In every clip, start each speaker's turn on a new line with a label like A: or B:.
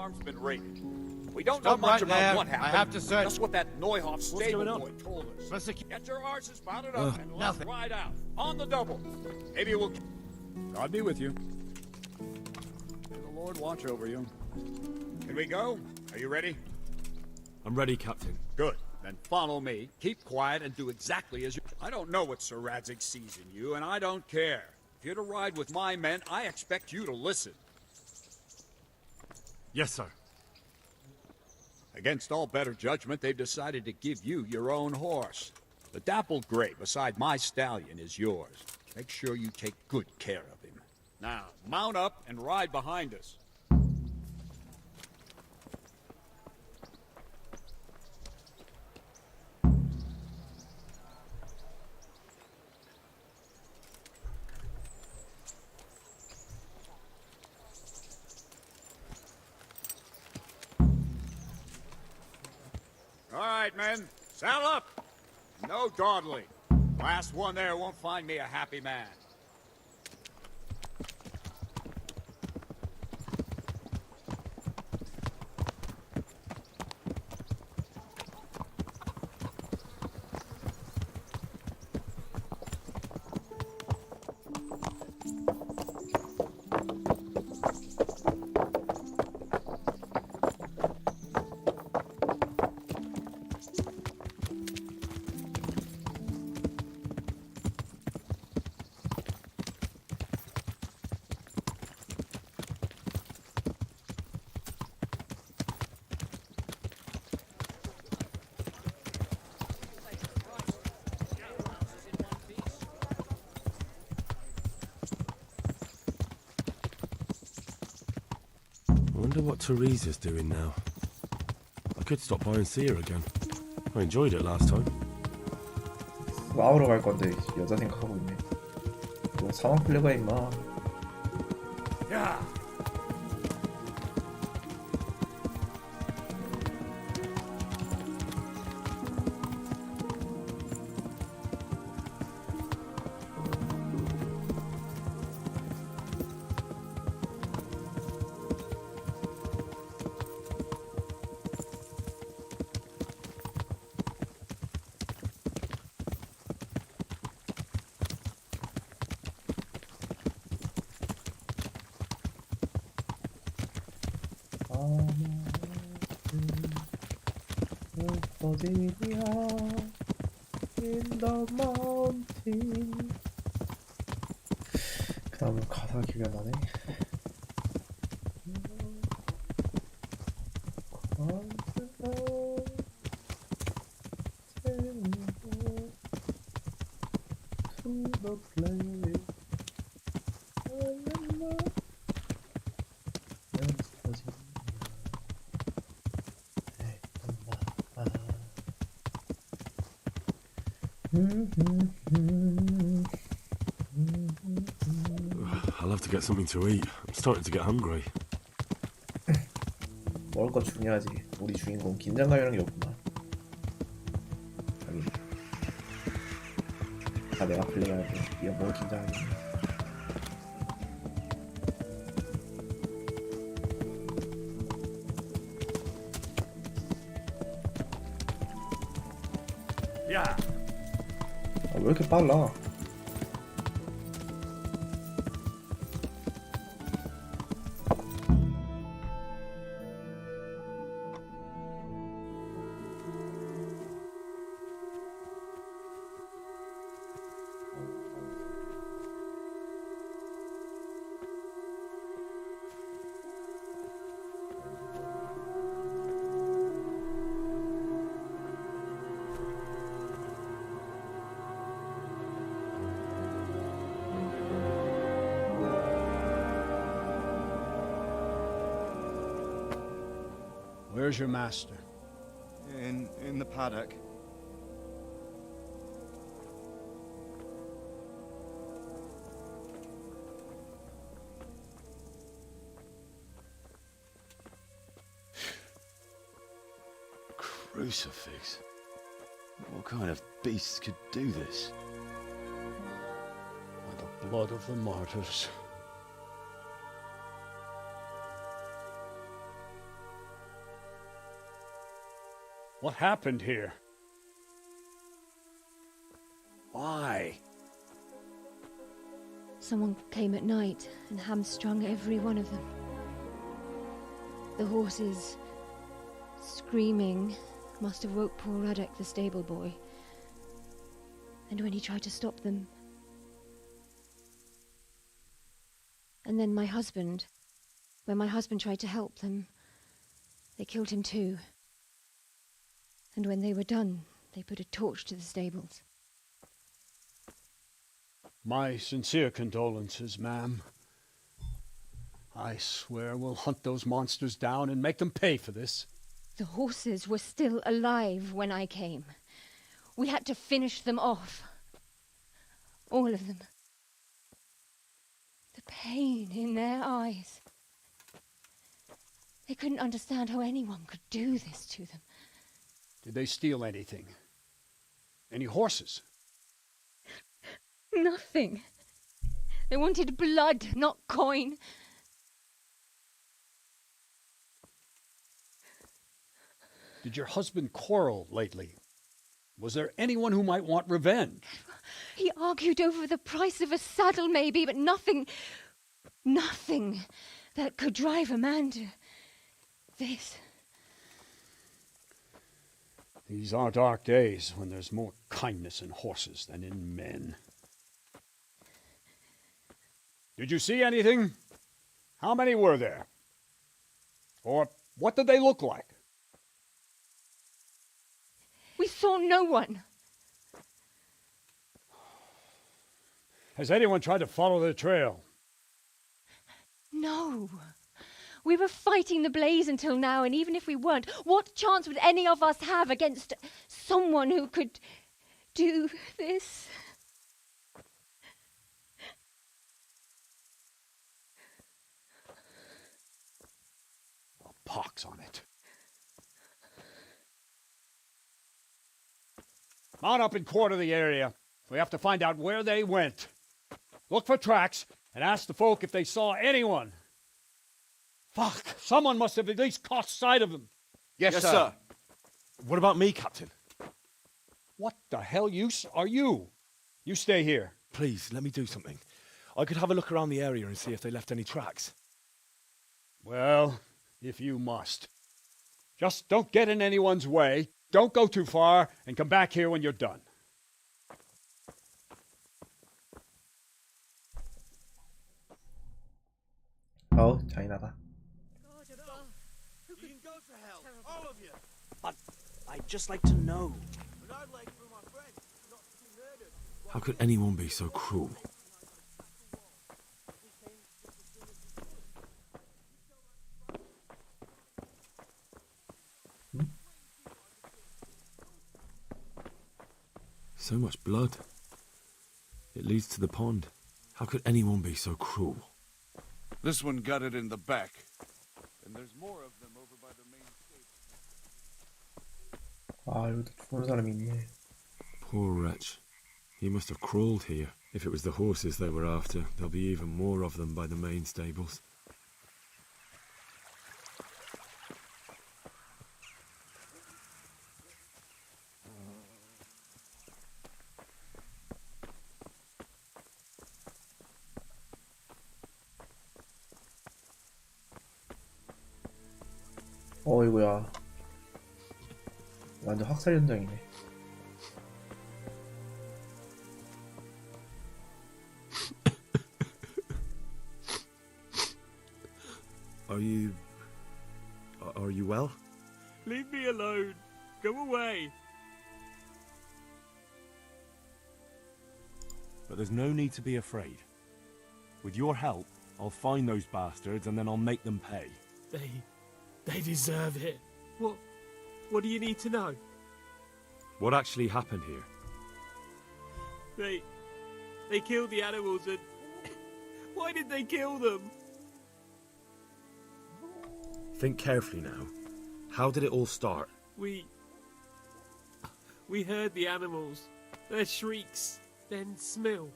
A: farm's been raided. We don't
B: Stop
A: know much
B: right
A: about
B: there.
A: what happened.
B: I have to search.
A: Just what that Neuhoff stable
B: going on?
A: boy told us.
B: Prosecute.
A: Get your horses mounted up and let's
B: nothing.
A: ride out. On the double. Maybe we'll...
C: God be with you. May the Lord watch over you.
A: Can we go? Are you ready?
D: I'm ready, Captain.
A: Good. Then follow me. Keep quiet and do exactly as you... I don't know what Sir Radzig sees in you, and I don't care. If you're to ride with my men, I expect you to listen.
D: Yes, sir.
A: Against all better judgment, they've decided to give you your own horse. The dappled gray beside my stallion is yours. Make sure you take good care of him. Now, mount up and ride behind us. All right, men. Saddle up. No dawdling. Last one there won't find me a happy man.
D: I wonder what Teresa's doing now. I could stop by and see her again. I enjoyed it last time.
E: 마으로 갈 건데 여자 생각하고 있네. 뭐 상황 플레이가 임마.
A: Yeah.
E: in the mountain. 그 다음은 가사 기억이 안 나네.
D: I'll have to get something to eat. I'm starting to get hungry.
E: 먹을 건 중요하지. 우리 주인공 긴장감이라는 게 없구만. 하긴 다 내가 플레이하는데 네가 뭘 긴장하겠냐.
A: 야,
E: 아, 왜 이렇게 빨라?
C: Where's your master?
F: In the paddock.
G: Crucifix. What kind of beast could do this?
C: By the blood of the martyrs. What happened here?
A: Why?
B: Someone came at night and hamstrung every one of them. The horses, screaming, must have woke poor Radek, the stable boy. And when he tried to stop them... And then my husband, when my husband tried to help them, they killed him too. And when they were done, they put a torch to the stables.
C: My sincere condolences, ma'am. I swear we'll hunt those monsters down and make them pay for this.
B: The horses were still alive when I came. We had to finish them off. All of them. The pain in their eyes. They couldn't understand how anyone could do this to them.
C: Did they steal anything? Any horses?
B: Nothing. They wanted blood, not coin.
C: Did your husband quarrel lately? Was there anyone who might want revenge?
B: He argued over the price of a saddle, maybe, but nothing that could drive a man to this.
C: These are dark days when there's more kindness in horses than in men. Did you see anything? How many were there? Or what did they look like?
B: We saw no one.
C: Has anyone tried to follow the trail?
B: No. We were fighting the blaze until now, and even if we weren't, what chance would any of us have against someone who could do this?
C: A pox on it. Mount up and quarter the area. We have to find out where they went. Look for tracks and ask the folk if they saw anyone. Fuck! Someone must have at least caught sight of them.
G: Yes, sir.
D: What about me, Captain?
C: What the hell use are you? You stay here.
D: Please, let me do something. I could have a look around the area and see if they left any tracks.
C: Well, if you must. Just don't get in anyone's way, don't go too far, and come back here when you're done.
E: 어우 잔인하다.
H: But I'd just like to know.
D: How could anyone be so cruel? So much blood. It leads to the pond. How could anyone be so cruel?
I: This one got it in the back. And there's more of them over by the main gate.
E: 아 여기도 죽은 사람이 있네.
D: Poor wretch. He must have crawled here. If it was the horses they were after, there'll be even more of them by the main stables.
E: 어이구야. 완전 학살 현장이네.
D: Are you well?
J: Leave me alone. Go away.
D: But there's no need to be afraid. With your help, I'll find those bastards and then I'll make them pay.
J: They deserve it. What do you need to know?
D: What actually happened here?
J: They killed the animals and... Why did they kill them?
D: Think carefully now. How did it all start?
J: We heard the animals, their shrieks, then Smill.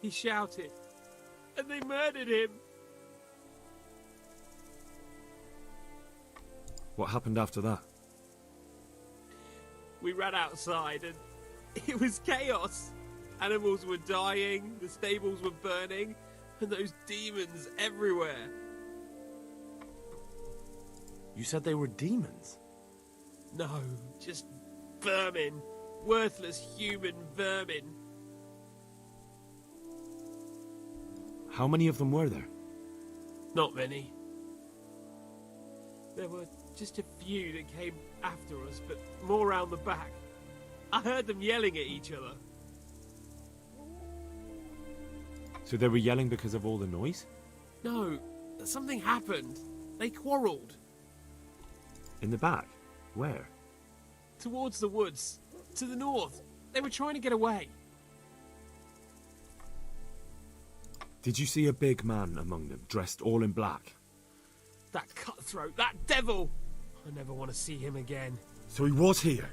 J: He shouted, and they murdered him.
D: What happened after that?
J: We ran outside and it was chaos. Animals were dying, the stables were burning, and those demons everywhere.
G: You said they were demons?
J: No, just vermin. Worthless human vermin.
D: How many of them were there?
J: Not many. There were just a few that came after us, but more round the back. I heard them yelling at each other.
D: So they were yelling because of all the noise?
J: No, something happened. They quarrelled.
D: In the back? Where?
J: Towards the woods. To the north. They were trying to get away.
D: Did you see a big man among them, dressed all in black?
J: That cutthroat, that devil! I never want to see him again.
D: So he was here?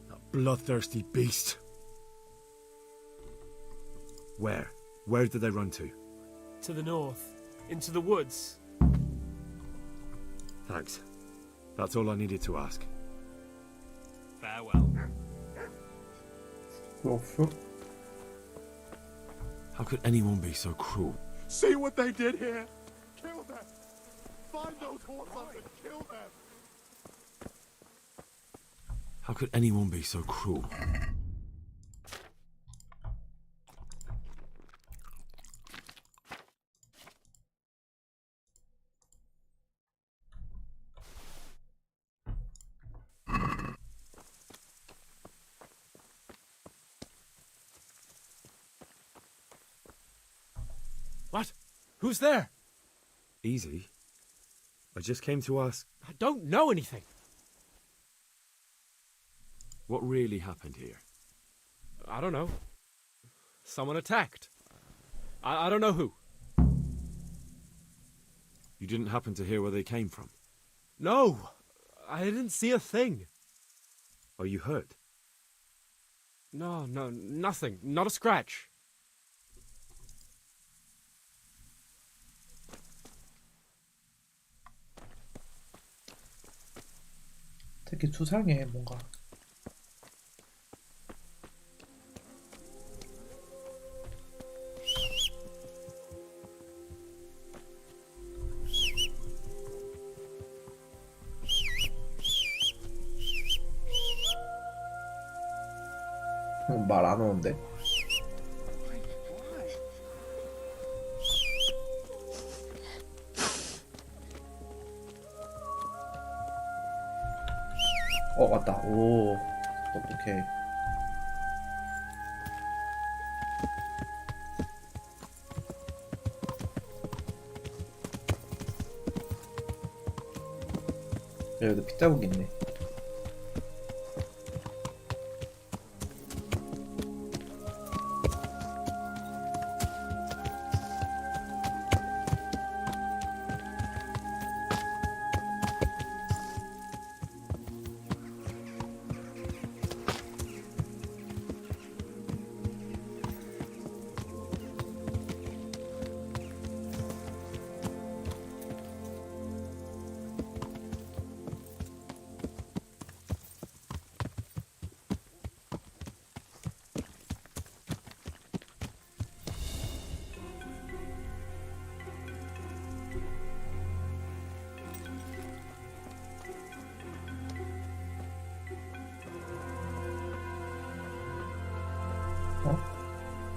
D: That bloodthirsty beast. Where? Where did they run to?
J: To the north. Into the woods.
D: Thanks. That's all I needed to ask.
J: Farewell.
E: Woof.
D: How could anyone be so cruel?
I: See what they did here? Kill them! Find those horses and kill them!
D: How could anyone be so cruel?
C: What? Who's there?
D: Easy. I just came to ask,
C: I don't know anything.
D: what really happened here?
C: I don't know. Someone attacked. I don't know who.
D: You didn't happen to hear where they came from?
C: No, I didn't see a thing.
D: Are you hurt?
C: No, nothing. Not a scratch.
E: 되게 수상해 뭔가. 말 안 오는데? 맞다. 오, 어떡해. 여기도 핏자국 있네.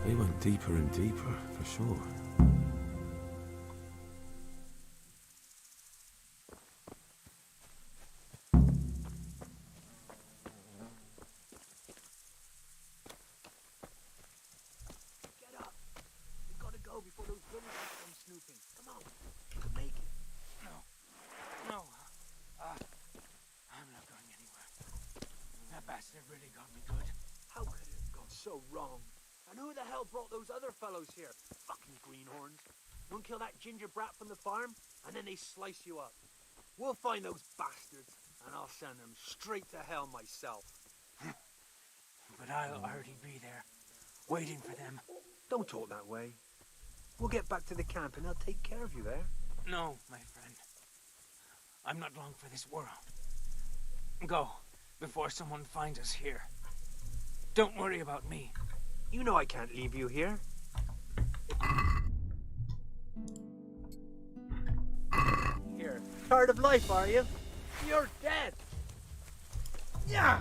D: They went deeper and deeper, for sure.
H: Get up. We gotta go before those brothers come snooping. Come on. You can make it. No. I'm not going anywhere. That bastard really got me good. How could it have gone so wrong? And who the hell brought those other fellows here? Fucking greenhorns. One kill that ginger brat from the farm, and then they slice you up. We'll find those bastards, and I'll send them straight to hell myself. But I'll already be there, waiting for them. Don't talk that way. We'll get back to the camp, and I'll take care of you there. No, my friend. I'm not long for this world. Go. before someone finds us here. Don't worry about me. You know I can't leave you here. Here, tired of life, are you? You're dead. Yeah.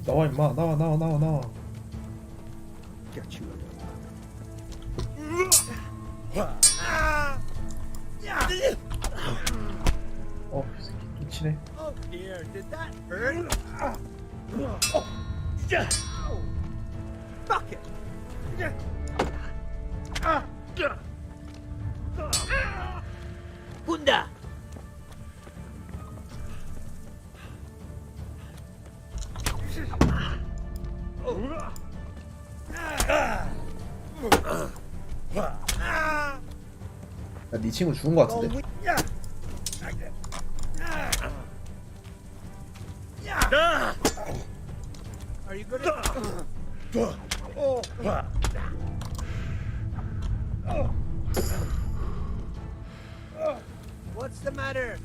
E: 나와 임마. 나와.
H: Get you.
E: 이 새끼 또 치네.
H: Oh dear, did that hurt? Fuck it. Bunda.
E: 야, 네 친구 죽은 거 같은데?
H: Are you gonna? What's the matter?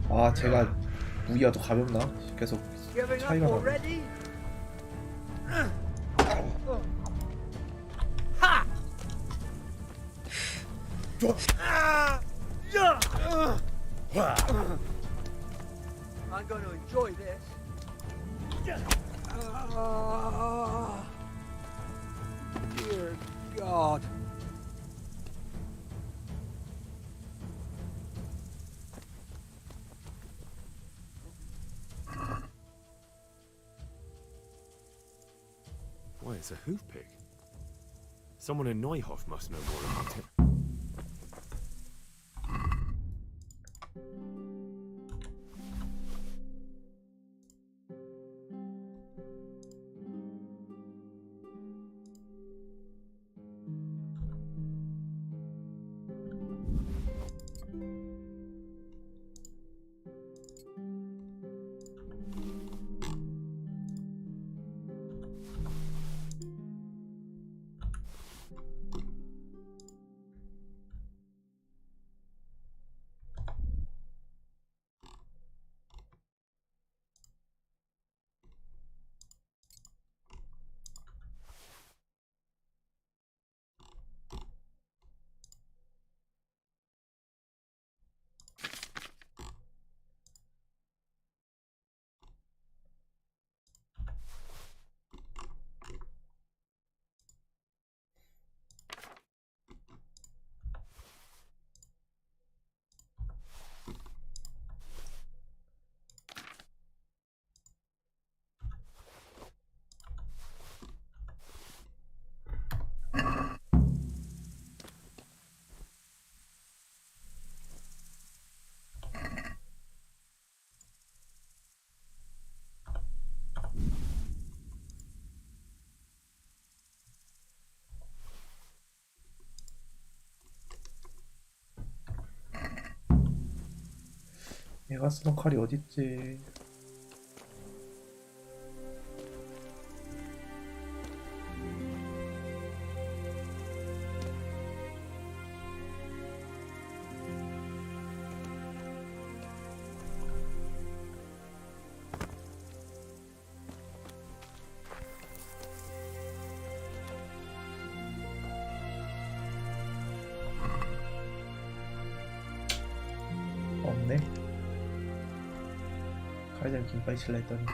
E: 아, 제가 무기가 더 가볍나? 계속
H: Giving up
E: 차이가 나네.
H: already? Ha! I'm going to enjoy this. Dear God.
D: Why, it's a hoof pig. Someone in Neuhof must know more about it.
E: 얘가 쓰던 칼이 어딨지? 없네. 칼들 김빠이 칠라 했더니.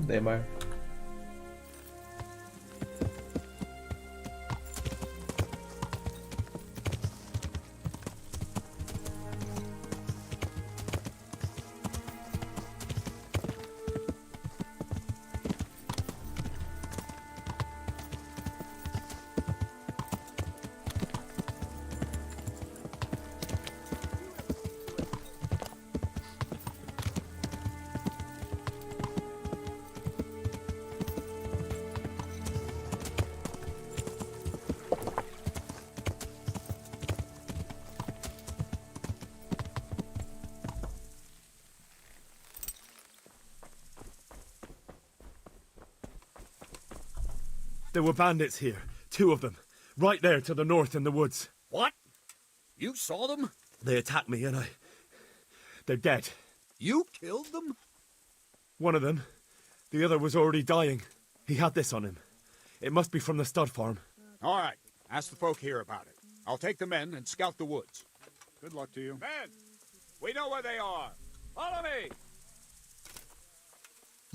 E: 내 말.
D: There were bandits here. 2 of them. Right there to the north in the woods.
A: What? You saw them?
D: They attacked me and they're dead.
A: You killed them?
D: One of them. The other was already dying. He had this on him. It must be from the stud farm.
A: All right. Ask the folk here about it. I'll take the men and scout the woods.
C: Good luck to you.
A: Men! We know where they are. Follow me!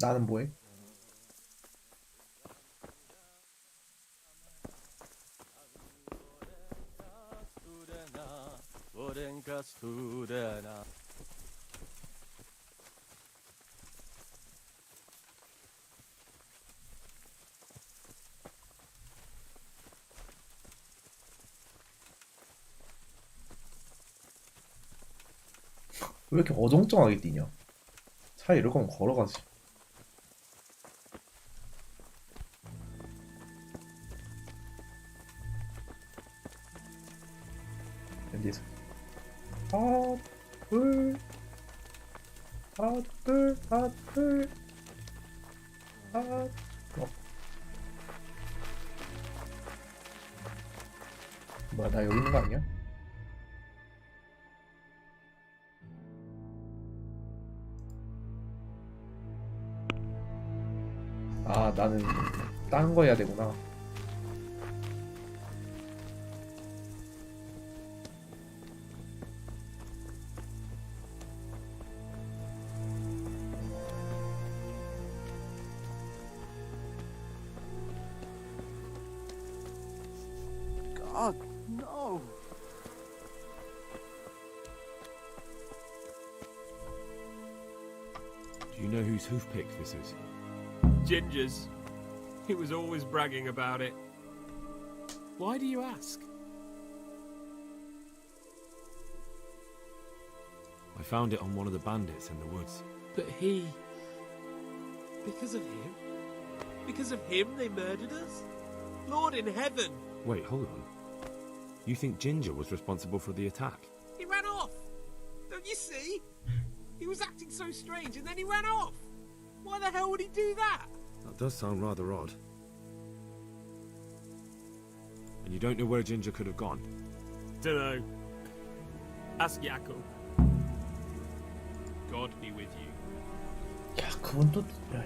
E: 나는 뭐해? 왜 이렇게 어정쩡하게 뛰냐? 차라리 이럴 거면 걸어가지. 여기서 핫불 핫불 핫불 핫 뭐야 나 여기 있는 거 아니야? 아 나는 다른 거 해야 되구나.
F: God, no!
D: Do you know whose hoofpick this is?
J: Ginger's. He was always bragging about it. Why do you ask?
D: I found it on one of the bandits in the woods.
J: But he... Because of him? Because of him they murdered us? Lord in heaven!
D: Wait, hold on. You think Ginger was responsible for the attack?
J: He ran off! Don't you see? He was acting so strange and then he ran off! Why the hell would he do that?
D: That does sound rather odd. And you don't know where Ginger could have gone?
J: Dunno. Ask Yakko. God be with you.
E: 야 그건 또 야.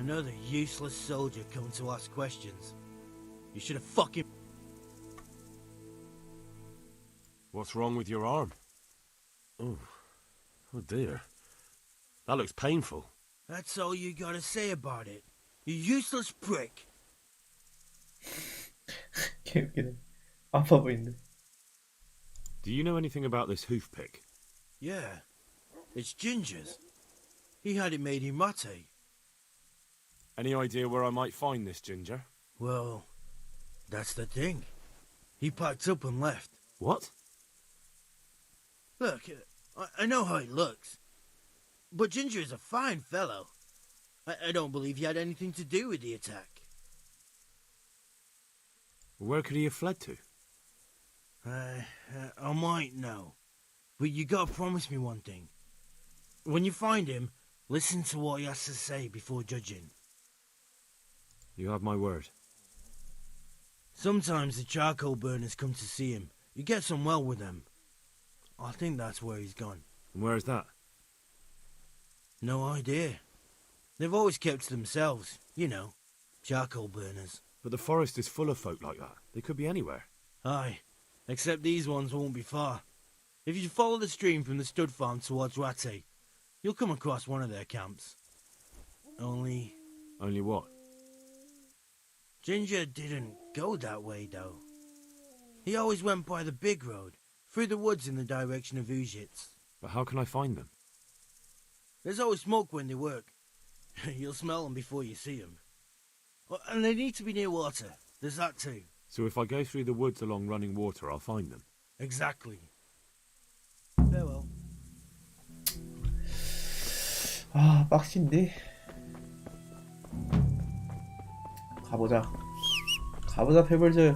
H: Another useless soldier coming to ask questions. You should have fucking...
G: What's wrong with your arm? Oh dear. That looks painful.
H: That's all you gotta say about it. You useless prick.
E: 개웃기네. 아파 보이는데.
D: Do you know anything about this hoofpick?
H: Yeah. It's Ginger's. He had it made in Mate.
D: Any idea where I might find this Ginger?
H: Well, that's the thing. He packed up and left.
D: What?
H: Look, I know how he looks. But Ginger is a fine fellow. I don't believe he had anything to do with the attack.
D: Where could he have fled to?
H: I might know. But you gotta promise me one thing. When you find him, listen to what he has to say before judging.
D: You have my word.
K: Sometimes the charcoal burners come to see him. He gets on well with them. I think that's where he's gone.
D: And where is that?
K: No idea. They've always kept to themselves, you know, charcoal burners.
D: But the forest is full of folk like that. They could be anywhere.
K: Aye, except these ones won't be far. If you follow the stream from the stud farm towards Rattay, you'll come across one of their camps. Only
D: what?
K: Ginger didn't go that way, though. He always went by the big road, through the woods in the direction of Ujits.
D: But how can I find them?
K: There's always smoke when they work. You'll smell them before you see them. And they need to be near water. There's that too.
D: So if I go through the woods along running water, I'll find them?
K: Exactly. Farewell.
E: 아, 빡신데. 가보자. 가보자, 페블즈.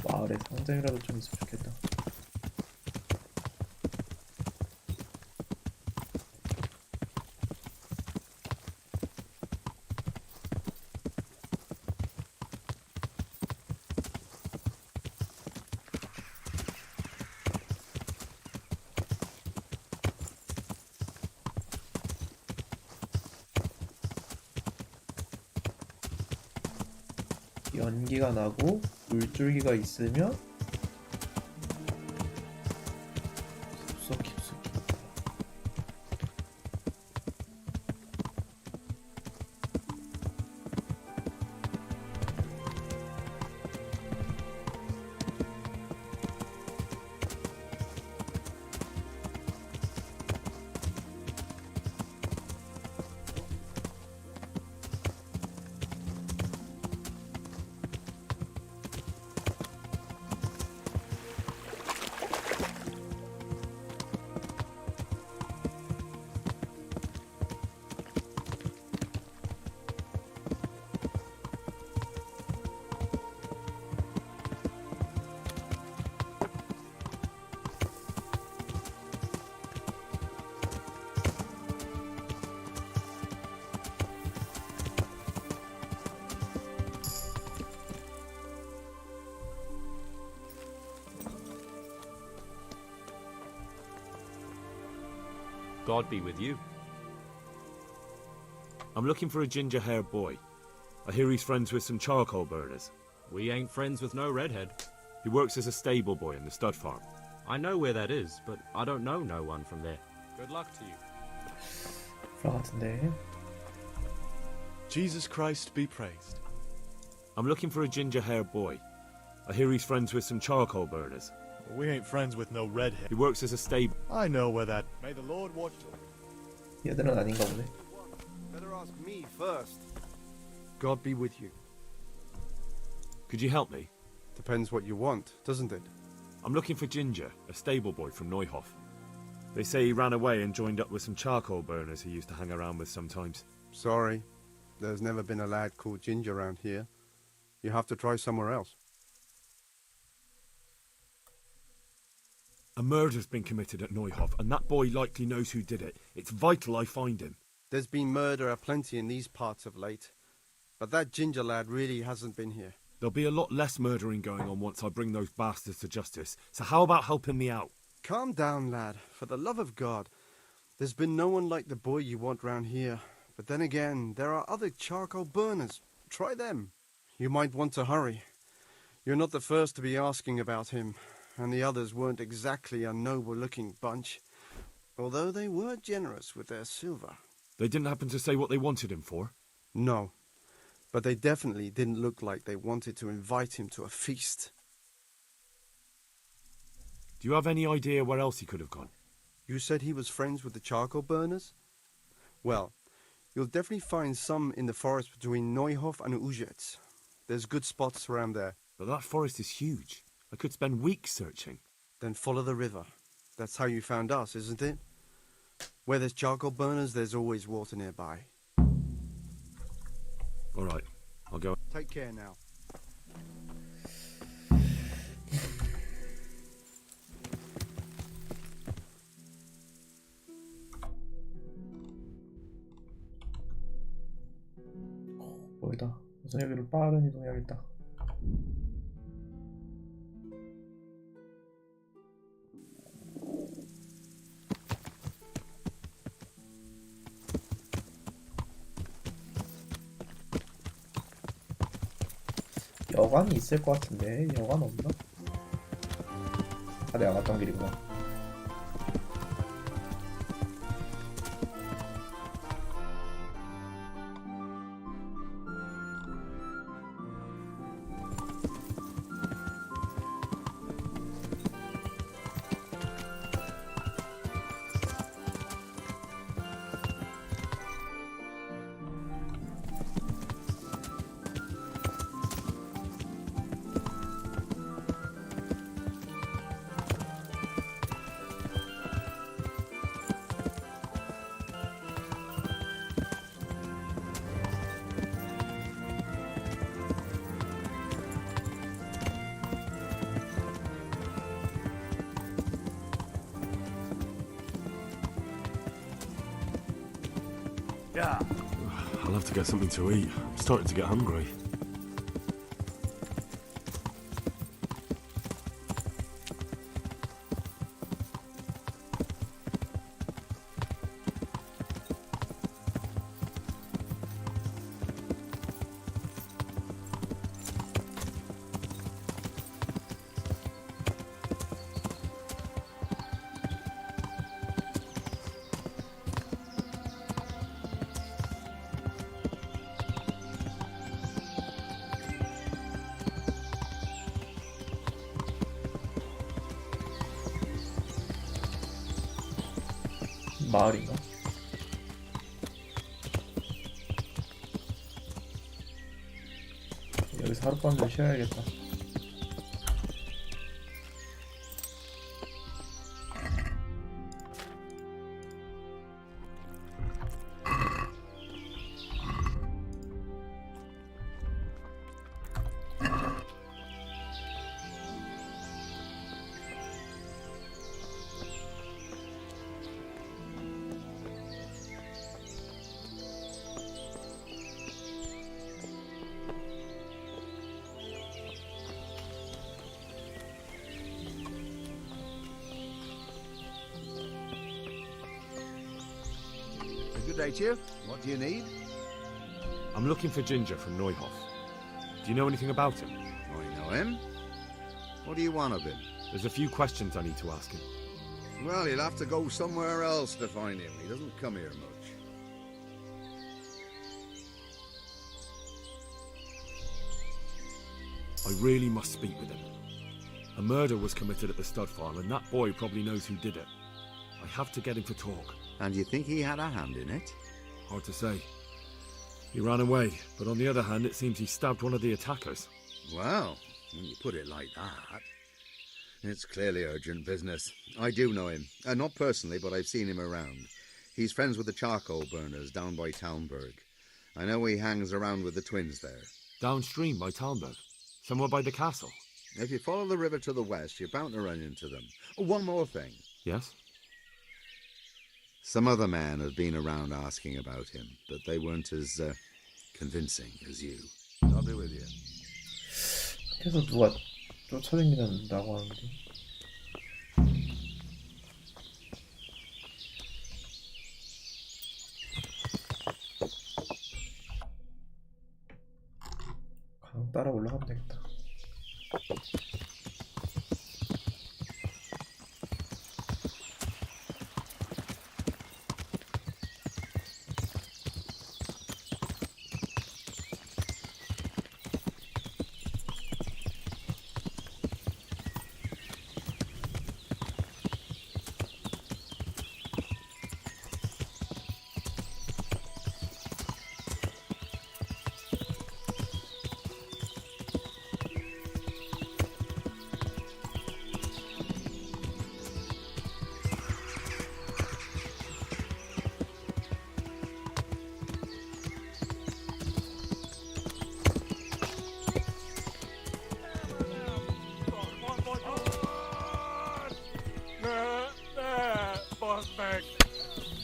E: 마을에 상점이라도 좀 있으면 좋겠다. 연기가 나고 물줄기가 있으면 깊숙이
L: God be with you.
D: I'm looking for a ginger-haired boy. I hear he's friends with some charcoal burners.
L: We ain't friends with no redhead.
D: He works as a stable boy in the stud farm.
L: I know where that is, but I don't know no one from there. Good luck to you.
E: 불화 같은데.
I: Jesus Christ be praised.
D: I'm looking for a ginger-haired boy. I hear he's friends with some charcoal burners.
I: We ain't friends with no redhead.
D: He works as a stable.
I: I know where that. May the Lord watch.
E: 얘들은 아닌가 보네.
F: Better ask me first.
M: God be with you.
D: Could you help me?
M: Depends what you want, doesn't it?
D: I'm looking for Ginger, a stable boy from Neuhof. They say he ran away and joined up with some charcoal burners he used to hang around with sometimes.
M: Sorry, there's never been a lad called Ginger around here. You have to try somewhere else.
D: A murder's been committed at Neuhof, and that boy likely knows who did it. It's vital I find him.
M: There's been murder aplenty in these parts of late, but that Ginger lad really hasn't been here.
D: There'll be a lot less murdering going on once I bring those bastards to justice, so how about helping me out?
M: Calm down, lad, for the love of God. There's been no one like the boy you want round here, but then again, there are other charcoal burners. Try them. You might want to hurry. You're not the first to be asking about him, and the others weren't exactly a noble-looking bunch, although they were generous with their silver.
D: They didn't happen to say what they wanted him for?
M: No, but they definitely didn't look like they wanted to invite him to a feast.
D: Do you have any idea where else he could have gone?
M: You said he was friends with the charcoal burners? Well, you'll definitely find some in the forest between Neuhof and Ujetz. There's good spots around there.
D: But that forest is huge. I could spend weeks searching.
M: Then follow the river. That's how you found us, isn't it? Where there's charcoal burners, there's always water nearby.
D: All right, I'll go.
M: Take care now.
E: 멀다. 우선 여기로 빠른 이동해야겠다. 여관이 있을 것 같은데 여관 없나? 아, 내가 갔던 길이구나.
I: Yeah.
D: I'll have to get something to eat. I'm starting to get hungry.
E: 마을인가? 여기서 하룻밤 좀 쉬어야겠다.
F: Good day to you. What do you need?
D: I'm looking for Ginger from Neuhof. Do you know anything about him?
F: I know him. What do you want of him?
D: There's a few questions I need to ask him.
F: Well, you'll have to go somewhere else to find him. He doesn't come here much.
D: I really must speak with him. A murder was committed at the stud farm, and that boy probably knows who did it. I have to get him to talk.
F: And you think he had a hand in it?
D: Hard to say. He ran away, but on the other hand, it seems he stabbed one of the attackers.
F: Well, when you put it like that, it's clearly urgent business. I do know him. Not personally, but I've seen him around. He's friends with the charcoal burners down by Townburg. I know he hangs around with the twins there.
D: Downstream by Townburg? Somewhere by the castle?
F: If you follow the river to the west, you're bound to run into them. Oh, one more thing.
D: Yes?
F: Some other men have been around asking about him, but they weren't as convincing as you. I'll be with you.
E: 계속 누가 쫓아다닌다고 하는데. 강 따라 올라가면 되겠다.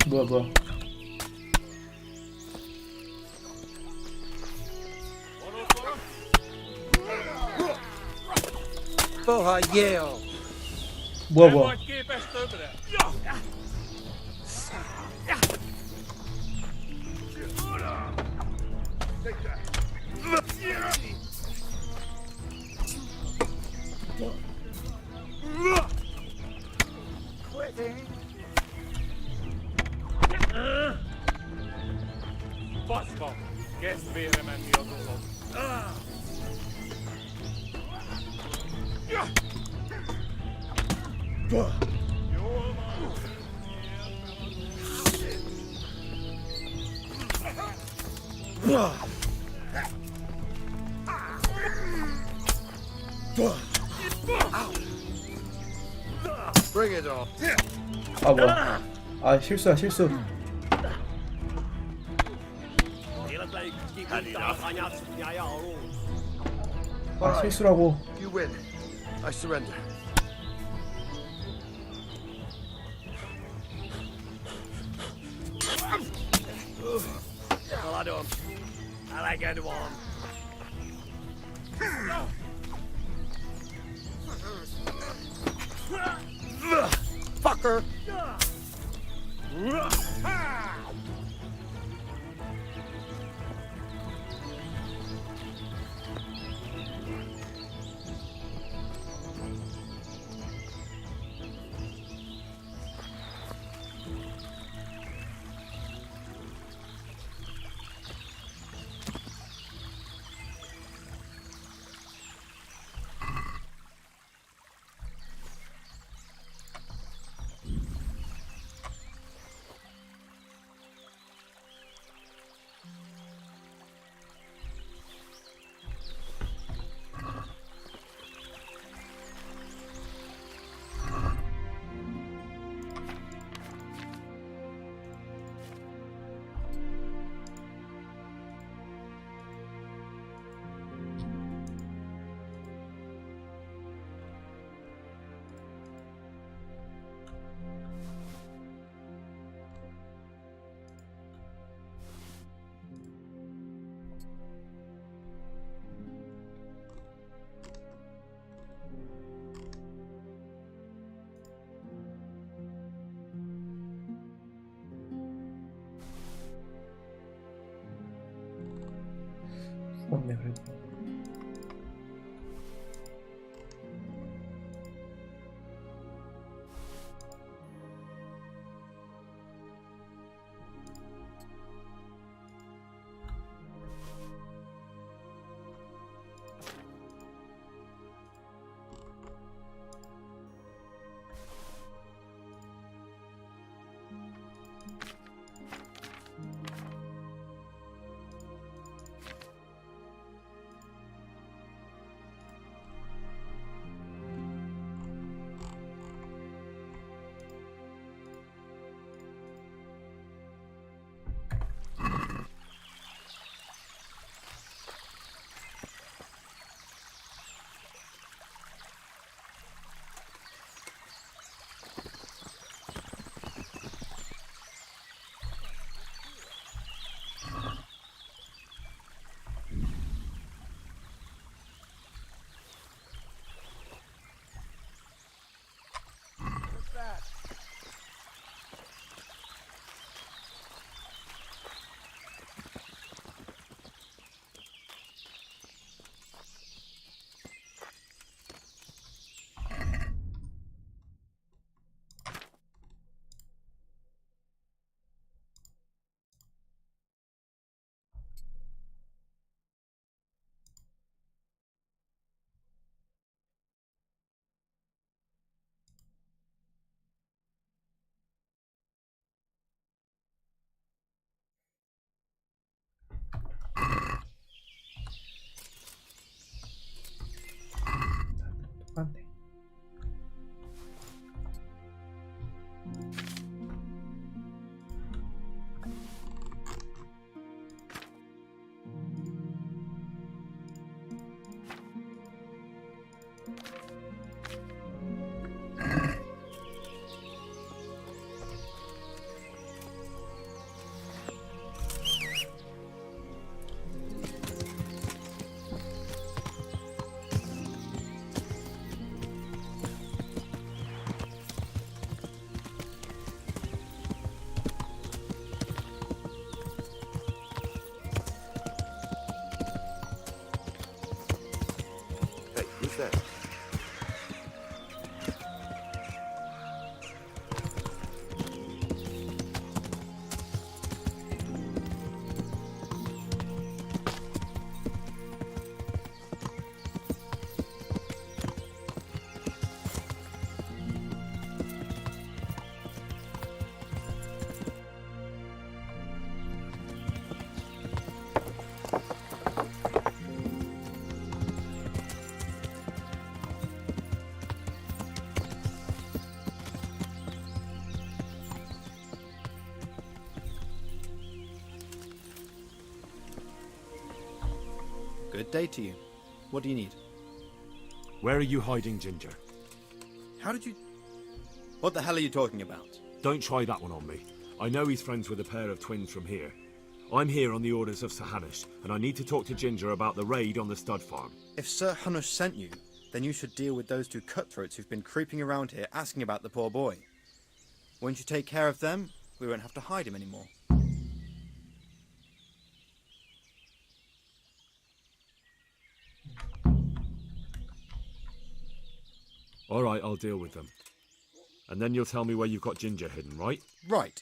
E: 뭐야. 뭐야.
I: Faszba! Kezd vére menni a dolog. Jól van.
F: Bring it on.
E: 아 뭐야. 아 실수야 실수. 아 실수라고.
F: You win. I surrender.
H: Fucker!
E: 죽었네 그래도.
N: Good day to you. What do you need?
D: Where are you hiding Ginger?
N: How did you... What the hell are you talking about?
D: Don't try that one on me. I know he's friends with a pair of twins from here. I'm here on the orders of Sir Hanush, and I need to talk to Ginger about the raid on the stud farm.
N: If Sir Hanush sent you, then you should deal with those two cutthroats who've been creeping around here asking about the poor boy. Once you take care of them, we won't have to hide him anymore.
D: All right, I'll deal with them. And then you'll tell me where you've got Ginger hidden, right?
N: Right.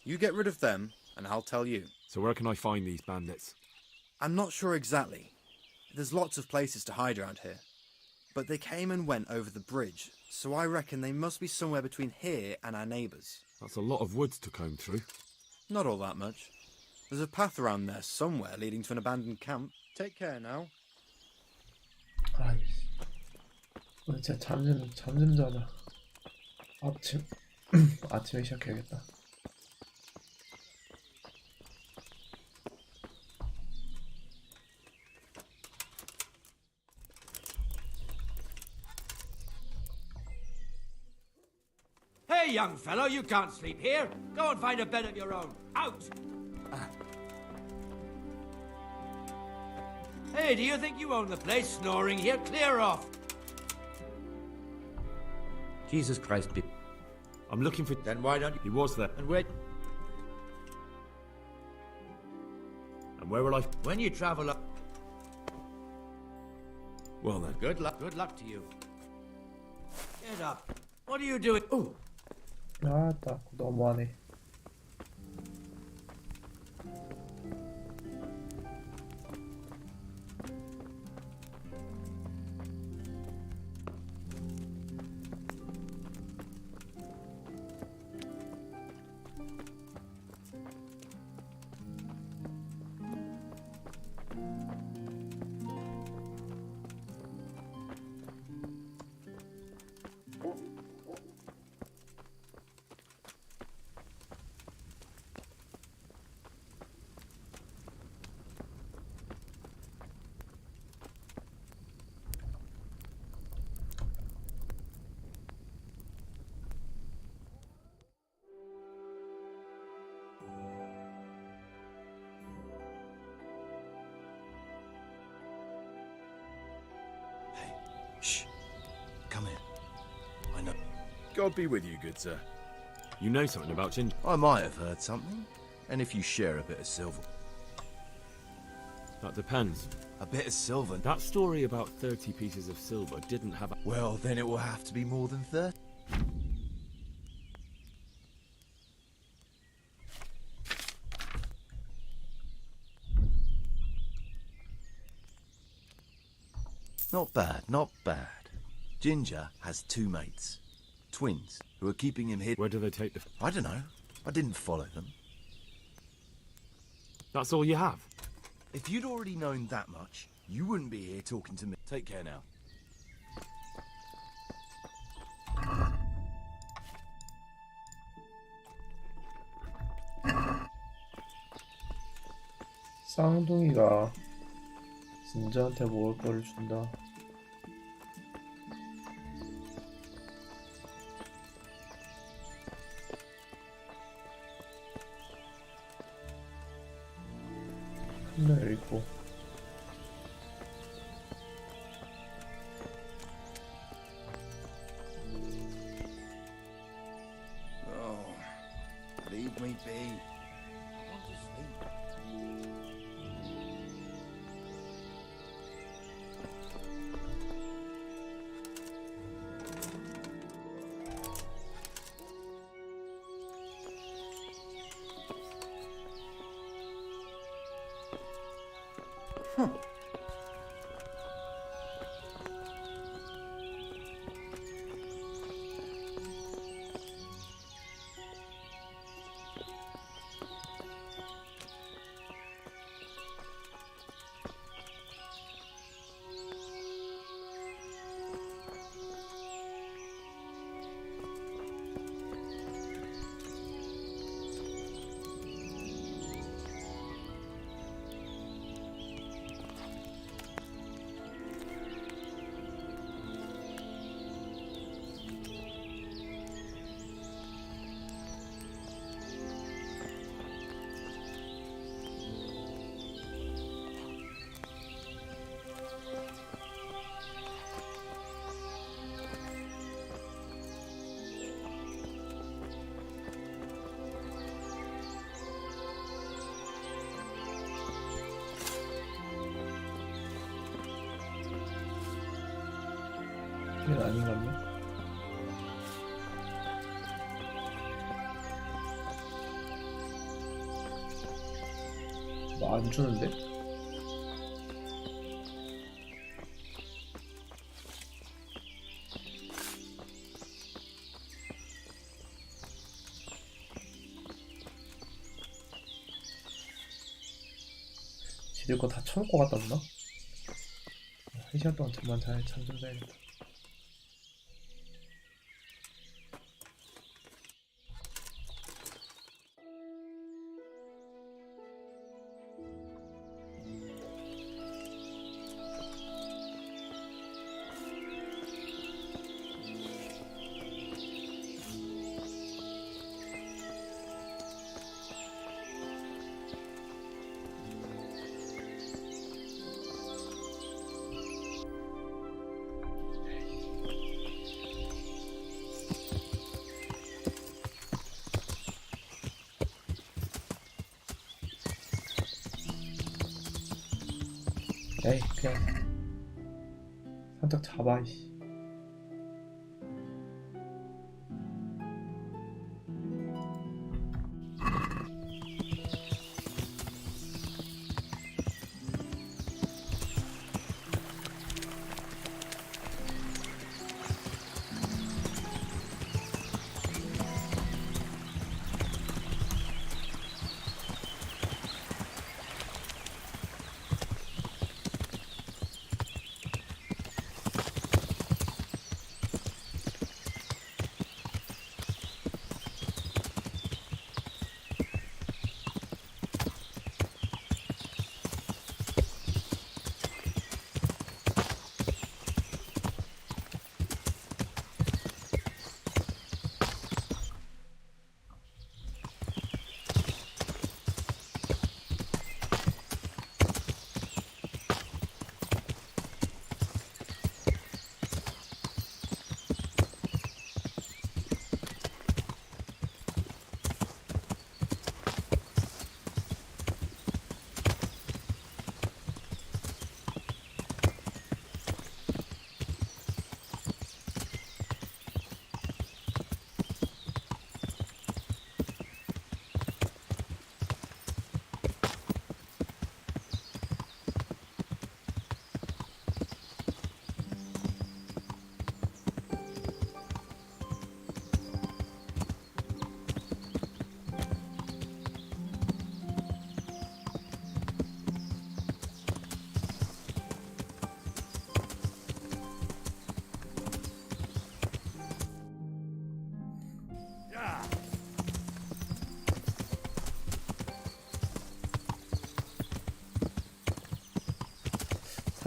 N: You get rid of them, and I'll tell you.
D: So where can I find these bandits?
N: I'm not sure exactly. There's lots of places to hide around here. But they came and went over the bridge, so I reckon they must be somewhere between here and our neighbours.
D: That's a lot of woods to comb through.
N: Not all that much. There's a path around there somewhere leading to an abandoned camp. Take care now.
E: 아이씨. 오늘 진짜 잠 좀 자자. 아침에 시작해야겠다.
O: Hey, young fellow, you can't sleep here. Go and find a bed of your own. Out! Hey, do you think you own the place? Snoring here? Clear off! Jesus Christ,
D: I'm looking for...
O: Then why don't you...
D: He was there.
O: And wait...
D: And where will I...
O: When you travel up...
D: Well then.
O: Good luck to you. Get up. What are you doing? Ooh.
E: 딱 너무하네.
G: Shh. Come here. I know.
D: God be with you, good sir. You know something about Ginger?
G: I might have heard something. And if you share a bit of silver.
D: That depends.
G: A bit of silver?
D: That story about 30 pieces of silver didn't have a...
G: Well, then it will have to be more than 30. Not bad, not bad. Ginger has two mates. Twins, who are keeping him hidden.
D: Where do they take the...
G: I don't know. I didn't follow them.
D: That's all you have?
G: If you'd already known that much, you wouldn't be here talking to me. Take care now.
E: 쌍둥이가 진저한테 먹을 거를 준다. 하늘 읽고.
G: Oh, leave me be. I want to sleep.
E: 안 주는데? 지들 거 다 처먹고 갔다 왔나? 1시간 동안 잠만 잠 좀 자야겠다. 에이 그냥 살짝 잡아 이씨.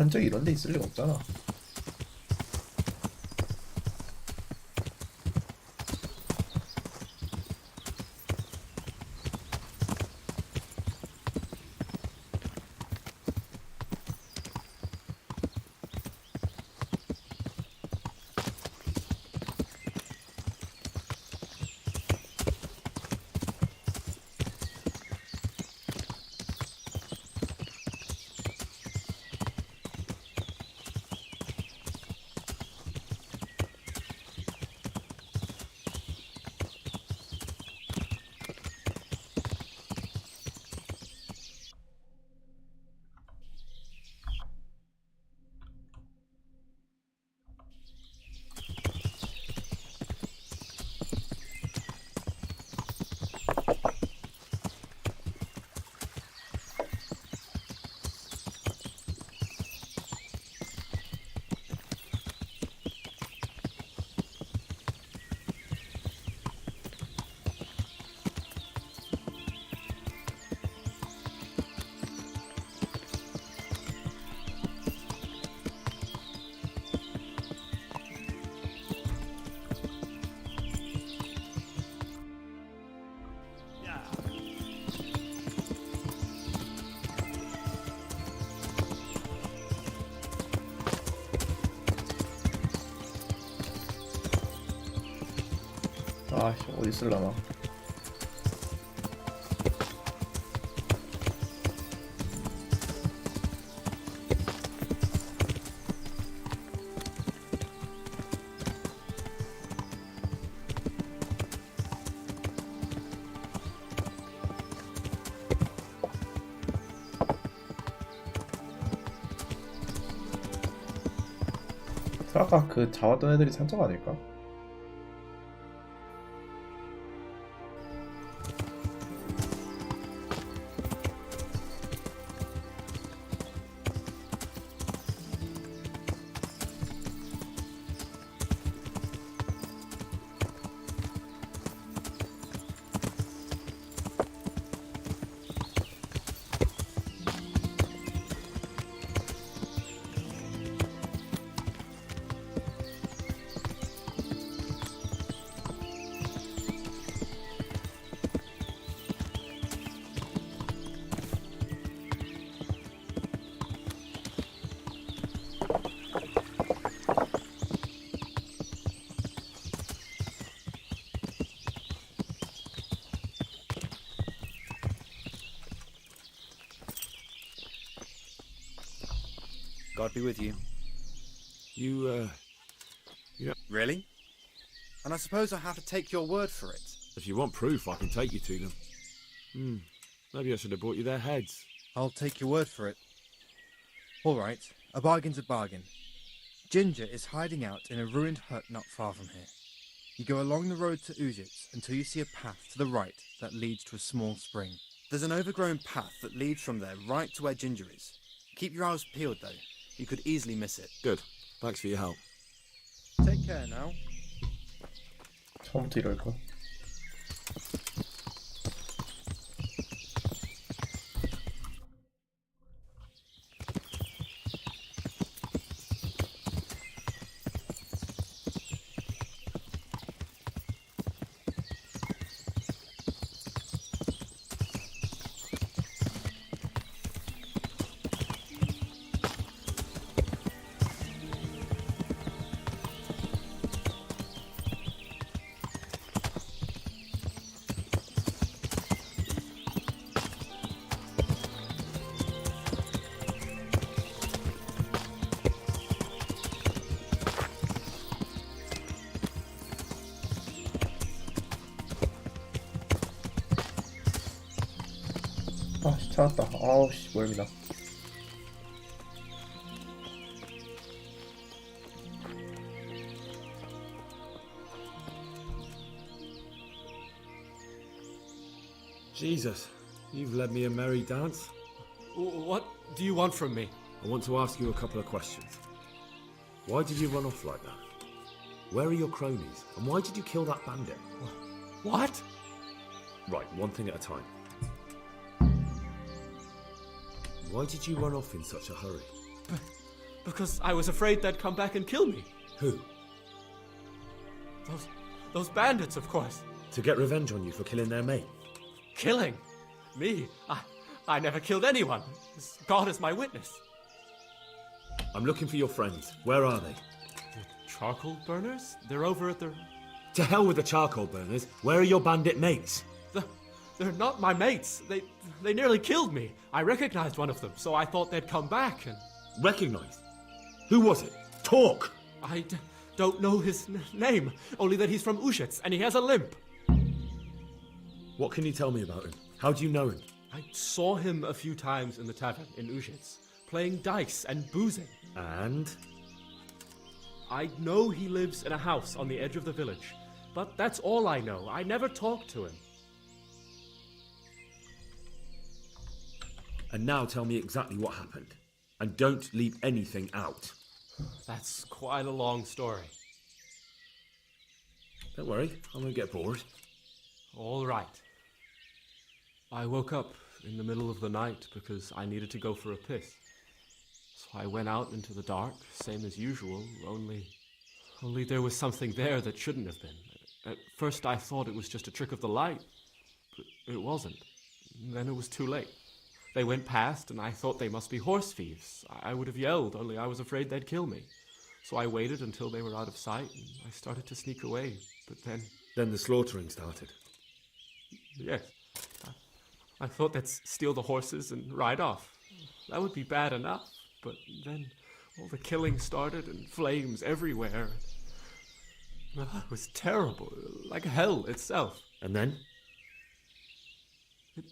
E: 산적 이런 데 있을 리가 없잖아. 아씨 어디 쓸라나. 아까 그 잡았던 애들이 산적 아닐까?
N: God be with you.
D: You
N: Really? And I suppose I have to take your word for it.
D: If you want proof, I can take you to them. Maybe I should have brought you their heads.
N: I'll take your word for it. All right, a bargain's a bargain. Ginger is hiding out in a ruined hut not far from here. You go along the road to Uzits until you see a path to the right that leads to a small spring. There's an overgrown path that leads from there right to where Ginger is. Keep your eyes peeled, though. You could easily miss it.
D: Good. Thanks for your help.
N: Take care now.
E: 처음부터 이럴까? 아씨 찾았다. 아우씨 멀미나.
D: Jesus, you've led me a merry dance.
L: What do you want from me?
D: I want to ask you a couple of questions. Why did you run off like that? Where are your cronies? And why did you kill that bandit?
L: What?
D: Right, one thing at a time. Why did you run off in such a hurry?
L: Because I was afraid they'd come back and kill me.
D: Who?
L: Those bandits, of course.
D: To get revenge on you for killing their mate?
L: Killing? Me? I never killed anyone. God is my witness.
D: I'm looking for your friends. Where are they?
L: The charcoal burners? They're over at the...
D: To hell with the charcoal burners. Where are your bandit mates?
L: They're not my mates. They nearly killed me. I recognized one of them, so I thought they'd come back and...
D: Recognized? Who was it? Talk!
L: I don't know his name, only that he's from Uzits and he has a limp.
D: What can you tell me about him? How do you know him?
L: I saw him a few times in the tavern in Uzits, playing dice and boozing.
D: And?
L: I know he lives in a house on the edge of the village, but that's all I know. I never talked to him.
D: And now tell me exactly what happened. And don't leave anything out.
L: That's quite a long story.
D: Don't worry, I won't get bored.
L: All right. I woke up in the middle of the night because I needed to go for a piss. So I went out into the dark, same as usual, only there was something there that shouldn't have been. At first I thought it was just a trick of the light, but it wasn't. Then it was too late. They went past, and I thought they must be horse thieves. I would have yelled, only I was afraid they'd kill me. So I waited until they were out of sight, and I started to sneak away. But then...
D: Then the slaughtering started?
L: Yes. I thought they'd steal the horses and ride off. That would be bad enough. But then all the killing started, and flames everywhere. It was terrible, like hell itself.
D: And then?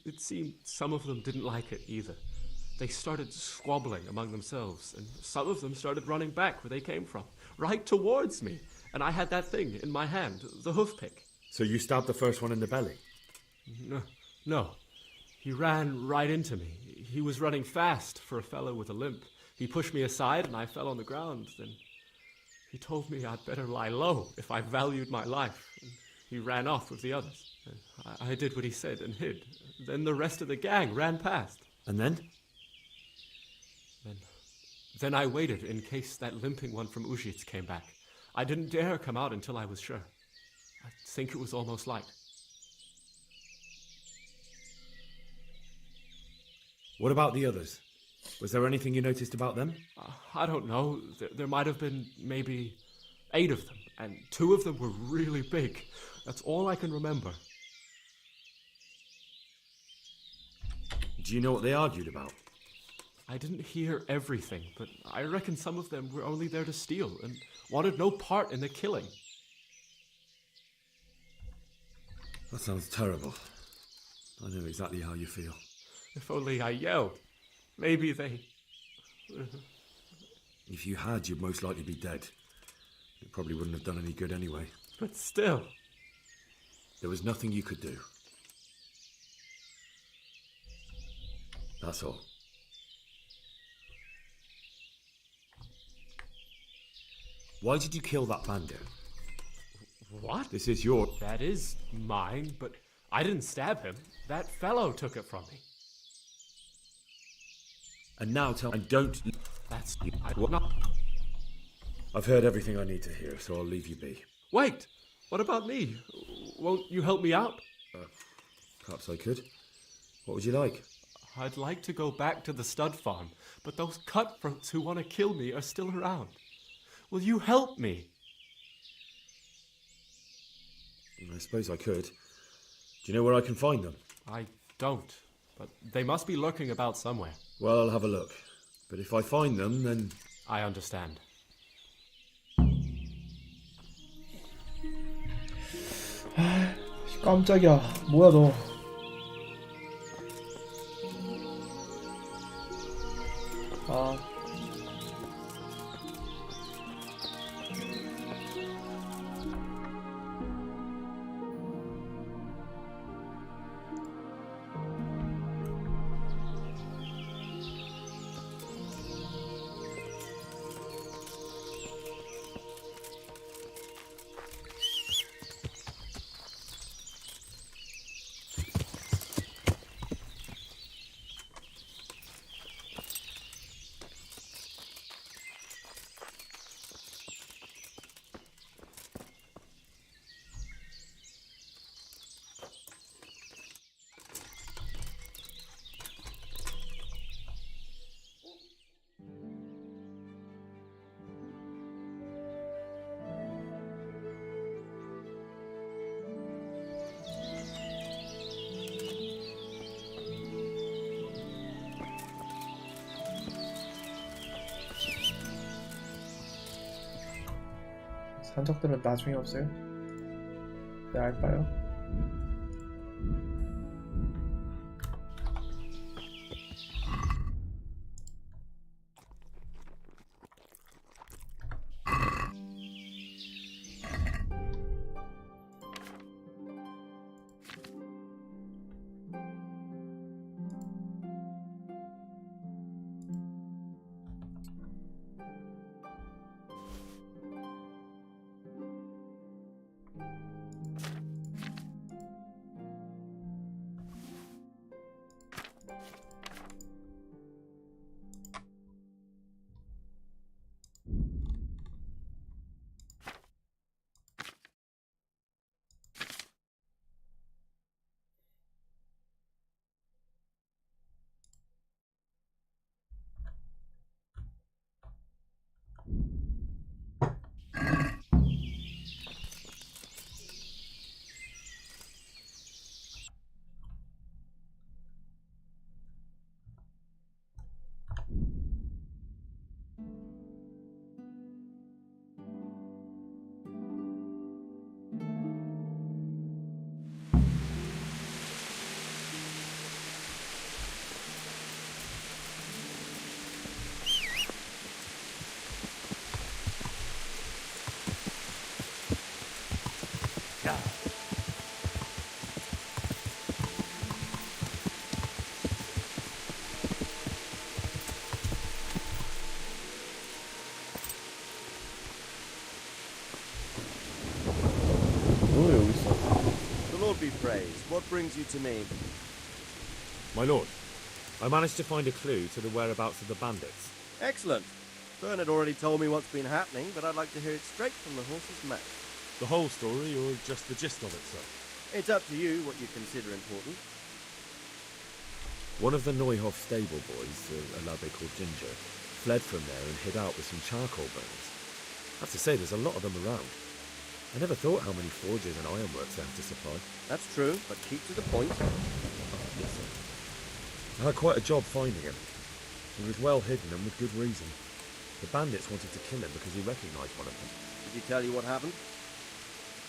L: It seemed some of them didn't like it either. They started squabbling among themselves, and some of them started running back where they came from, right towards me. And I had that thing in my hand, the hoof pick.
D: So you stabbed the first one in the belly?
L: No. He ran right into me. He was running fast for a fellow with a limp. He pushed me aside and I fell on the ground. Then he told me I'd better lie low if I valued my life. And he ran off with the others. I did what he said and hid. Then the rest of the gang ran past.
D: And then?
L: Then I waited in case that limping one from Ujits came back. I didn't dare come out until I was sure. I think it was almost light.
D: What about the others? Was there anything you noticed about them?
L: I don't know. There might have been maybe 8 of them, and 2 of them were really big. That's all I can remember.
D: Do you know what they argued about?
L: I didn't hear everything, but I reckon some of them were only there to steal and wanted no part in the killing.
D: That sounds terrible. I know exactly how you feel.
L: If only I yelled. Maybe they...
D: If you had, you'd most likely be dead. It probably wouldn't have done any good anyway.
L: But still...
D: There was nothing you could do. That's all. Why did you kill that bandit?
L: What?
D: This is your...
L: That is mine, but I didn't stab him. That fellow took it from me.
D: And now tell me, don't...
L: That's...
D: I've heard everything I need to hear, so I'll leave you be.
L: Wait! What about me? Won't you help me out?
D: Perhaps I could. What would you like?
L: I'd like to go back to the stud farm, but those cutthroats who want to kill me are still around. Will you help me?
D: I suppose I could. Do you know where I can find them?
L: I don't, but they must be lurking about somewhere.
D: Well, I'll have a look. But if I find them, then...
L: I understand.
E: 깜짝이야. 뭐야 너. 아. 산적들은 나중에 없어요? 네, 알바요?
P: Lord be praised. What brings you to me?
D: My lord, I managed to find a clue to the whereabouts of the bandits.
P: Excellent. Bernard already told me what's been happening, but I'd like to hear it straight from the horse's mouth.
D: The whole story, or just the gist of it, sir?
P: It's up to you what you consider important.
D: One of the Neuhoff stable boys, a lad they called Ginger, fled from there and hid out with some charcoal burners. I have to say, there's a lot of them around. I never thought how many forges and ironworks they have to supply.
P: That's true, but keep to the point.
D: Yes, sir. I had quite a job finding him. He was well hidden and with good reason. The bandits wanted to kill him because he recognised one of them.
P: Did he tell you what happened?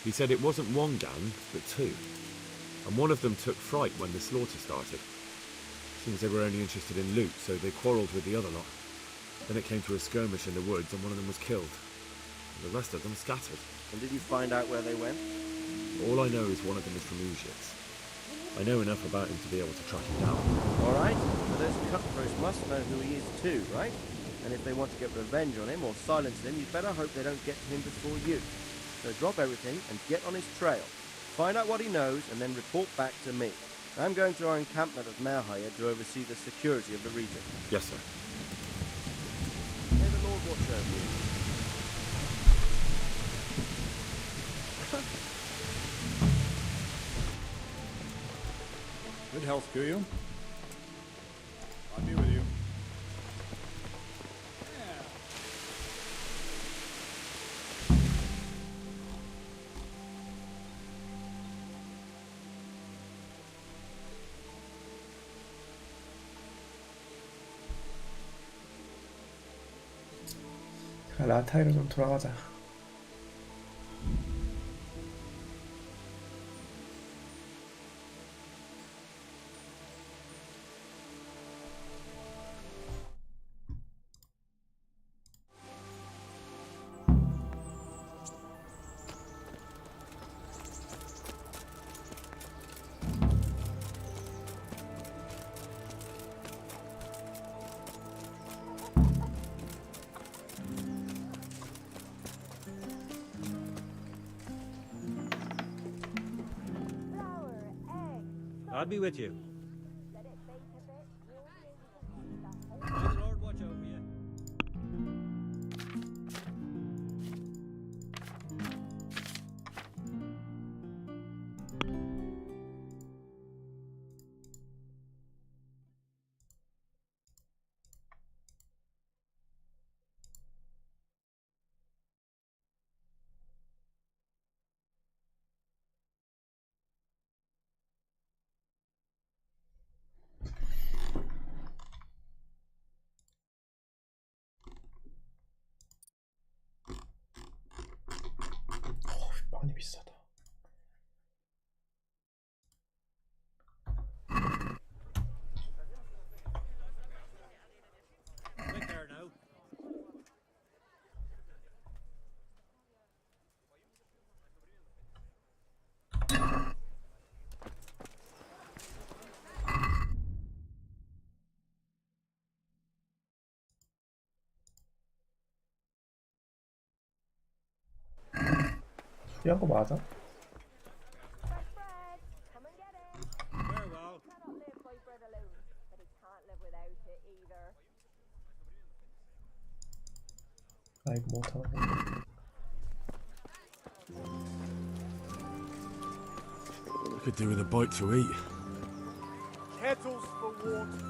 D: He said it wasn't one gang, but two. And one of them took fright when the slaughter started. Seems they were only interested in loot, so they quarrelled with the other lot. Then it came to a skirmish in the woods and one of them was killed. And the rest of them scattered.
P: And did you find out where they went?
D: All I know is one of them is from Uzhitz. I know enough about him to be able to track him down.
P: All right, but those cutthroats must know who he is too, right? And if they want to get revenge on him or silence him, you'd better hope they don't get to him before you. So drop everything and get on his trail. Find out what he knows and then report back to me. I'm going to our encampment at Merhaya to oversee the security of the region.
D: Yes, sir.
P: May the Lord watch over you.
C: Good health to you. I'll be with you.
E: 라타이로 좀 돌아가자.
K: I'll be with you. May the Lord watch over you.
E: 많이 비싸다.
K: Quick there now.
E: 수리한 거 맞아?
K: Very well.
E: 아 이거 못하는 거.
D: I could do with a bite to eat.
I: Kettles for water.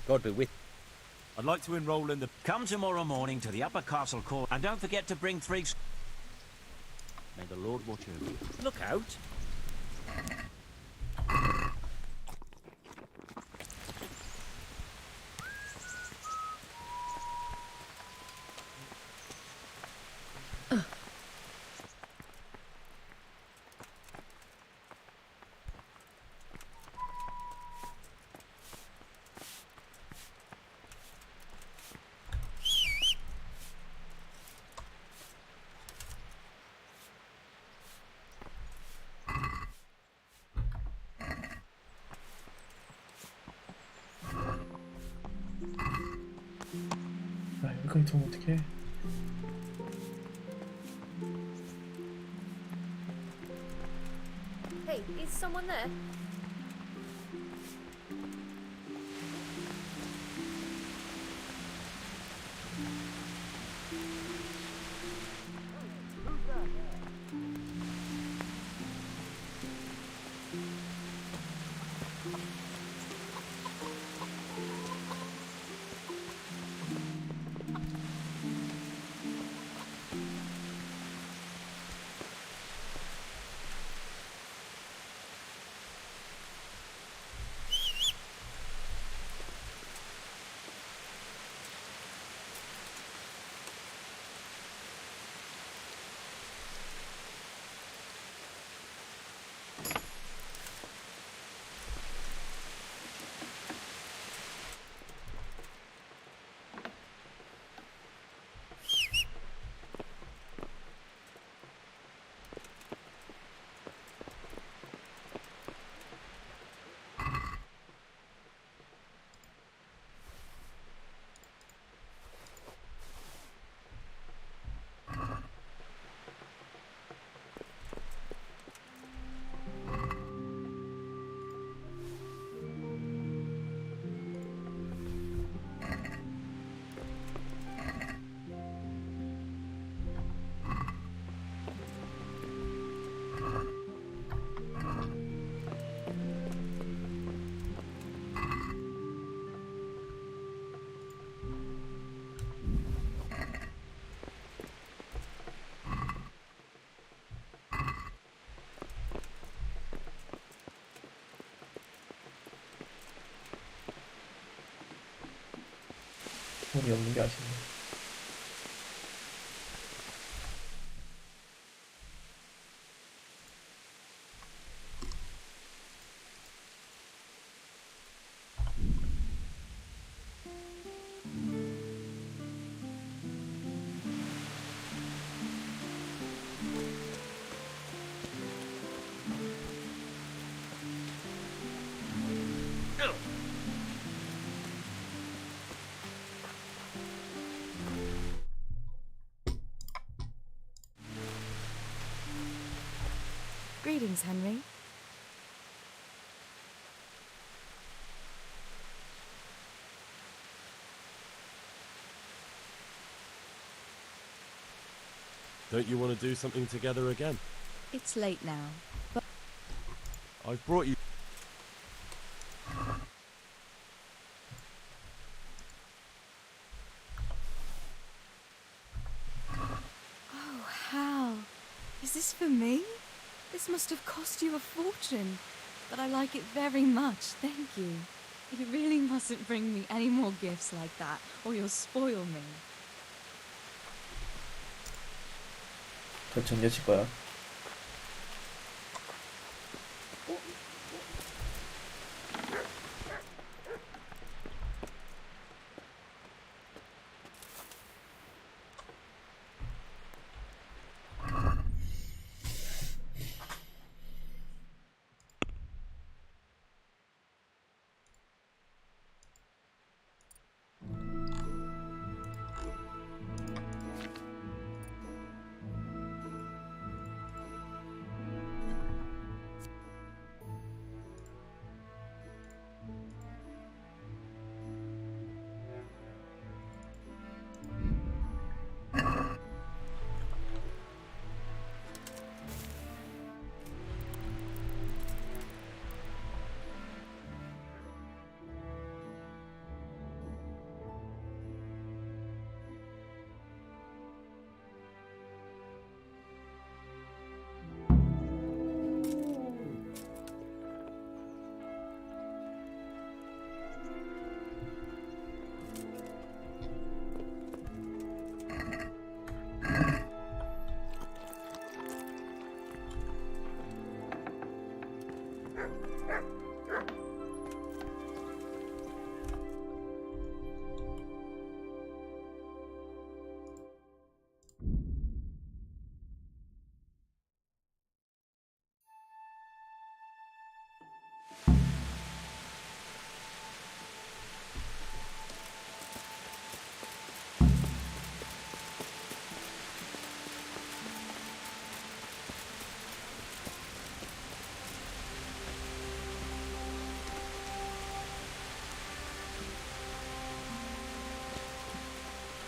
O: God be with.
D: I'd like to enroll in the...
O: Come tomorrow morning to the upper castle court, and don't forget to bring 3... May the Lord watch over you. Look out!
E: 아, 여기까지 들어오면 어떡해.
Q: Hey, is someone there?
E: 돈이 없는 게 아쉽네.
Q: Greetings, Henry.
D: Don't you want to do something together again?
Q: It's late now, but
D: I've brought you...
Q: oh, Hal, is this for me? This must have cost you a fortune, but I like it very much, thank you. You really mustn't bring me any more gifts like that, or you'll spoil me.
E: 저 전여칠 거야.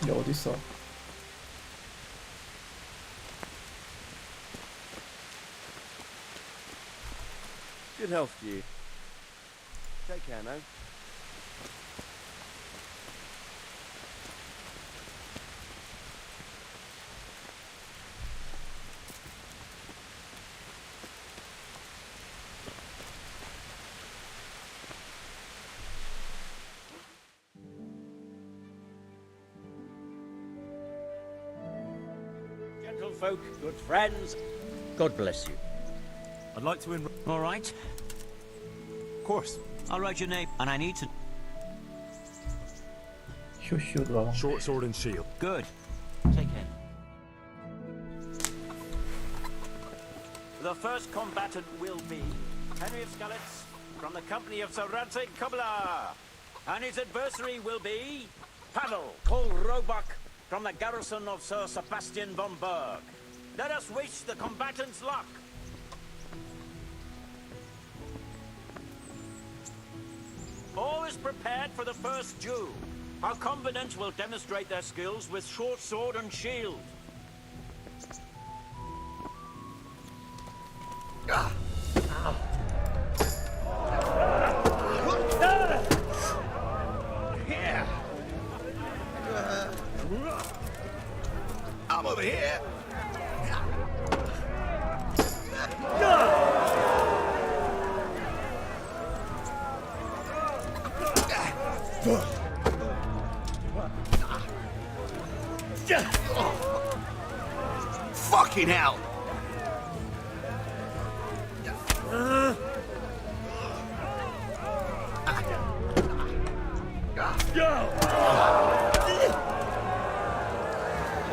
E: 이게 어딨어?
P: Good health to you. Take care now.
O: Gentlefolk, good friends, God bless you.
D: I'd like to enroll.
O: All right.
D: Of course.
O: I'll write your name, and I need to.
E: 쇼쇼가.
D: Short sword and shield.
O: Good. Take care. The first combatant will be Henry of Skalitz from the company of Sir Radzik Kubla, and his adversary will be Pavel called Roebuck from the garrison of Sir Sebastian von Berg. Let us wish the combatants luck. All is prepared for the first duel. Our combatants will demonstrate their skills with short sword and shield.
R: Here. I'm over here. Fucking hell! I'm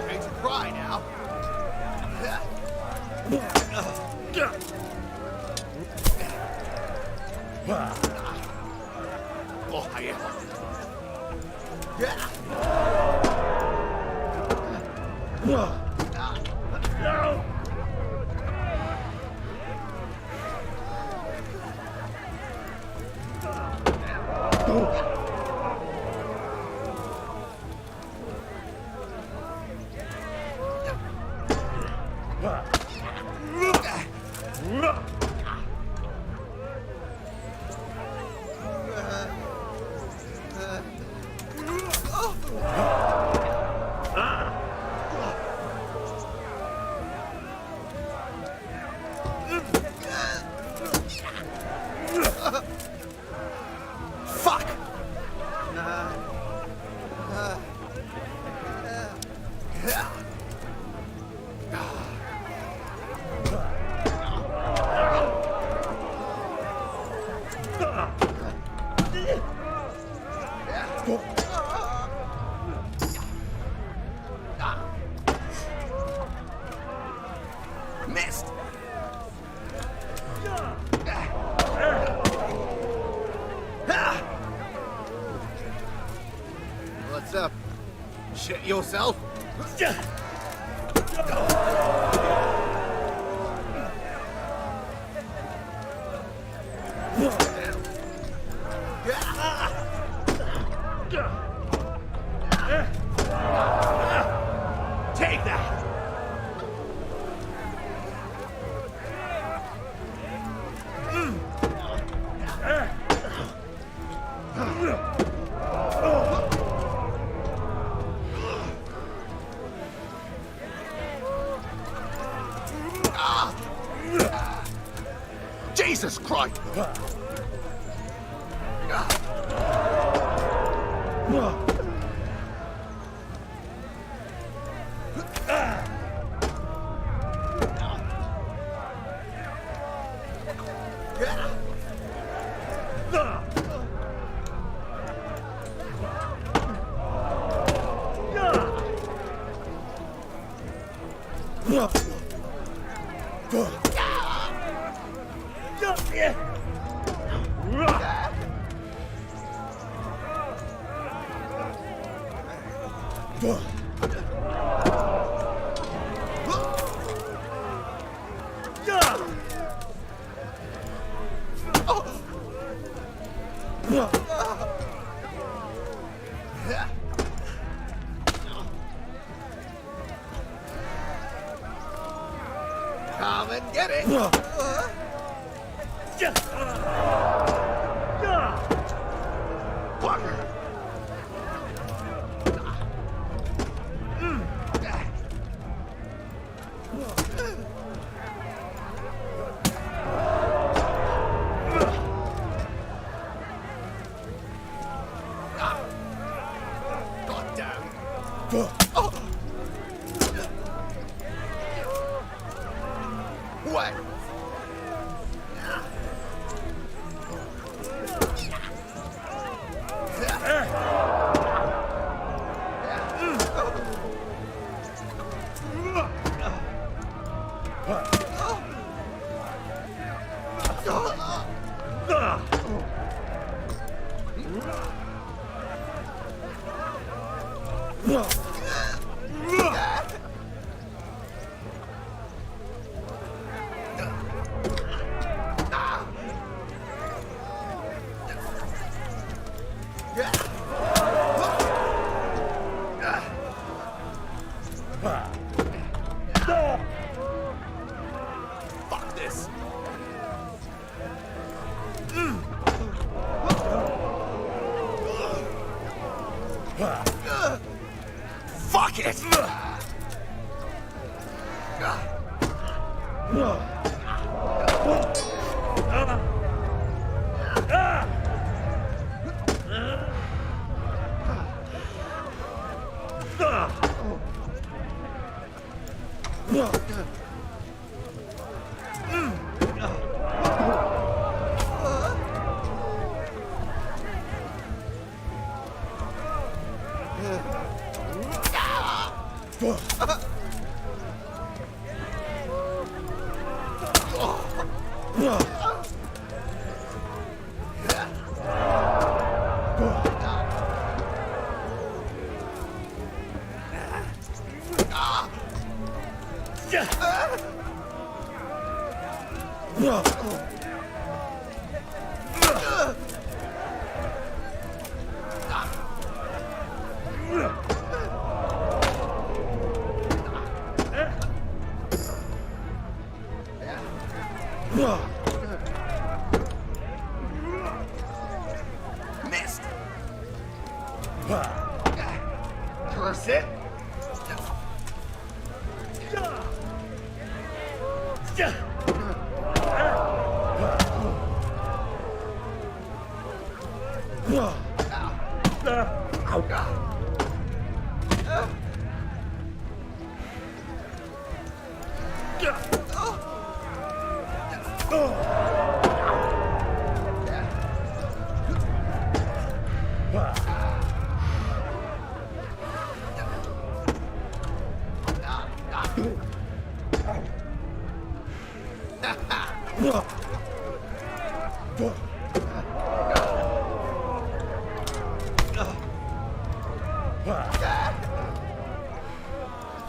R: going to cry now. Oh, Fuck! Missed! What's up? Shit yourself? Take that! Jesus Christ! Get it? God damn. What? Fuck this. Fuck it. Missed. Curse it.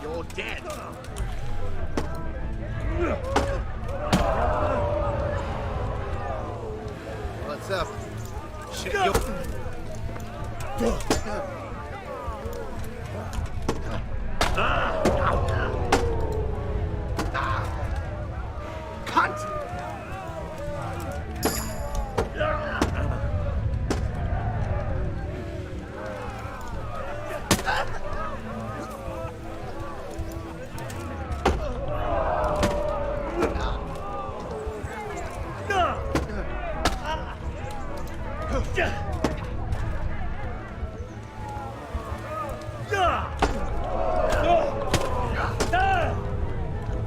R: You're dead. What's up? Shit, Cunt!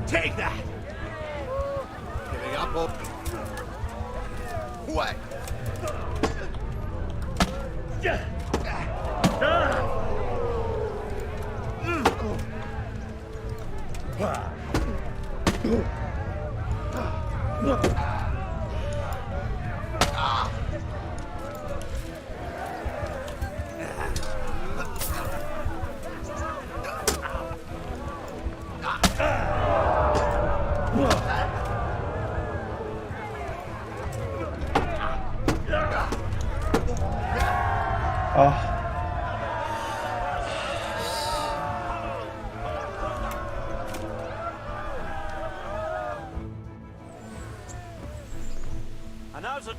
R: Take that! Giving up or... What?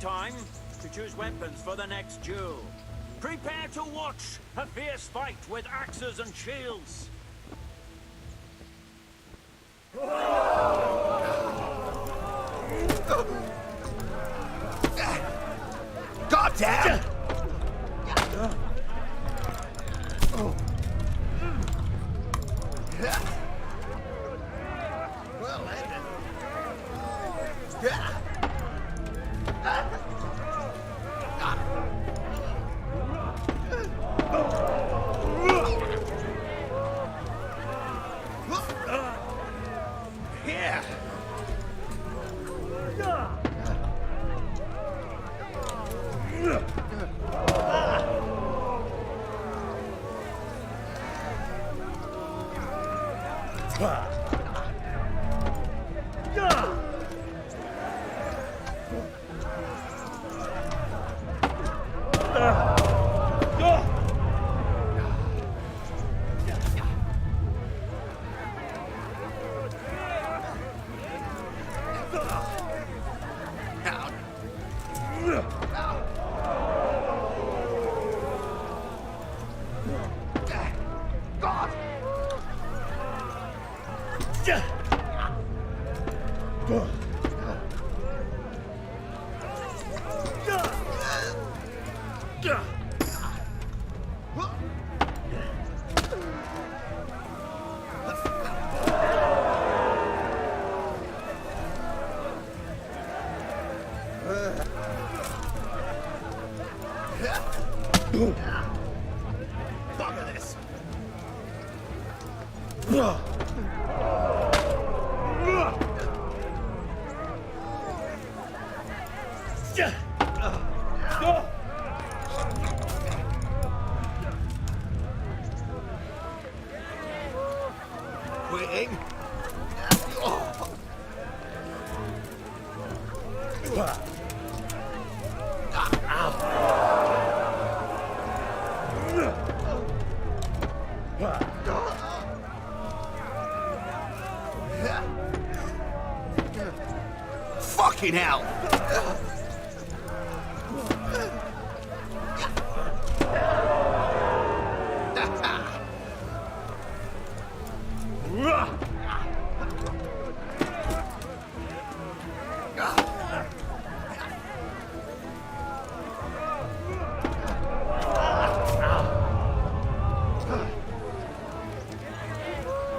O: time to choose weapons for the next duel. Prepare to watch a fierce fight with axes and shields.
R: God damn! Well, ended. Yeah. Bugger this. Quitting. Fucking hell!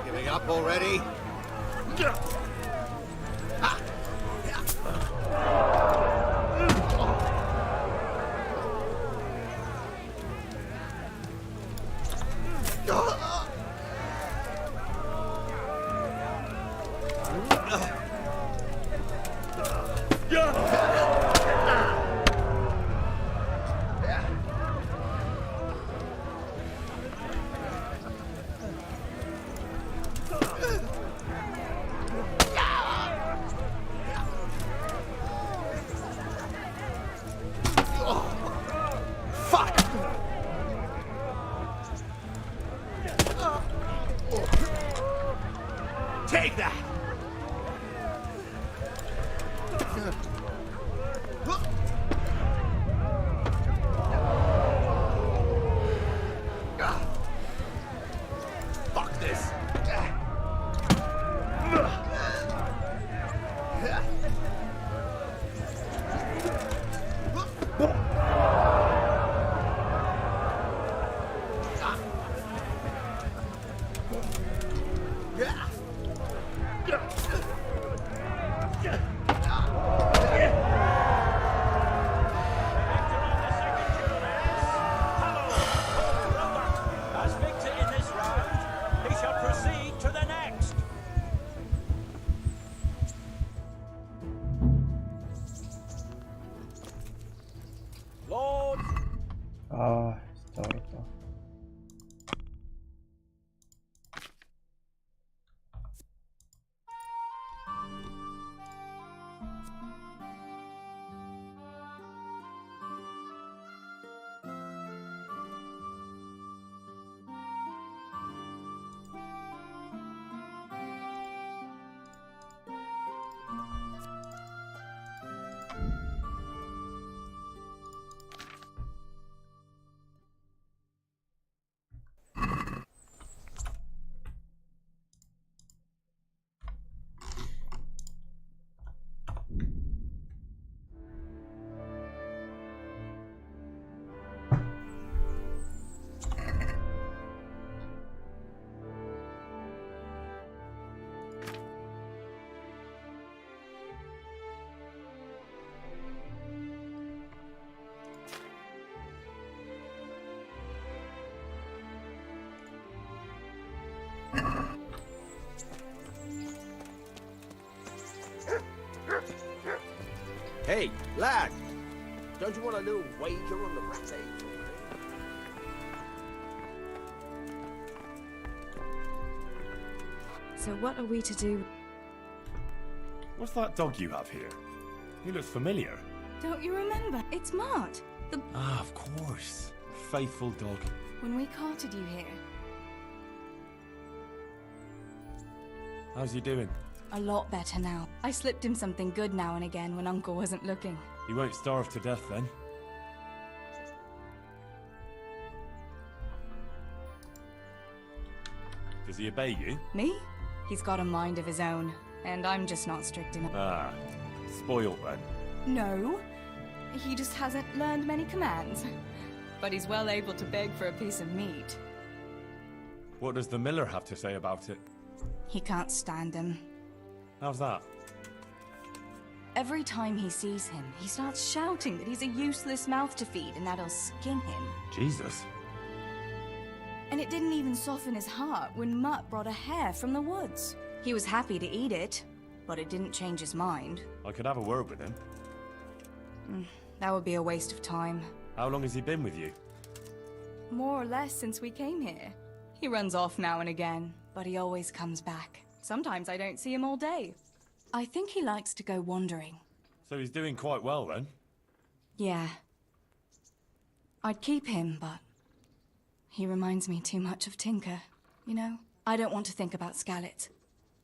R: Giving up already? Fuck! Take that! Fuck this!
H: Hey, lad! Don't you want a little wager on the rat age?
Q: So what are we to do?
D: What's that dog you have here? He looks familiar.
Q: Don't you remember? It's Mart, the...
D: Ah, of course. Faithful dog.
Q: When we carted you here.
D: How's he doing?
Q: A lot better now. I slipped him something good now and again when Uncle wasn't looking.
D: He won't starve to death then. Does he obey you?
Q: Me? He's got a mind of his own, and I'm just not strict enough.
D: Ah, spoilt then.
Q: No, he just hasn't learned many commands. But he's well able to beg for a piece of meat.
D: What does the miller have to say about it?
Q: He can't stand him.
D: How's that?
Q: Every time he sees him, he starts shouting that he's a useless mouth to feed and that'll skin him.
D: Jesus.
Q: And it didn't even soften his heart when Mutt brought a hare from the woods. He was happy to eat it, but it didn't change his mind.
D: I could have a word with him.
Q: That would be a waste of time.
D: How long has he been with you?
Q: More or less since we came here. He runs off now and again, but he always comes back. Sometimes I don't see him all day. I think he likes to go wandering.
D: So he's doing quite well then?
Q: Yeah. I'd keep him, but he reminds me too much of Tinker, you know? I don't want to think about Skallett.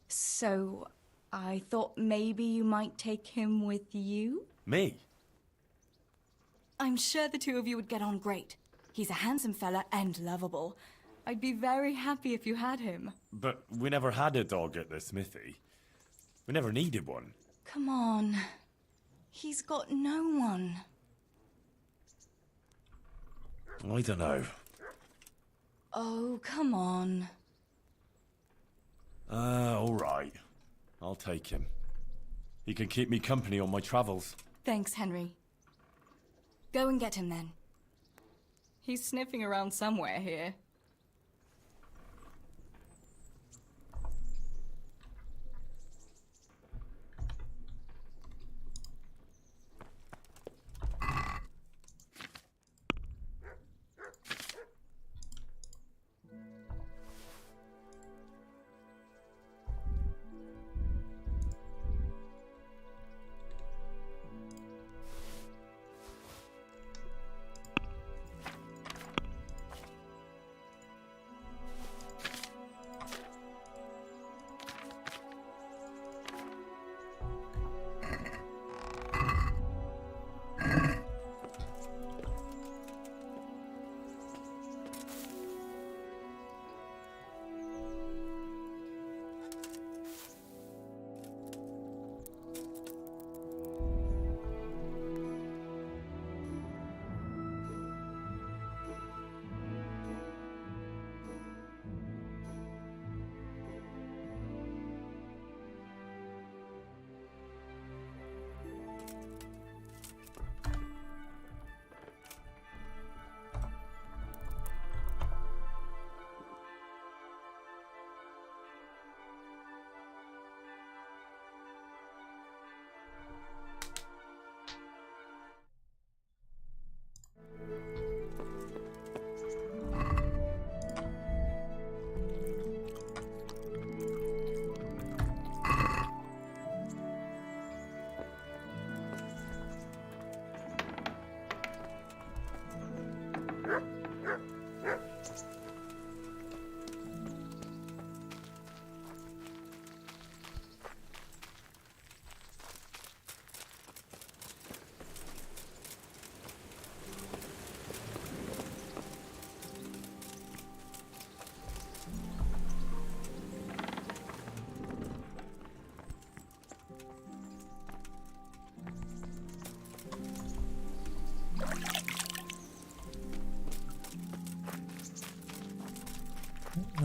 Q: So I thought maybe you might take him with you?
D: Me?
Q: I'm sure the two of you would get on great. He's a handsome fella and lovable. I'd be very happy if you had him.
D: But we never had a dog at the smithy. We never needed one.
Q: Come on. He's got no one.
D: I don't know.
Q: Oh, come on.
D: All right. I'll take him. He can keep me company on my travels.
Q: Thanks, Henry. Go and get him then. He's sniffing around somewhere here.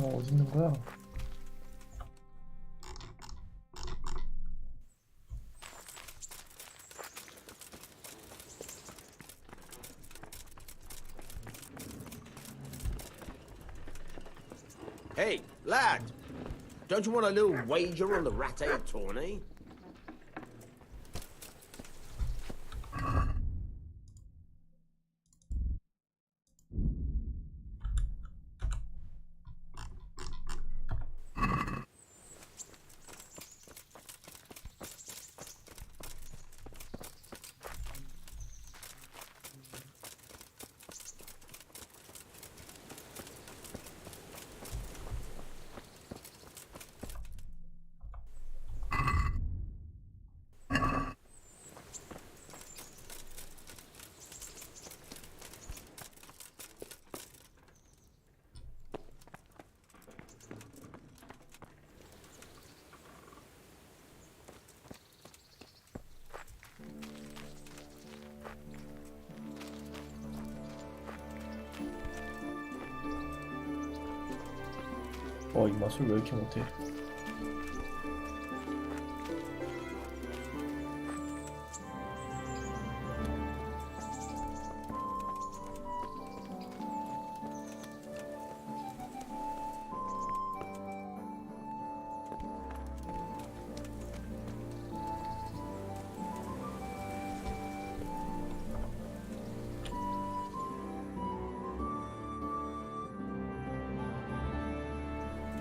E: 어디 있는 거야?
H: Hey, lad! Don't you want a little wager on the rat egg tourney?
E: 이 맛을 왜 이렇게 못해?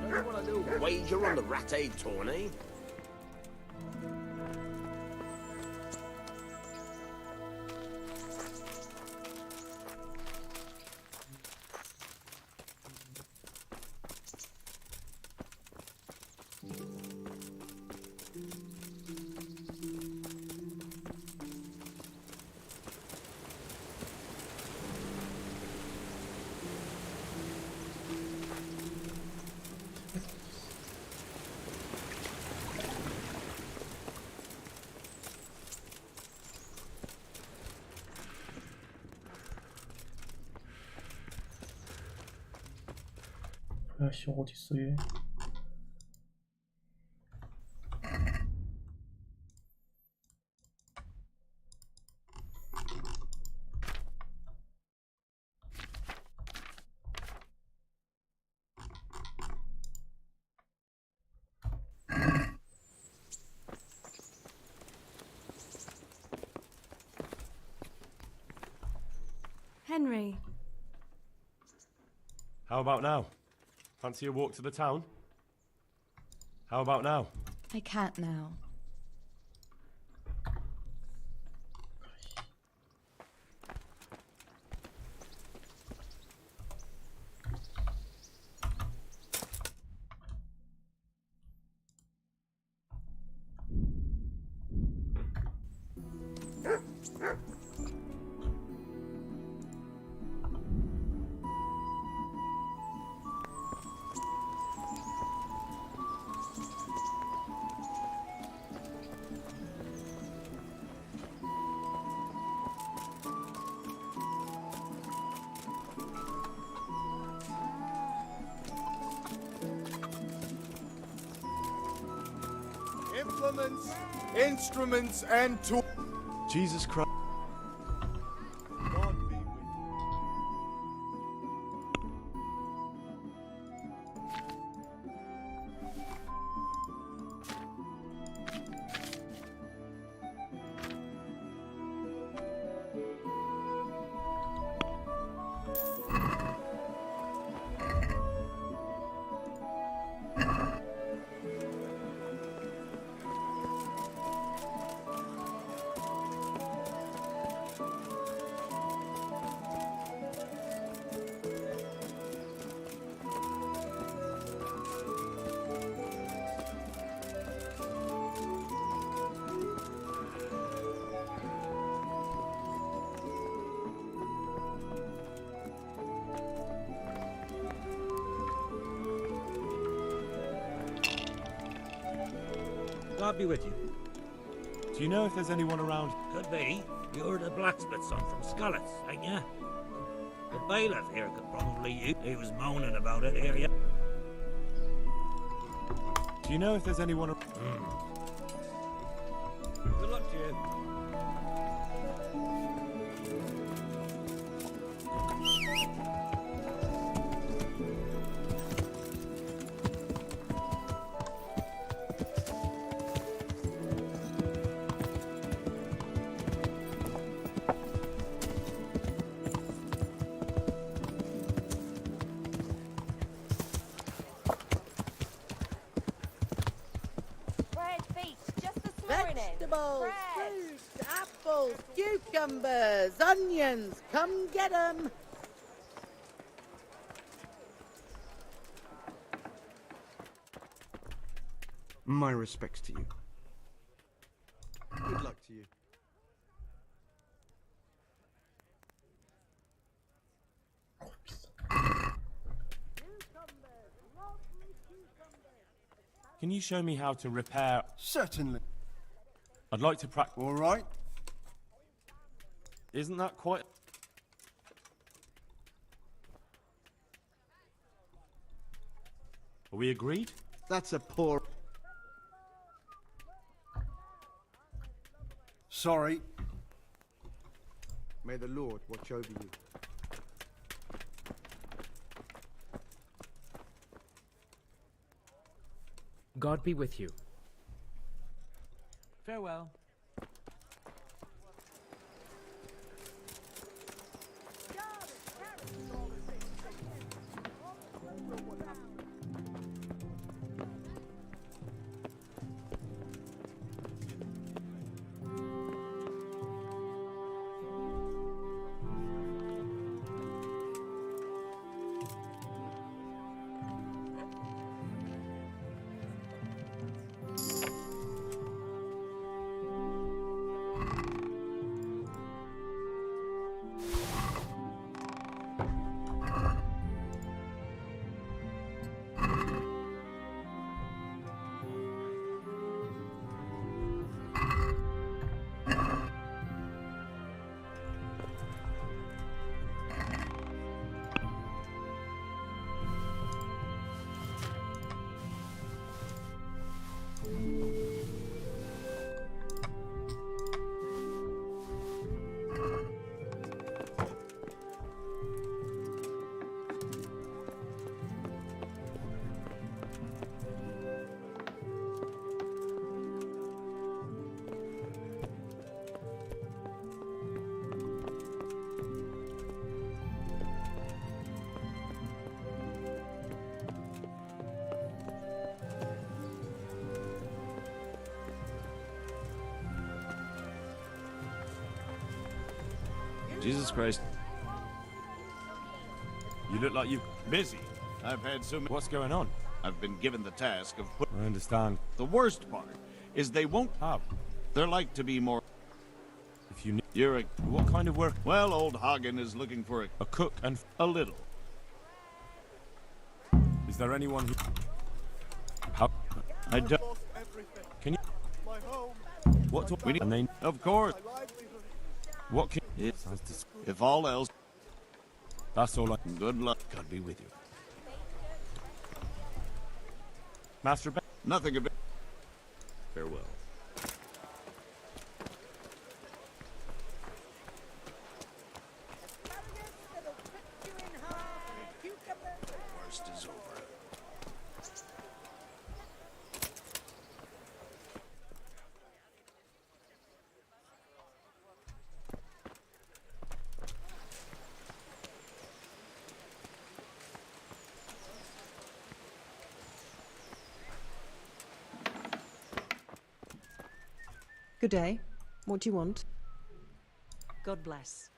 H: Don't you want a little wager on the Rattay tourney?
E: 야씨 어딨어 얘?
Q: Henry.
D: How about now? Fancy a walk to the town? How about now?
Q: I can't now.
I: Implements, instruments, and tools.
M: Jesus Christ.
I: God be with you.
O: God be with you.
D: Do you know if there's anyone around?
O: Could be. You're the blacksmith's son from Scullets, ain't ya? The bailiff here could probably use. He was moaning about it here, yeah.
D: Do you know if there's anyone around?
O: Good luck to you.
S: Vegetables, fruit, apples, cucumbers, onions. Come get 'em.
M: My respects to you. Good luck to you.
D: Can you show me how to repair?
M: Certainly.
D: I'd like to practice.
M: All right.
D: Isn't that quite?
N: Are we agreed?
M: That's a poor... Sorry. May the Lord watch over you.
T: God be with you.
O: Farewell.
U: Jesus Christ. You look like you're busy. I've had so many...
N: What's going on?
U: I've been given the task of put...
N: I understand.
U: The worst part is they won't...
N: How?
U: They're like to be more...
N: If you need...
U: You're a...
N: What kind of work?
U: Well, old Hagen is looking for
N: a cook and...
U: A little.
N: Is there anyone who... How...
U: I don't...
N: Can you...
I: My home.
U: What do we need?
N: And they...
U: Of course.
N: What can...
U: If all else...
N: That's all I...
U: Good luck. God be with you.
N: Master Ben...
U: Nothing of it. Farewell. Worst is over.
V: Good day. What do you want?
W: God bless.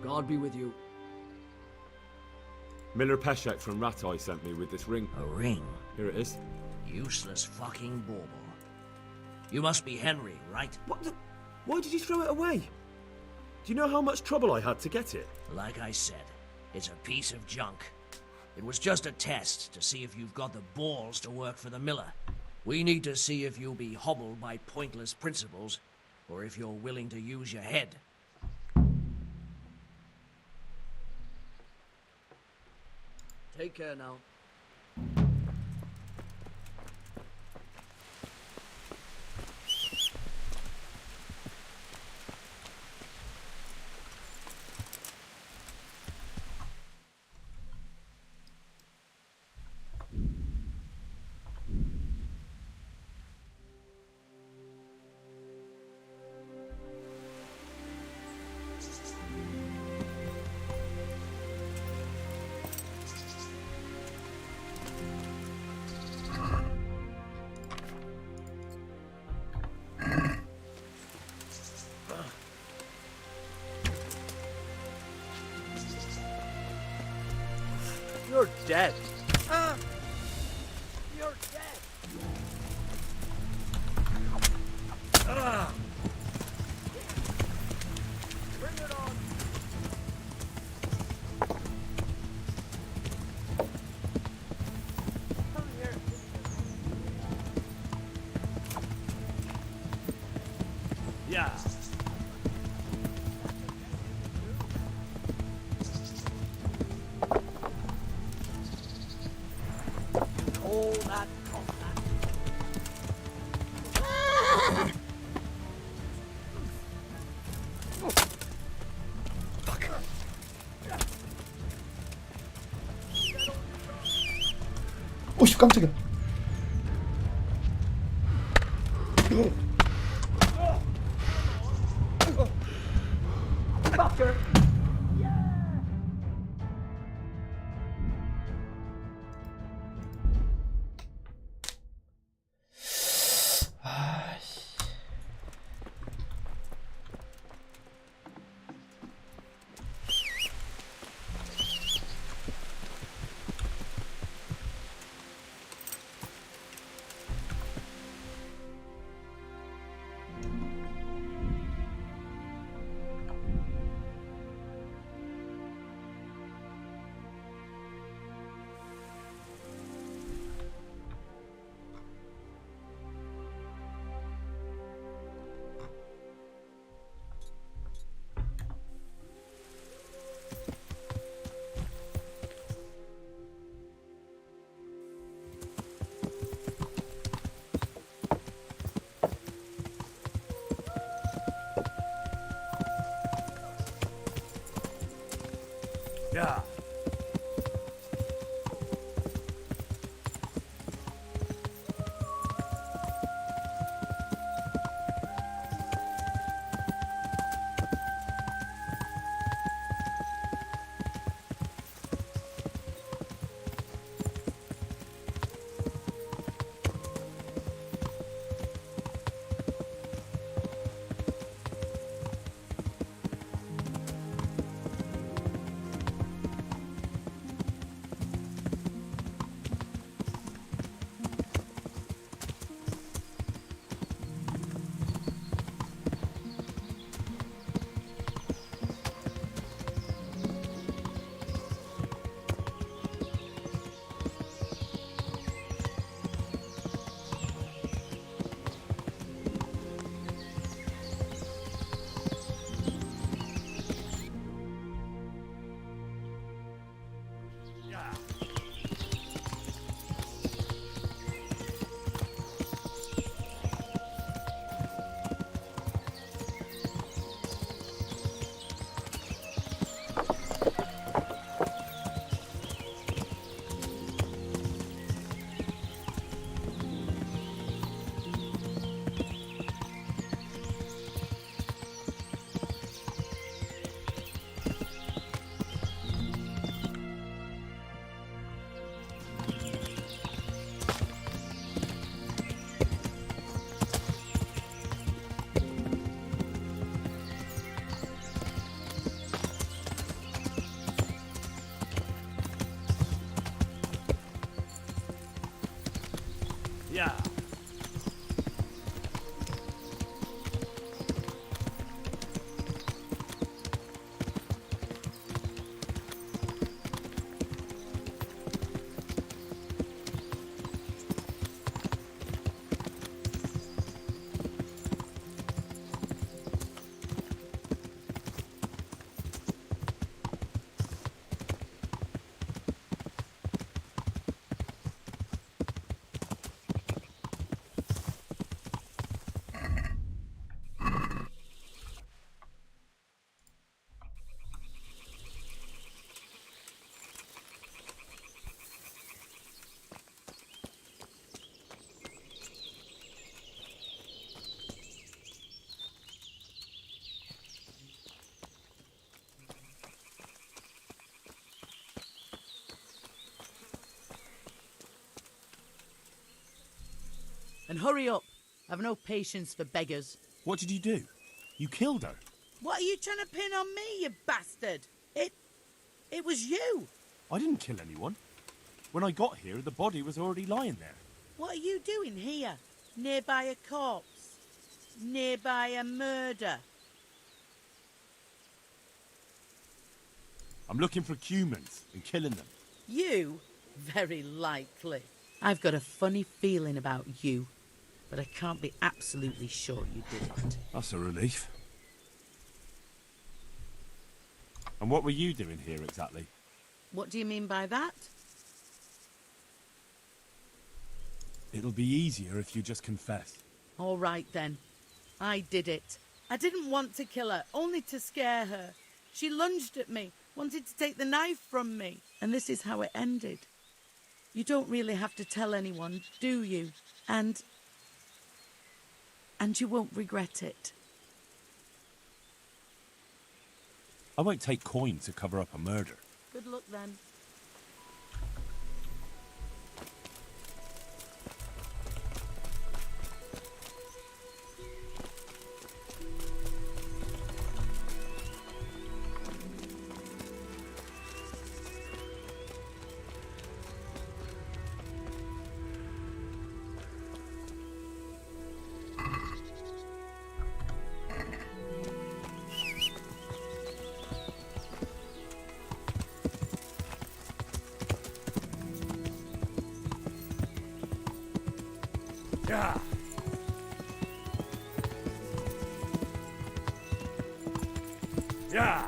A: God be with you.
D: Miller Peshek from Ratai sent me with this ring.
A: A ring?
D: Here it is.
A: Useless fucking bauble. You must be Henry, right?
D: What the... Why did you throw it away? Do you know how much trouble I had to get it?
A: Like I said, it's a piece of junk. It was just a test to see if you've got the balls to work for the Miller. We need to see if you'll be hobbled by pointless principles, or if you're willing to use your head. Take care now.
P: You're dead. You're dead. Bring it on. Come here.
C: Yeah.
P: All that combat.
E: 오씨 깜짝이야.
P: Fucker.
S: And hurry up. I've no patience for beggars.
U: What did you do? You killed her.
S: What are you trying to pin on me, you bastard? It was you.
U: I didn't kill anyone. When I got here, the body was already lying there.
S: What are you doing here? Nearby a corpse? Nearby a murder?
U: I'm looking for humans and killing them.
S: You? Very likely. I've got a funny feeling about you, but I can't be absolutely sure you did it.
U: That's a relief. And what were you doing here exactly?
S: What do you mean by that?
U: It'll be easier if you just confess.
S: All right then. I did it. I didn't want to kill her, only to scare her. She lunged at me, wanted to take the knife from me, and this is how it ended. You don't really have to tell anyone, do you? And you won't regret it.
U: I won't take coin to cover up a murder.
S: Good luck then.
C: Yeah. Yeah.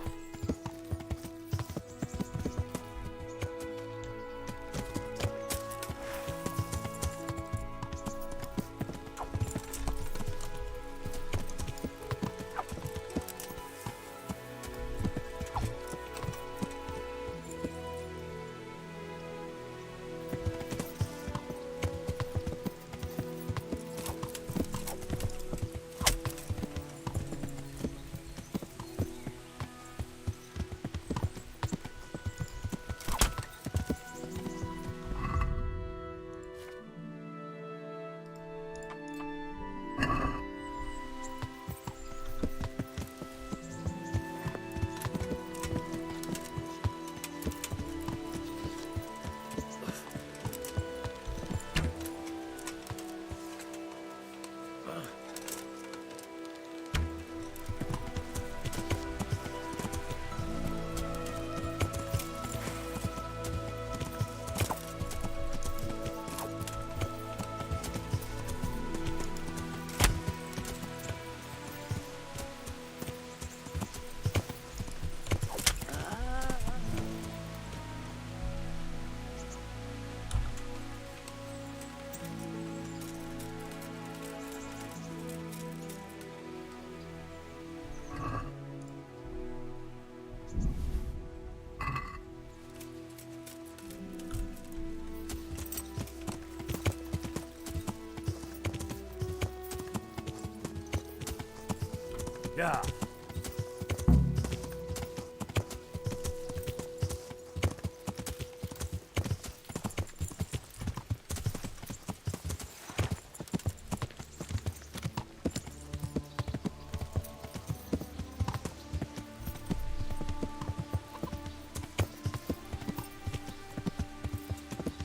C: Yeah.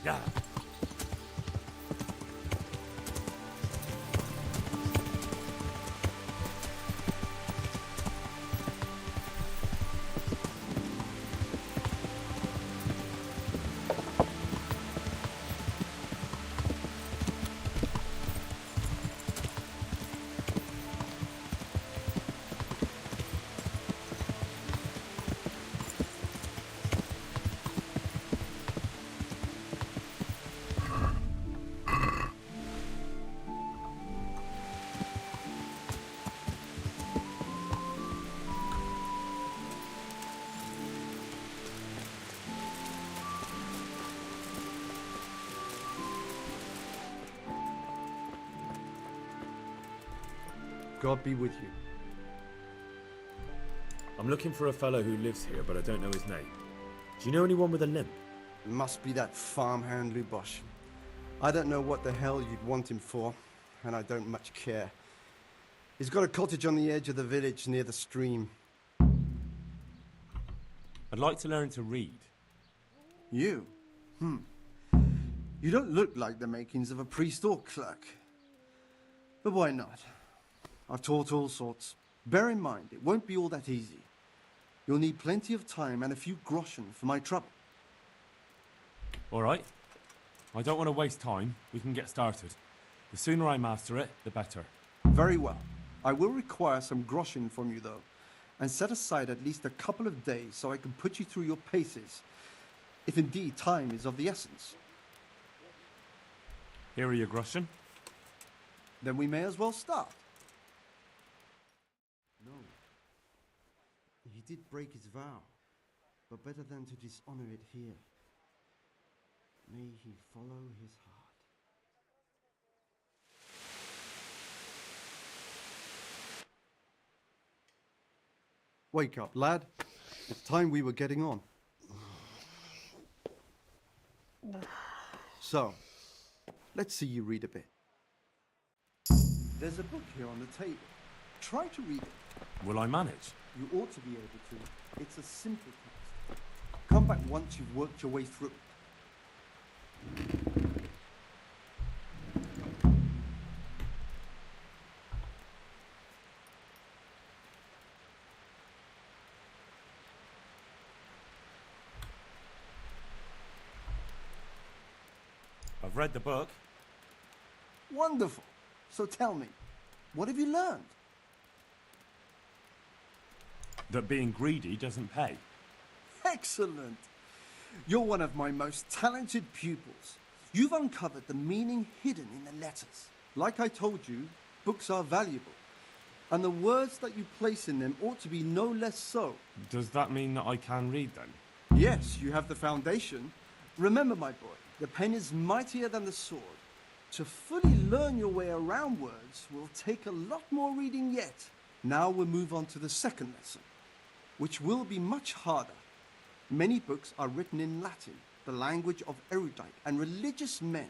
C: Yeah.
M: God be with you.
D: I'm looking for a fellow who lives here, but I don't know his name. Do you know anyone with a limp?
M: It must be that farmhand Lubosh. I don't know what the hell you'd want him for, and I don't much care. He's got a cottage on the edge of the village near the stream.
U: I'd like to learn to read.
M: You? You don't look like the makings of a priest or clerk. But why not? I've taught all sorts. Bear in mind, it won't be all that easy. You'll need plenty of time and a few groschen for my trouble.
U: All right. I don't want to waste time. We can get started. The sooner I master it, the better.
M: Very well. I will require some groschen from you, though, and set aside at least a couple of days so I can put you through your paces, if indeed time is of the essence.
U: Here are your groschen.
M: Then we may as well start. No. He did break his vow, but better than to dishonor it here. May he follow his heart. Wake up, lad. It's time we were getting on. So, let's see you read a bit. There's a book here on the table. Try to read it.
U: Will I manage?
M: You ought to be able to. It's a simple text. Come back once you've worked your way through it.
U: I've read the book.
M: Wonderful. So tell me, what have you learned?
U: That being greedy doesn't pay.
M: Excellent. You're one of my most talented pupils. You've uncovered the meaning hidden in the letters. Like I told you, books are valuable. And the words that you place in them ought to be no less so.
U: Does that mean that I can read then?
M: Yes, you have the foundation. Remember, my boy, the pen is mightier than the sword. To fully learn your way around words will take a lot more reading yet. Now we'll move on to the second lesson, which will be much harder. Many books are written in Latin, the language of erudite and religious men.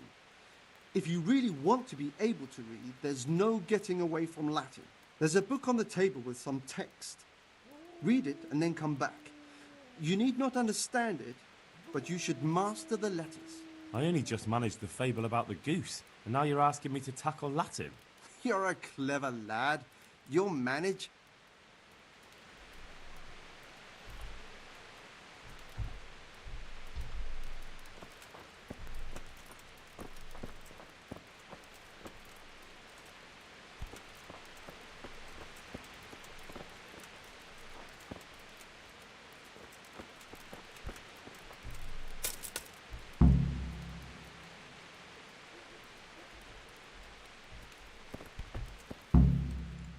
M: If you really want to be able to read, there's no getting away from Latin. There's a book on the table with some text. Read it and then come back. You need not understand it, but you should master the letters.
U: I only just managed the fable about the goose, and now you're asking me to tackle Latin.
M: You're a clever lad. You'll manage.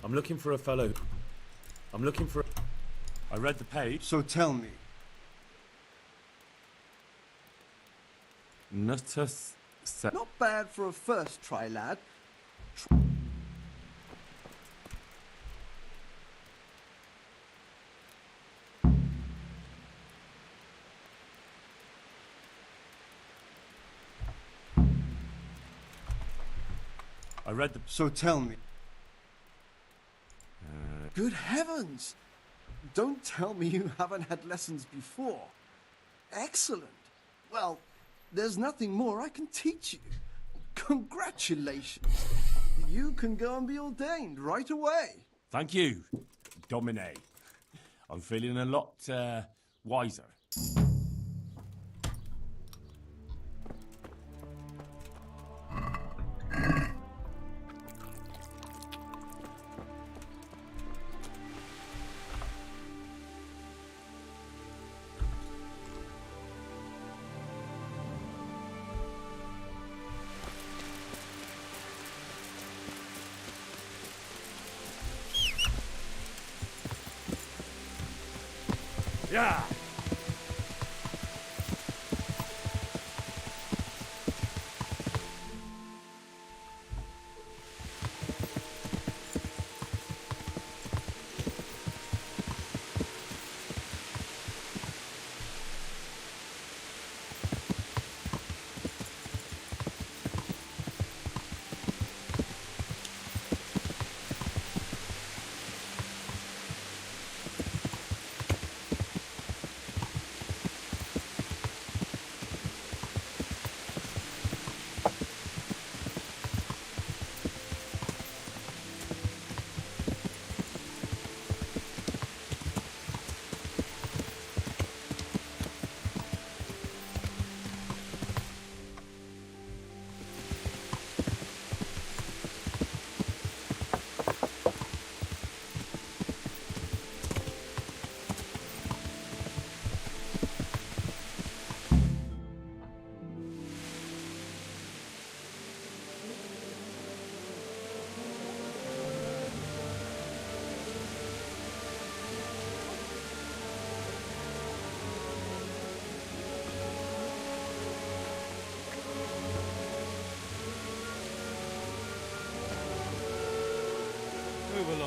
U: I'm looking for a fellow. I read the page.
M: So tell me.
U: Nutus.
M: Not bad for a first try, lad.
U: I read the.
M: So tell me. Good heavens! Don't tell me you haven't had lessons before. Excellent. Well, there's nothing more I can teach you. Congratulations. You can go and be ordained right away.
U: Thank you, Domine. I'm feeling a lot wiser.
C: Yeah.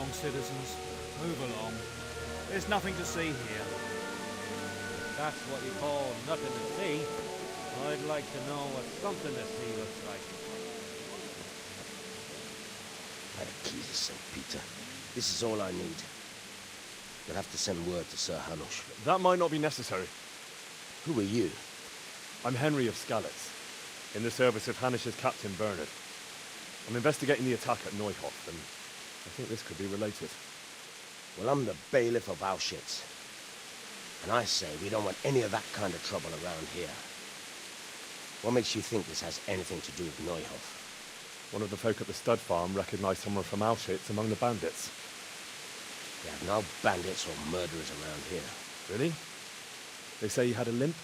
C: along, citizens. Move along. There's nothing to see here. If that's what you call nothing to see, I'd like to know what something to see looks like.
B: By the keys of St. Peter. This is all I need. You'll have to send word to Sir Hanush.
D: That might not be necessary.
B: Who are you?
D: I'm Henry of Skalitz, in the service of Hanush's Captain Bernard. I'm investigating the attack at Neuhof, and I think this could be related.
B: Well, I'm the bailiff of Auschwitz. And I say we don't want any of that kind of trouble around here. What makes you think this has anything to do with Neuhof?
D: One of the folk at the stud farm recognized someone from Auschwitz among the bandits.
B: We have no bandits or murderers around here.
D: Really? They say he had a limp?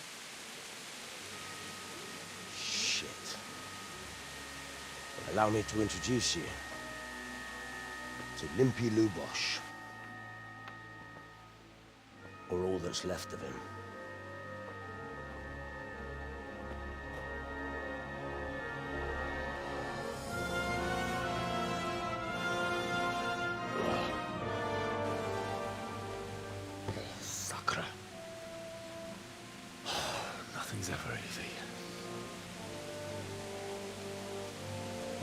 B: Shit. Well, allow me to introduce you to Limpy Lubosh. Or all that's left of him. Sakra.
D: Nothing's ever easy.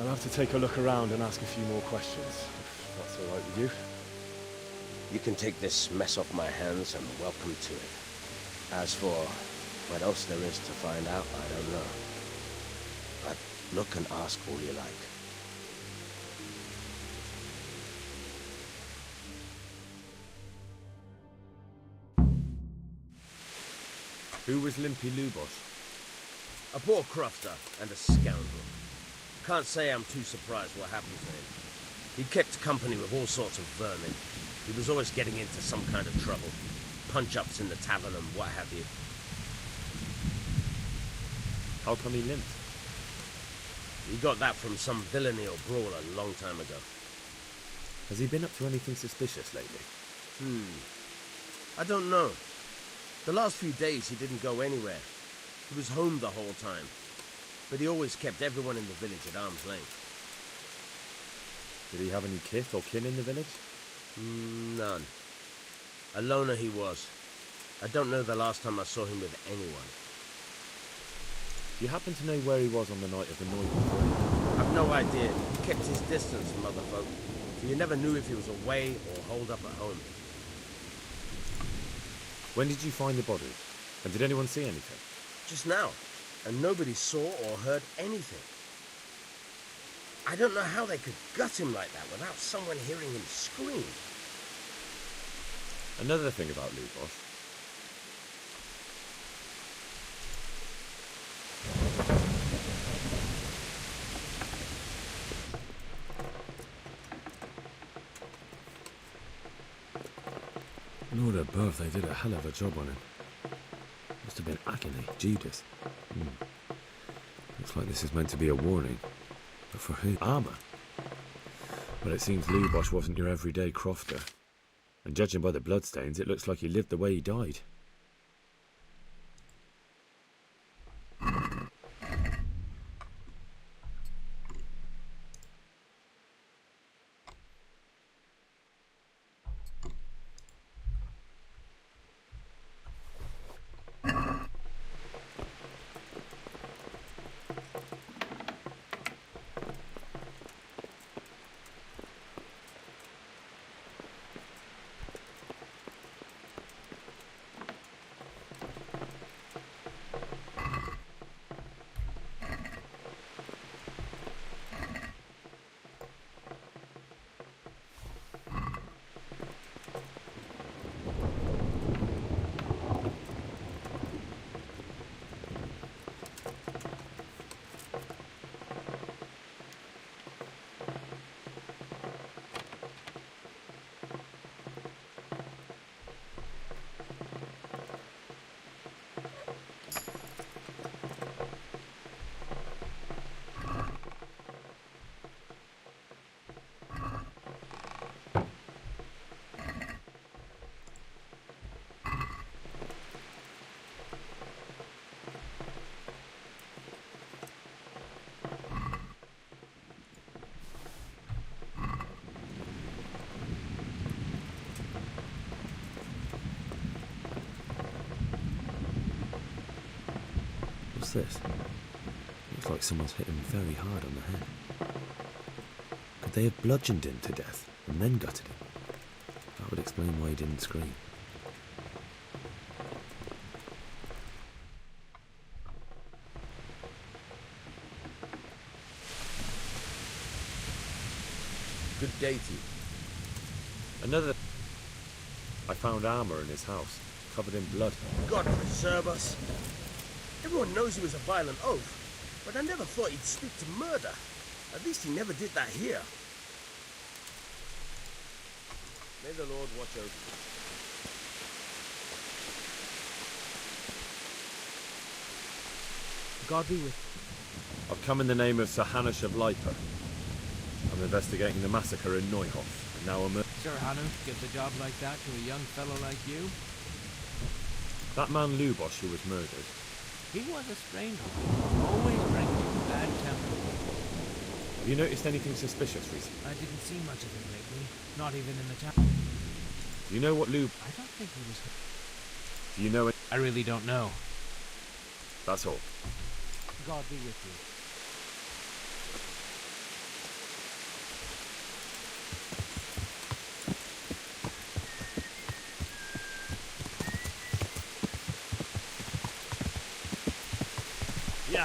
D: I'll have to take a look around and ask a few more questions, if that's all right with you.
B: You can take this mess off my hands and welcome to it. As for what else there is to find out, I don't know. But look and ask all you like.
D: Who was Limpy Lubosh?
B: A poor crofter and a scoundrel. Can't say I'm too surprised what happened to him. He kept company with all sorts of vermin. He was always getting into some kind of trouble. Punch-ups in the tavern and what have you.
D: How come he limped?
B: He got that from some villainy or brawl a long time ago.
D: Has he been up to anything suspicious lately?
B: I don't know. The last few days he didn't go anywhere. He was home the whole time. But he always kept everyone in the village at arm's length.
D: Did he have any kith or kin in the village?
B: None. A loner he was. I don't know the last time I saw him with anyone.
D: Do you happen to know where he was on the night of the Neuhof?
B: I've no idea. He kept his distance from other folk. So you never knew if he was away or holed up at home.
D: When did you find the body? And did anyone see anything?
B: Just now. And nobody saw or heard anything. I don't know how they could gut him like that without someone hearing him scream.
D: Another thing about Lubosh. Lord above, they did a hell of a job on him. Must have been agony, Judas. Looks like this is meant to be a warning. But for who? Armour? Well, it seems Lubosh wasn't your everyday crofter. And judging by the bloodstains, it looks like he lived the way he died. What's this? Looks like someone's hit him very hard on the head. Could they have bludgeoned him to death and then gutted him? That would explain why he didn't scream.
B: Good day to you.
D: Another... I found armour in his house, covered in blood.
B: God preserve us. Everyone knows he was a violent oaf, but I never thought he'd stoop to murder. At least he never did that here. May the Lord watch over you.
T: God be with you.
D: I've come in the name of Sir Hanush of Lipa. I'm investigating the massacre in Neuhof, and now I'm...
F: Sir Hanush gives a job like that to a young fellow like you?
D: That man Lubosh who was murdered.
F: He was a strange one. Always bringing a bad temper.
D: Have you noticed anything suspicious recently?
F: I didn't see much of him lately. Not even in the town.
D: Do you know what Lub...
F: I don't think he was...
D: Do you know it?
F: I really don't know.
D: That's all.
F: God be with you.
B: Yeah.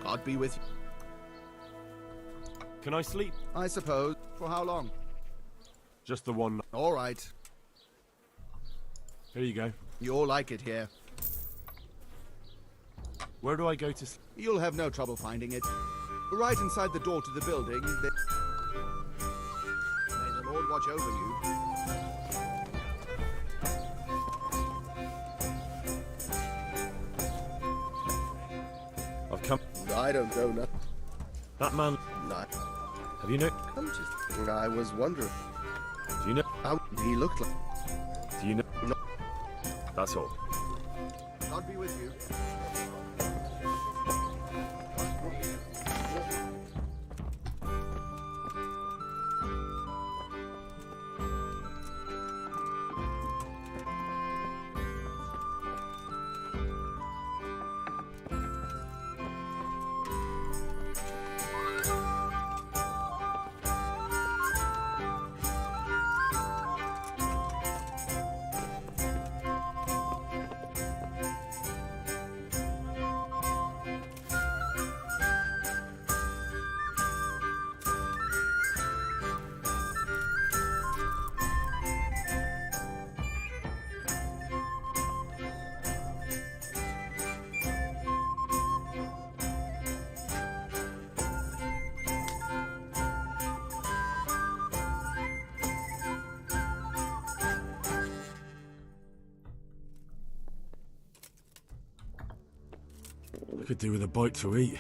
R: God be with you.
U: Can I sleep?
R: I suppose. For how long?
U: Just the one.
R: All right.
U: Here you go.
R: You'll like it here.
U: Where do I go to sleep?
R: You'll have no trouble finding it. Right inside the door to the building. May the Lord watch over you.
D: I've come...
B: I don't know nothing.
D: That man...
B: No.
D: Have you know...
B: I was wondering.
D: Do you know...
B: How he looked like...
D: Do you know...
B: No.
D: That's all.
R: God be with you.
U: I could do with a bite to eat.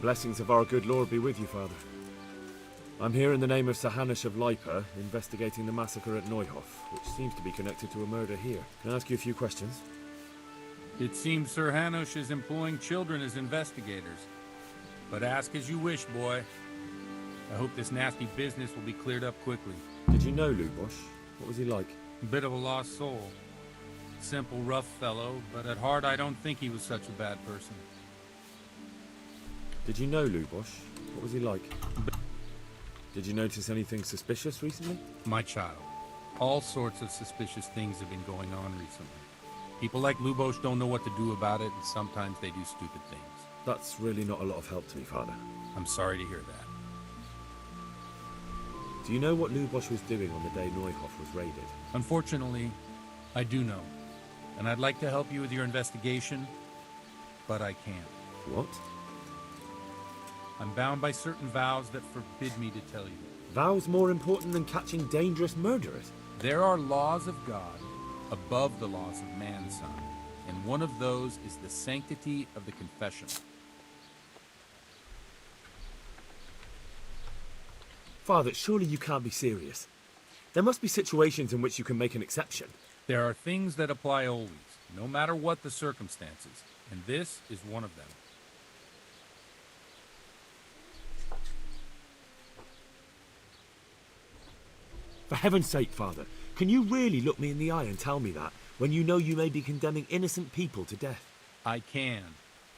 D: blessings of our good Lord be with you, Father. I'm here in the name of Sir Hanush of Lipa, investigating the massacre at Neuhof, which seems to be connected to a murder here. Can I ask you a few questions?
G: It seems Sir Hanush is employing children as investigators. But ask as you wish, boy. I hope this nasty business will be cleared up quickly.
D: Did you know Lubosh? What was he like?
G: A bit of a lost soul. Simple, rough fellow, but at heart I don't think he was such a bad person.
D: Did you know Lubosh? What was he like? Did you notice anything suspicious recently?
G: My child, all sorts of suspicious things have been going on recently. People like Lubosh don't know what to do about it, and sometimes they do stupid things.
D: That's really not a lot of help to me, Father.
G: I'm sorry to hear that.
D: Do you know what Lubosh was doing on the day Neuhof was raided?
G: Unfortunately, I do know. And I'd like to help you with your investigation, but I can't.
D: What?
G: I'm bound by certain vows that forbid me to tell you.
D: Vows more important than catching dangerous murderers?
G: There are laws of God above the laws of man, son. And one of those is the sanctity of the confession.
D: Father, surely you can't be serious. There must be situations in which you can make an exception.
G: There are things that apply always, no matter what the circumstances, and this is one of them.
D: For heaven's sake, Father, can you really look me in the eye and tell me that, when you know you may be condemning innocent people to death?
G: I can,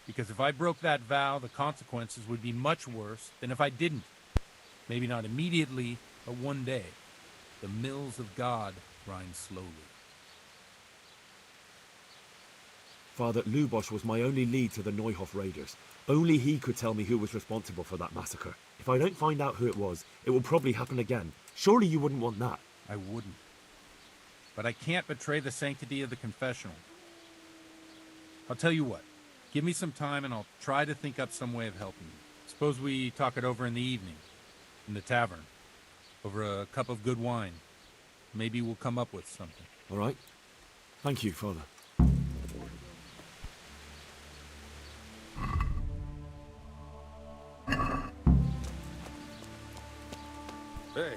G: because if I broke that vow, the consequences would be much worse than if I didn't. Maybe not immediately, but one day. The mills of God grind slowly.
D: Father, Lubosh was my only lead to the Neuhof raiders. Only he could tell me who was responsible for that massacre. If I don't find out who it was, it will probably happen again. Surely you wouldn't want that.
G: I wouldn't. But I can't betray the sanctity of the confessional. I'll tell you what. Give me some time and I'll try to think up some way of helping you. Suppose we talk it over in the evening. In the tavern. Over a cup of good wine. Maybe we'll come up with something.
D: All right. Thank you, Father.
B: Hey.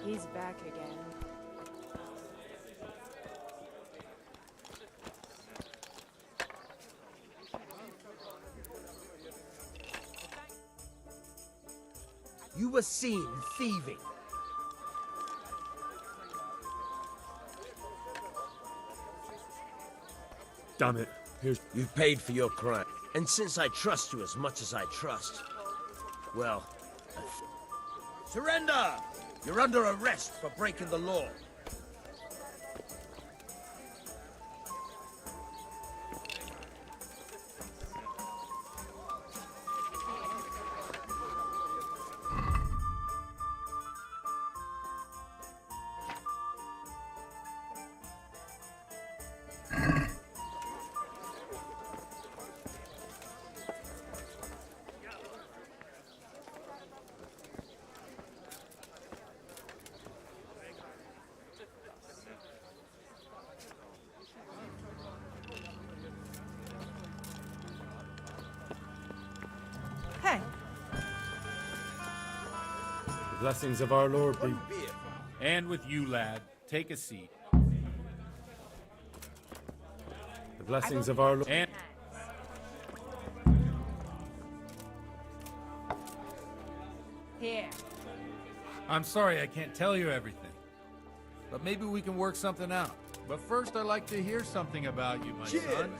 J: He's back again.
B: You were seen thieving.
D: Damn it.
B: You've paid for your crime. And since I trust you as much as I trust, well, surrender! You're under arrest for breaking the law.
J: Hey.
D: The blessings of our Lord be...
G: And with you, lad. Take a seat.
D: The blessings of our Lord...
G: And...
J: Here.
G: I'm sorry I can't tell you everything. But maybe we can work something out. But first I'd like to hear something about you, my son.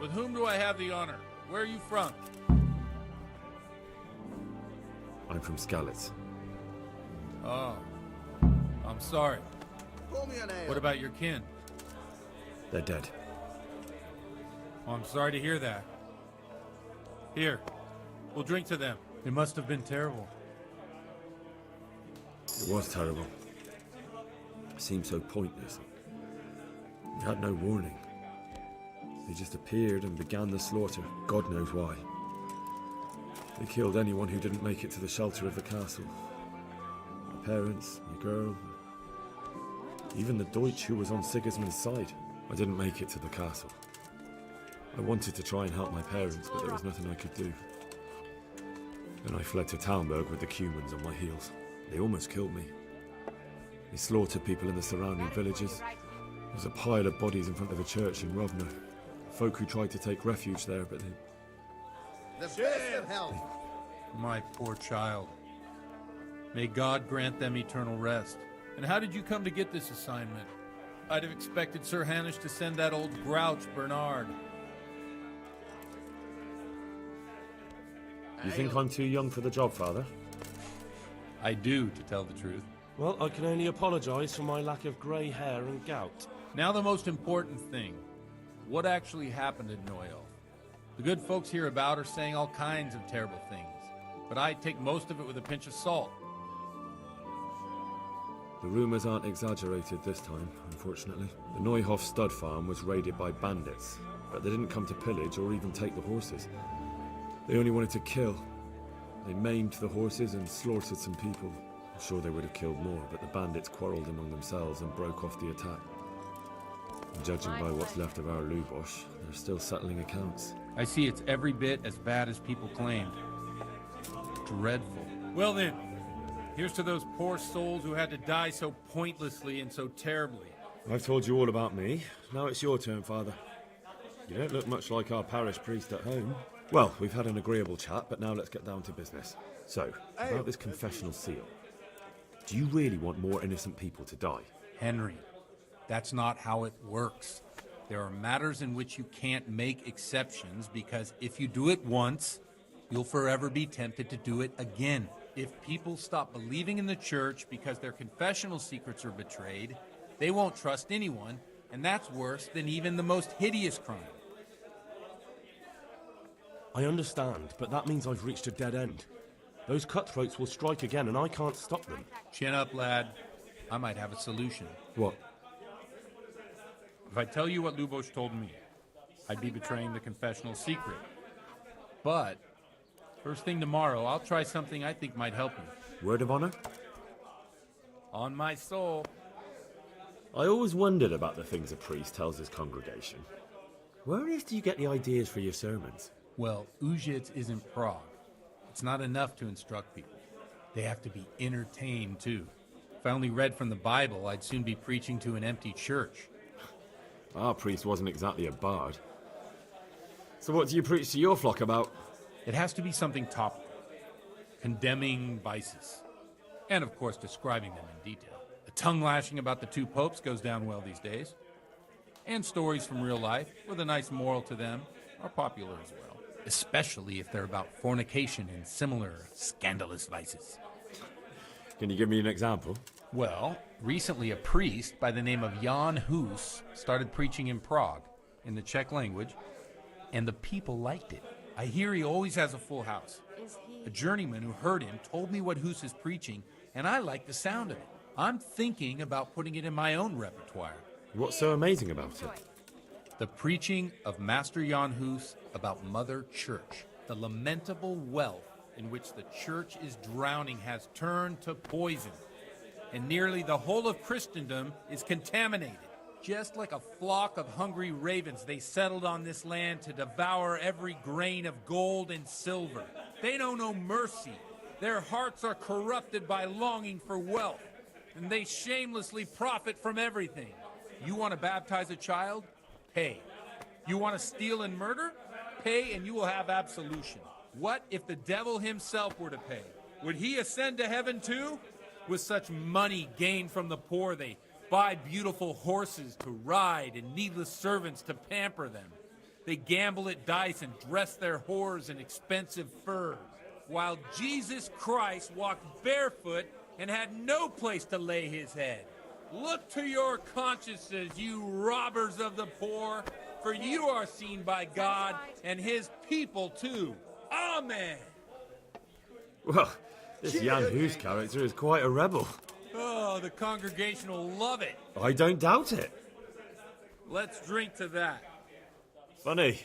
G: With whom do I have the honor? Where are you from?
D: I'm from Skalitz.
G: Oh. I'm sorry.
R: Pour me an ale.
G: What about your kin?
D: They're dead.
G: Oh, I'm sorry to hear that. Here, we'll drink to them. It must have been terrible.
D: It was terrible. It seemed so pointless. We had no warning. They just appeared and began the slaughter, God knows why. They killed anyone who didn't make it to the shelter of the castle. My parents, my girl, even the Deutsch who was on Sigismund's side. I didn't make it to the castle. I wanted to try and help my parents, but there was nothing I could do. Then I fled to Talmberg with the Cumans on my heels. They almost killed me. They slaughtered people in the surrounding villages. There's a pile of bodies in front of a church in Rovno. Folk who tried to take refuge there, but they...
R: The best of health.
G: My poor child. May God grant them eternal rest. And how did you come to get this assignment? I'd have expected Sir Hanish to send that old grouch, Bernard.
D: You think I'm too young for the job, Father?
G: I do, to tell the truth.
U: Well, I can only apologise for my lack of grey hair and gout.
G: Now the most important thing. What actually happened at Noyel? The good folks hereabout are saying all kinds of terrible things, but I take most of it with a pinch of salt.
D: The rumours aren't exaggerated this time, unfortunately. The Neuhof stud farm was raided by bandits, but they didn't come to pillage or even take the horses. They only wanted to kill. They maimed the horses and slaughtered some people. I'm sure they would have killed more, but the bandits quarrelled among themselves and broke off the attack. And judging by what's left of our Lubosh, they're still settling accounts.
G: I see it's every bit as bad as people claimed. Dreadful. Well then, here's to those poor souls who had to die so pointlessly and so terribly.
D: I've told you all about me. Now it's your turn, Father. You don't look much like our parish priest at home. Well, we've had an agreeable chat, but now let's get down to business. So, about this confessional seal. Do you really want more innocent people to die?
G: Henry, that's not how it works. There are matters in which you can't make exceptions because if you do it once, you'll forever be tempted to do it again. If people stop believing in the church because their confessional secrets are betrayed, they won't trust anyone, and that's worse than even the most hideous crime.
U: I understand, but that means I've reached a dead end. Those cutthroats will strike again, and I can't stop them.
G: Chin up, lad. I might have a solution.
D: What?
G: If I tell you what Lubosh told me, I'd be betraying the confessional secret. But, first thing tomorrow, I'll try something I think might help you.
D: Word of honor?
G: On my soul.
D: I always wondered about the things a priest tells his congregation. Where on earth do you get the ideas for your sermons?
G: Well, Ujits isn't Prague. It's not enough to instruct people. They have to be entertained, too. If I only read from the Bible, I'd soon be preaching to an empty church.
D: Our priest wasn't exactly a bard. So what do you preach to your flock about?
G: It has to be something topical. Condemning vices. And, of course, describing them in detail. The tongue-lashing about the two popes goes down well these days. And stories from real life, with a nice moral to them, are popular as well. Especially if they're about fornication and similar scandalous vices.
D: Can you give me an example?
G: Well, recently a priest by the name of Jan Hus started preaching in Prague, in the Czech language, and the people liked it. I hear he always has a full house. A journeyman who heard him told me what Hus is preaching, and I like the sound of it. I'm thinking about putting it in my own repertoire.
D: What's so amazing about it?
G: The preaching of Master Jan Hus about Mother Church. The lamentable wealth in which the church is drowning has turned to poison. And nearly the whole of Christendom is contaminated. Just like a flock of hungry ravens, they settled on this land to devour every grain of gold and silver. They know no mercy. Their hearts are corrupted by longing for wealth, and they shamelessly profit from everything. You want to baptize a child? Pay. You want to steal and murder? Pay and you will have absolution. What if the devil himself were to pay? Would he ascend to heaven too? With such money gained from the poor, they buy beautiful horses to ride and needless servants to pamper them. They gamble at dice and dress their whores in expensive furs. while Jesus Christ walked barefoot and had no place to lay his head. Look to your consciences, you robbers of the poor, for you are seen by God and his people too. Amen.
D: Well, this Jan Hus character is quite a rebel.
G: Oh, the congregation will love it.
D: I don't doubt it.
G: Let's drink to that.
D: Funny.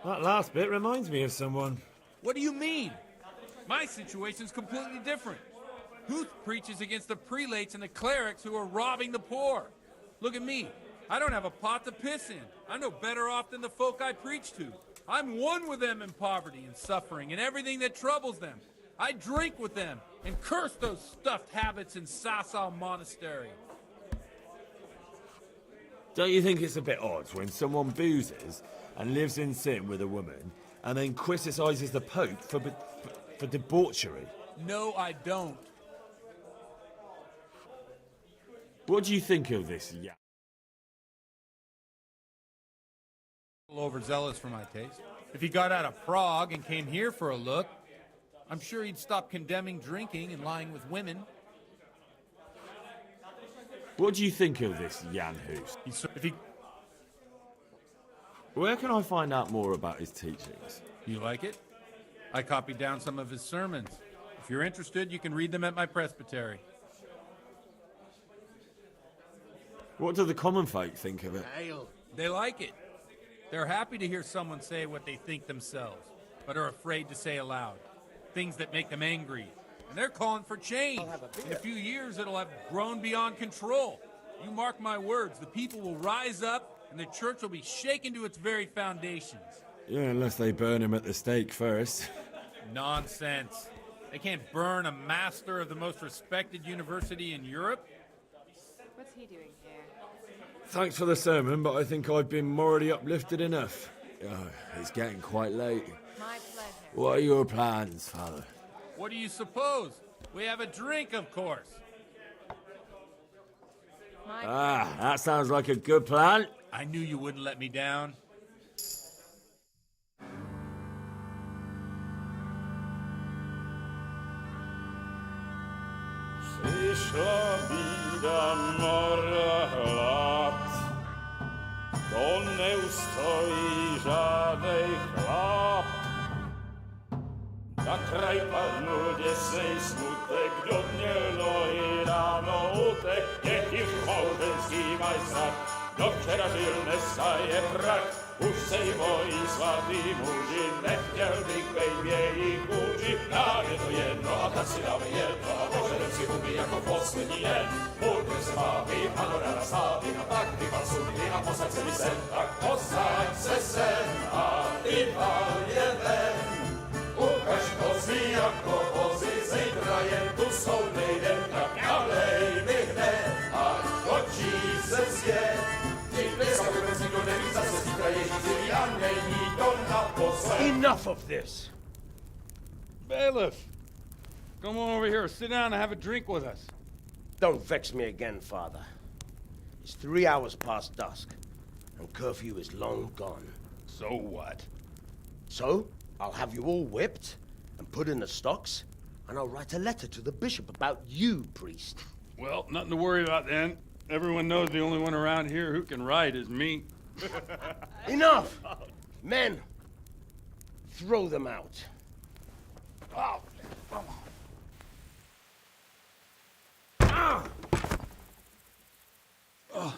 D: That last bit reminds me of someone.
G: What do you mean? My situation's completely different. Huth preaches against the prelates and the clerics who are robbing the poor. Look at me. I don't have a pot to piss in. I'm no better off than the folk I preach to. I'm one with them in poverty and suffering and everything that troubles them. I drink with them and curse those stuffed habits in Sasau Monastery.
D: Don't you think it's a bit odd when someone boozes and lives in sin with a woman and then criticises the Pope for debauchery?
G: No, I don't.
D: What do you think of this, Jan?
G: A little overzealous for my taste. If he got out of Prague and came here for a look, I'm sure he'd stop condemning drinking and lying with women.
D: What do you think of this Jan Hus? Where can I find out more about his teachings?
G: You like it? I copied down some of his sermons. If you're interested, you can read them at my presbytery.
D: What do the common folk think of it?
G: They like it. They're happy to hear someone say what they think themselves, but are afraid to say aloud. Things that make them angry. And they're calling for change. In a few years, it'll have grown beyond control. You mark my words, the people will rise up, and the church will be shaken to its very foundations.
D: Yeah, unless they burn him at the stake first.
G: Nonsense. They can't burn a master of the most respected university in Europe.
J: What's he doing here?
D: Thanks for the sermon, but I think I've been morally uplifted enough. Oh, it's getting quite late.
J: My pleasure.
D: What are your plans, Father?
G: What do you suppose? We have a drink, of course.
D: That sounds like a good plan.
G: I knew you wouldn't let me down.
H: Przyszła bida mora lat, to nie ustoi żadnej chlap. Na kraj padł dziesięć smutek, dziobnielo i rano utek, niech ich małżeński majstak, do wczera żylne staje prach. Už sejmoj svatý muži, nechtěl bych bejbě jich kůži. Nám je to jedno a tak si dáme jedno a požadem si huby jako poslední jen. Půjďme se mámy, panorama stávy a tak vypal sudy a posaď se mi sem. Tak posaď se sem a vypal je ven. Ukaž kozy jako vozy, zítra jen tu jsou nejdem, tak nalej mi hned a točí se svět.
B: Enough of this!
C: Bailiff! Come on over here, sit down and have a drink with us.
B: Don't vex me again, Father. It's 3 hours past dusk, and curfew is long gone.
C: So what?
B: So, I'll have you all whipped, and put in the stocks, and I'll write a letter to the bishop about you, priest.
C: Well, nothing to worry about then. Everyone knows the only one around here who can ride is me.
B: Enough! Men, throw them out.
C: Oh. Oh.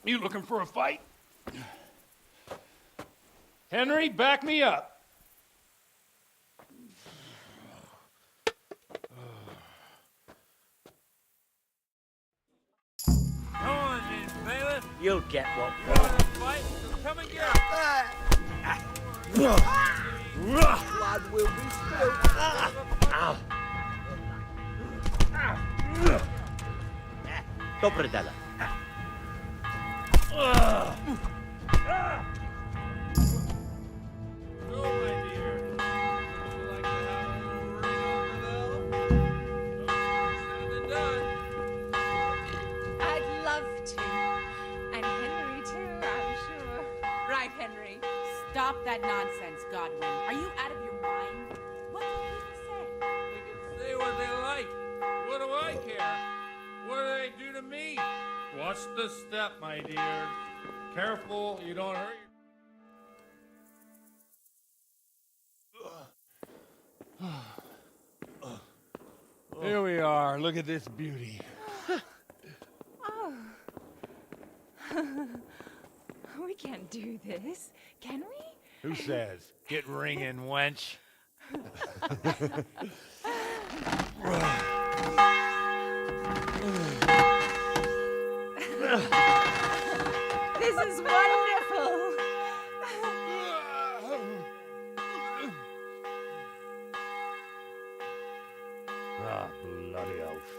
C: You looking for a fight? Henry, back me up.
G: Come on, then, bailiff.
B: You'll get what.
G: Fight, so come and get
B: Blood will be spilled. Ow. Dobre dele.
J: I'd love to. And Henry, too, I'm sure. Right, Henry. Stop that nonsense, Godwin. Are you out of your mind?
G: What do they do to me? Watch the step, my dear. Careful, you don't hurt
C: Here we are. Look at this beauty.
J: Oh. We can't do this, can we?
C: Who says? Get ringing, wench.
J: This is wonderful.
C: Ah, bloody oath.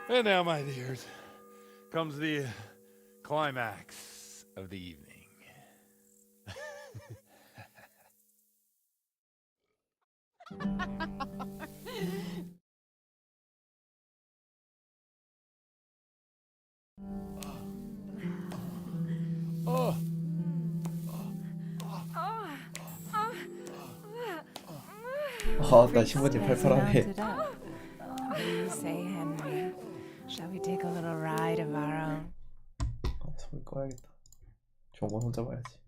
C: And now, my dears, comes the climax of the evening. Oh.
E: 나 신부님 팔팔하네.
J: What do you say, Henry? Shall we take a little ride of our own?
E: 소리 꺼야겠다. 좋은 건 혼자 봐야지.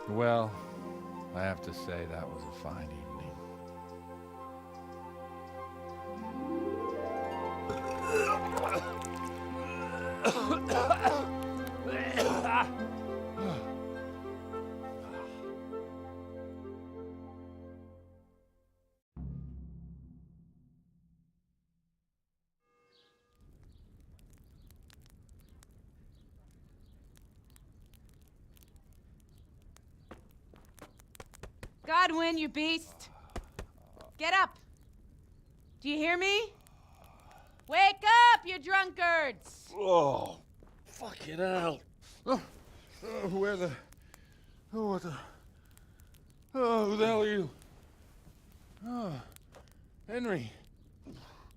C: Well, I have to say that was a fine evening.
K: Godwin, you beast! Get up! Do you hear me? Wake up, you drunkards!
C: Oh, fucking hell. Where the... Oh, what the... Oh, who the hell are you? Oh, Henry.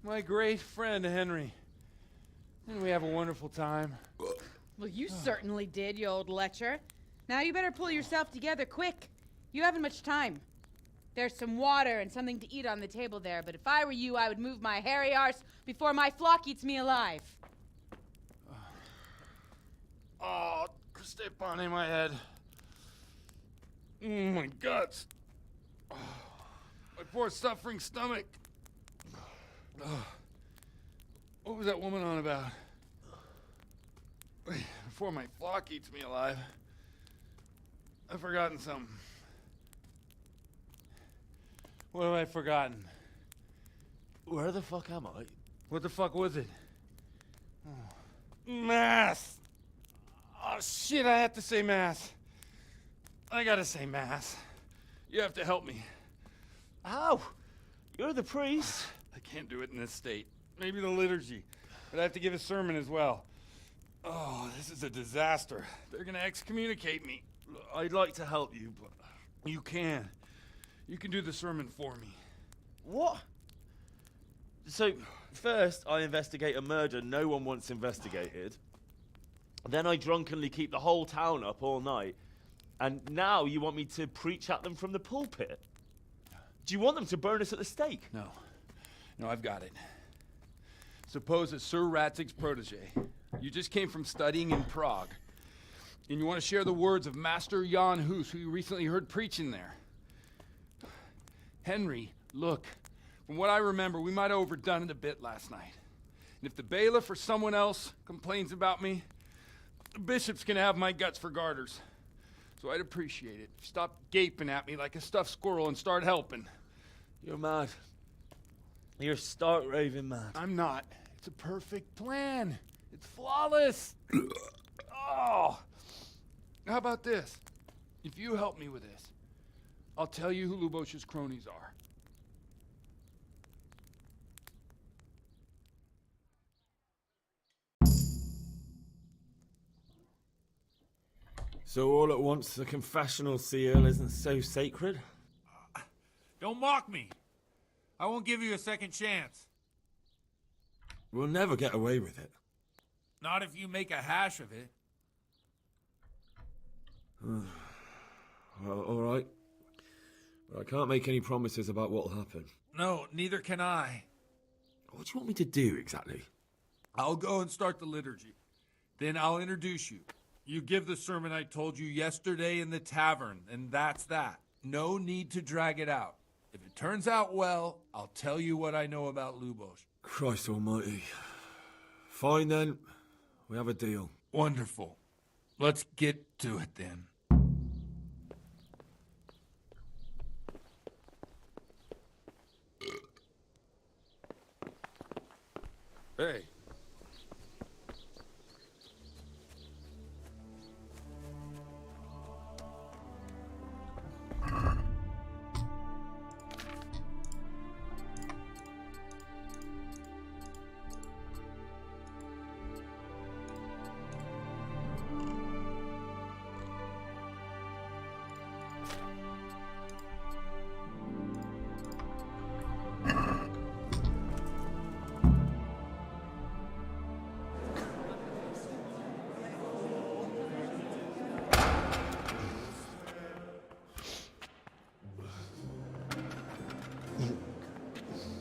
C: My great friend, Henry. Didn't we have a wonderful time?
K: Well, you certainly did, you old lecher. Now you better pull yourself together quick. You haven't much time. There's some water and something to eat on the table there, but if I were you, I would move my hairy arse before my flock eats me alive.
C: Oh, step on in my head. My guts. Oh, my poor suffering stomach. Oh, what was that woman on about? Before my flock eats me alive. I've forgotten something. What have I forgotten?
U: Where the fuck am I?
C: What the fuck was it? Oh. Mass! Oh shit, I have to say mass. I gotta say mass. You have to help me.
U: How? You're the priest.
C: I can't do it in this state. Maybe the liturgy. But I have to give a sermon as well. Oh, this is a disaster. They're gonna excommunicate me.
U: I'd like to help you, but...
C: You can. You can do the sermon for me.
U: What? So, first I investigate a murder no one wants investigated. Then I drunkenly keep the whole town up all night. And now you want me to preach at them from the pulpit? Do you want them to burn us at the stake?
C: No. No, I've got it. Suppose that Sir Ratzig's protege. You just came from studying in Prague. And you want to share the words of Master Jan Hus, who you recently heard preaching there. Henry, look, from what I remember, we might have overdone it a bit last night. And if the bailiff or someone else complains about me, the bishop's gonna have my guts for garters.
L: so I'd appreciate it. Stop gaping at me like a stuffed squirrel and start helping.
U: You're mad. You're stark raving mad.
L: I'm not. It's a perfect plan. It's flawless. Oh. How about this? If you help me with this, I'll tell you who Lubosh's cronies are.
D: So all at once, the confessional seal isn't so sacred?
G: Don't mock me. I won't give you a second chance.
D: We'll never get away with it.
G: Not if you make a hash of it.
D: Well, all right. But I can't make any promises about what'll happen.
G: No, neither can I.
D: What do you want me to do, exactly?
G: I'll go and start the liturgy. Then I'll introduce you. You give the sermon I told you yesterday in the tavern, and that's that. No need to drag it out. If it turns out well, I'll tell you what I know about Lubosh.
D: Christ almighty. Fine then. We have a deal.
G: Wonderful. Let's get to it then.
B: Hey.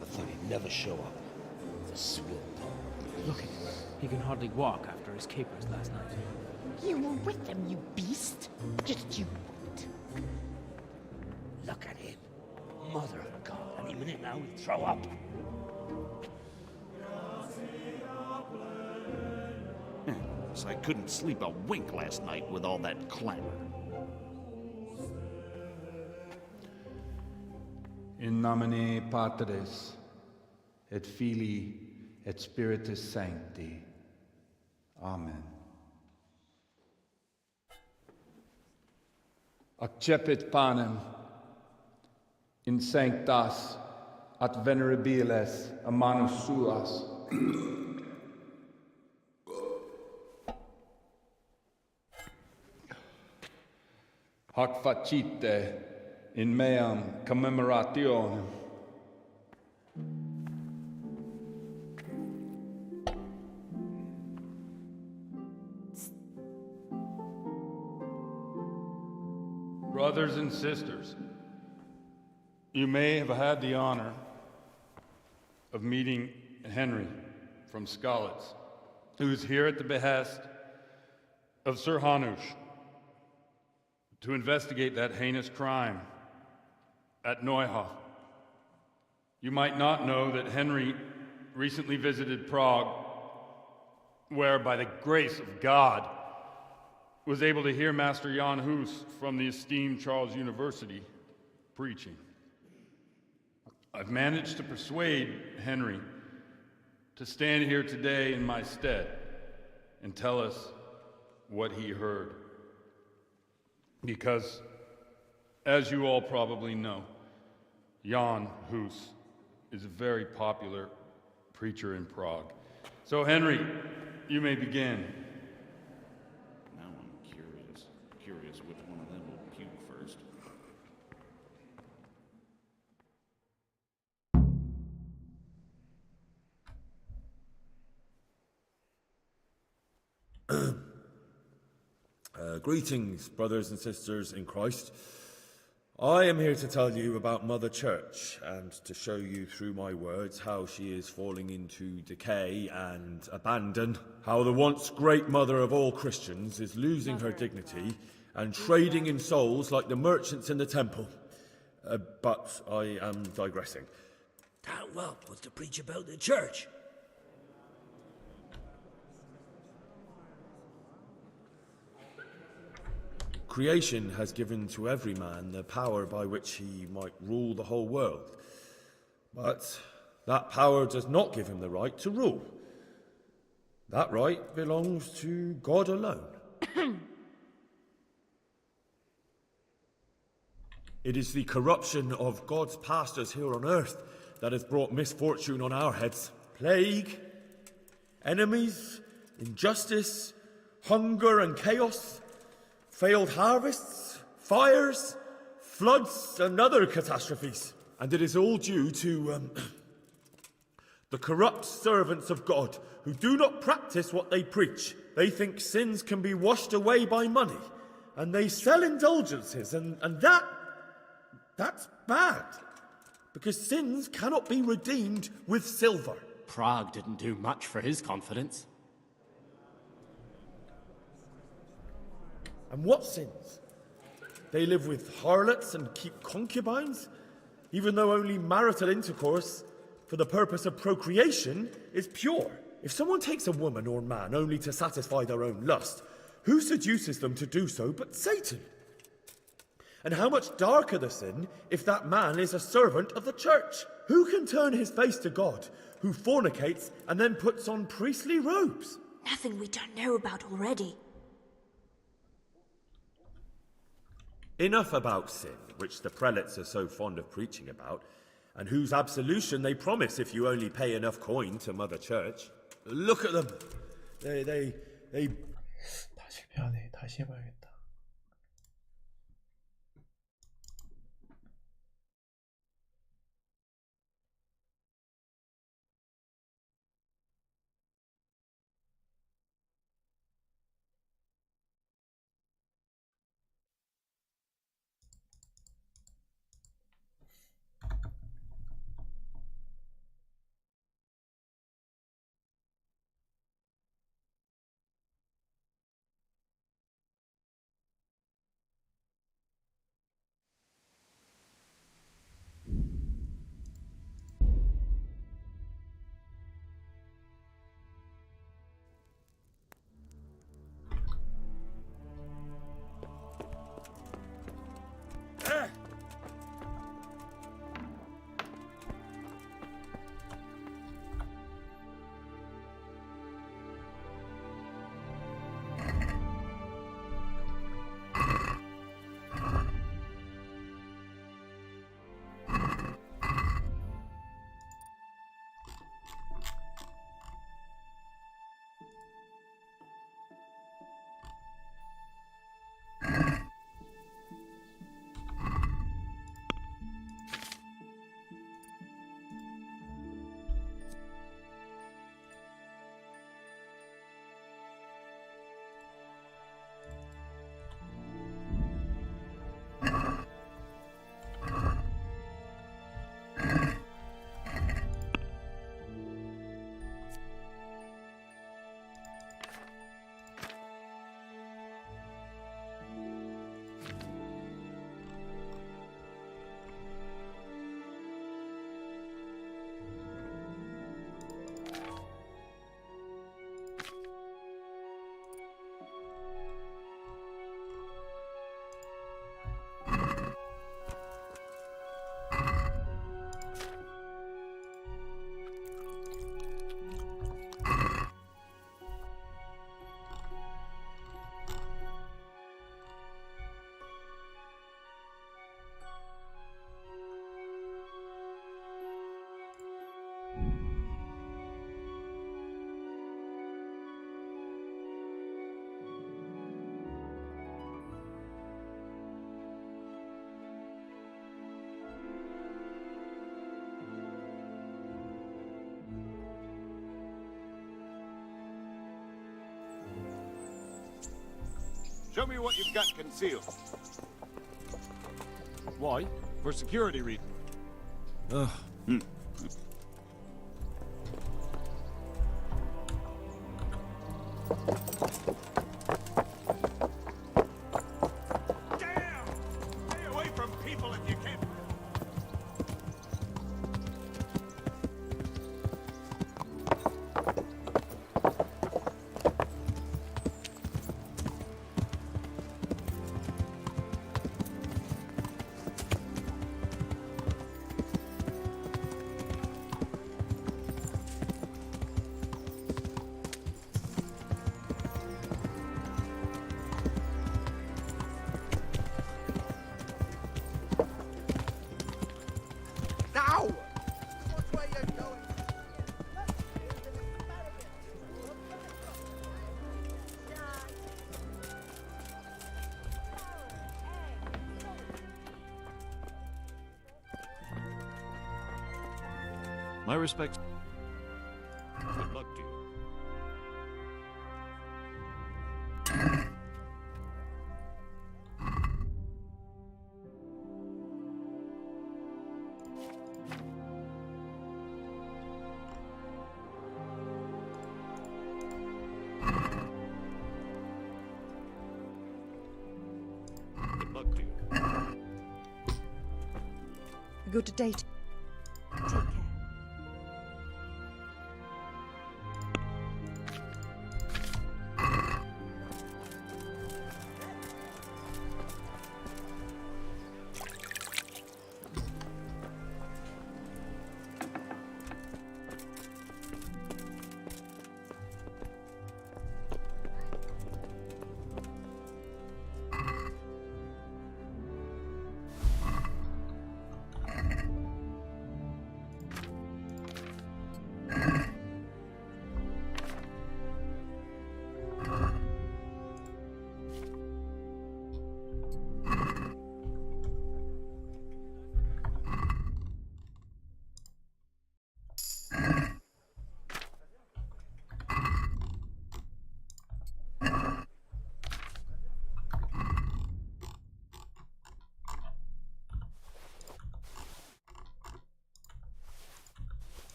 B: I thought he'd never show up. The swill.
F: Look at him. He can hardly walk after his capers last night.
O: You were with them, you beast. Just you wait.
B: Look at him. Mother of God. Any minute now he'll throw up.
Q: So I couldn't sleep a wink last night with all that clamor.
X: In nomine Patris, et Filii, et Spiritus Sancti. Amen. Accepit panem in sanctas at venerabiles a manus suas. Hac facite in meam commemorationem. Brothers and sisters, you may have had the honor of meeting Henry from Skalitz, who is here at the behest of Sir Hanush to investigate that heinous crime at Neuhof. You might not know that Henry recently visited Prague, where, by the grace of God, was able to hear Master Jan Hus from the esteemed Charles University preaching. I've managed to persuade Henry to stand here today in my stead and tell us what he heard. Because, as you all probably know, Jan Hus is a very popular preacher in Prague. So, Henry, you may begin.
Q: Now I'm curious which one of them will puke first.
D: Greetings, brothers and sisters in Christ. I am here to tell you about Mother Church and to show you through my words how she is falling into decay and abandon, how the once great mother of all Christians is losing her dignity and trading in souls like the merchants in the temple. But I am digressing.
A: That whelp wants to preach about the church.
D: Creation has given to every man the power by which he might rule the whole world. But that power does not give him the right to rule. That right belongs to God alone. It is the corruption of God's pastors here on earth that has brought misfortune on our heads. Plague, enemies, injustice, hunger and chaos, failed harvests, fires, floods and other catastrophes. And it is all due to the corrupt servants of God who do not practice what they preach. They think sins can be washed away by money, and they sell indulgences, and that's bad, because sins cannot be redeemed with silver.
F: Prague didn't do much for his confidence.
D: And what sins? They live with harlots and keep concubines, even though only marital intercourse for the purpose of procreation is pure. If someone takes a woman or man only to satisfy their own lust, who seduces them to do so but Satan? And how much darker the sin if that man is a servant of the church? Who can turn his face to God, who fornicates and then puts on priestly robes?
I: Nothing we don't know about already.
D: Enough about sin, which the prelates are so fond of preaching about, and whose absolution they promise if you only pay enough coin to Mother Church. Look at them. They
E: 다시 미안해. 다시 해봐야겠다.
R: Show me what you've got concealed. Why? For security reasons. Stay away from people if you can.
Q: My respects. Good luck to you. Good luck to you.
I: Good day. Take care.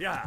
B: Yeah.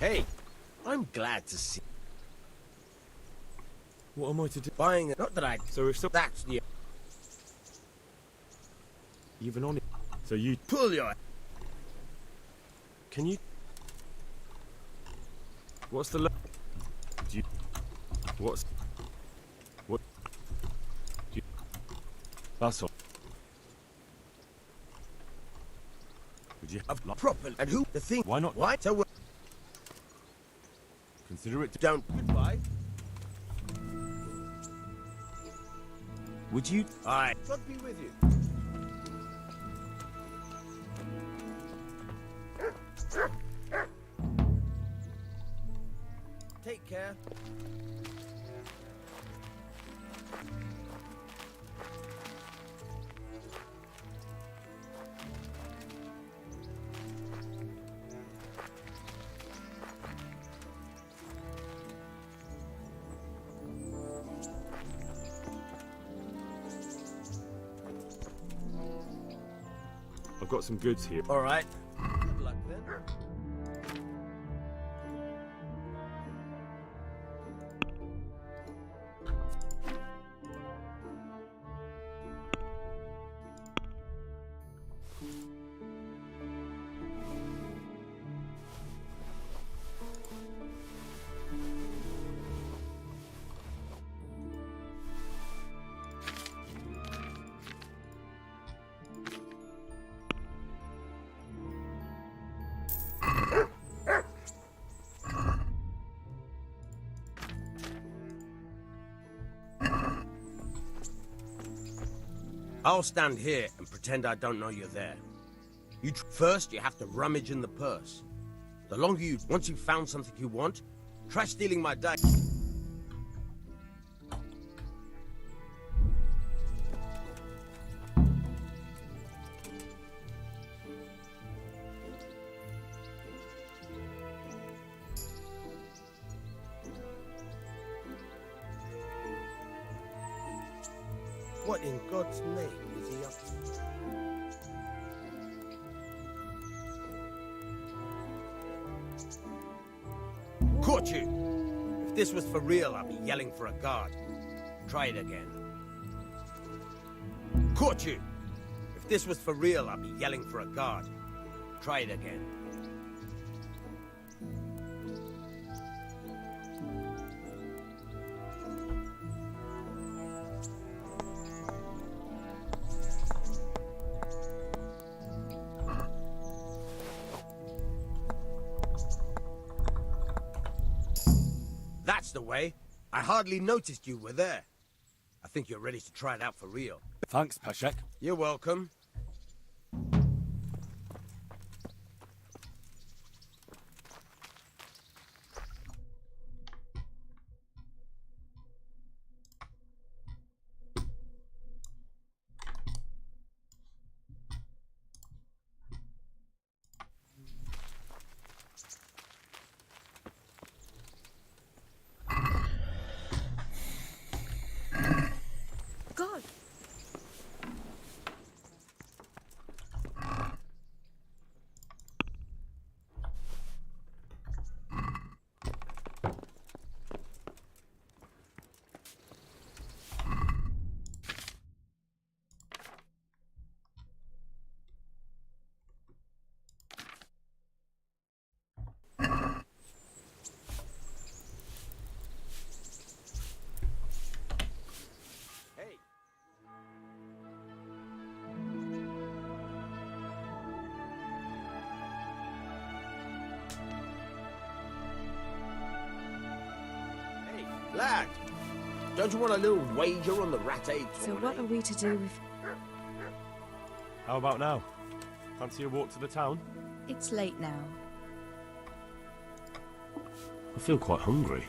B: Hey, I'm glad to see.
D: What am I to do?
B: Buying it. Not that I.
D: So if
B: That's the.
D: even on it. So you
B: Pull your.
D: can you? What's the? Do you? What's? What? Do you, that's all. Would you have
B: Proper. And who? The thing.
D: Why not?
B: Why? So.
D: Consider it.
B: Don't. Goodbye.
D: Would you?
B: Aye. God be with you. Take care.
D: I've got some goods here.
B: All right. Good luck then. I'll stand here and pretend I don't know you're there. First, you have to rummage in the purse. The longer you... Once you've found something you want, try stealing my dice. What in God's name is he up to? Caught you! If this was for real, I'd be yelling for a guard. Try it again. Caught you! If this was for real, I'd be yelling for a guard. Try it again. That's the way. I hardly noticed you were there. I think you're ready to try it out for real.
D: Thanks, Pashek.
B: You're welcome. Lad, don't you want a little wager on the rat egg?
J: So what are we to do with...
D: How about now? Fancy a walk to the town?
J: It's late now.
D: I feel quite hungry.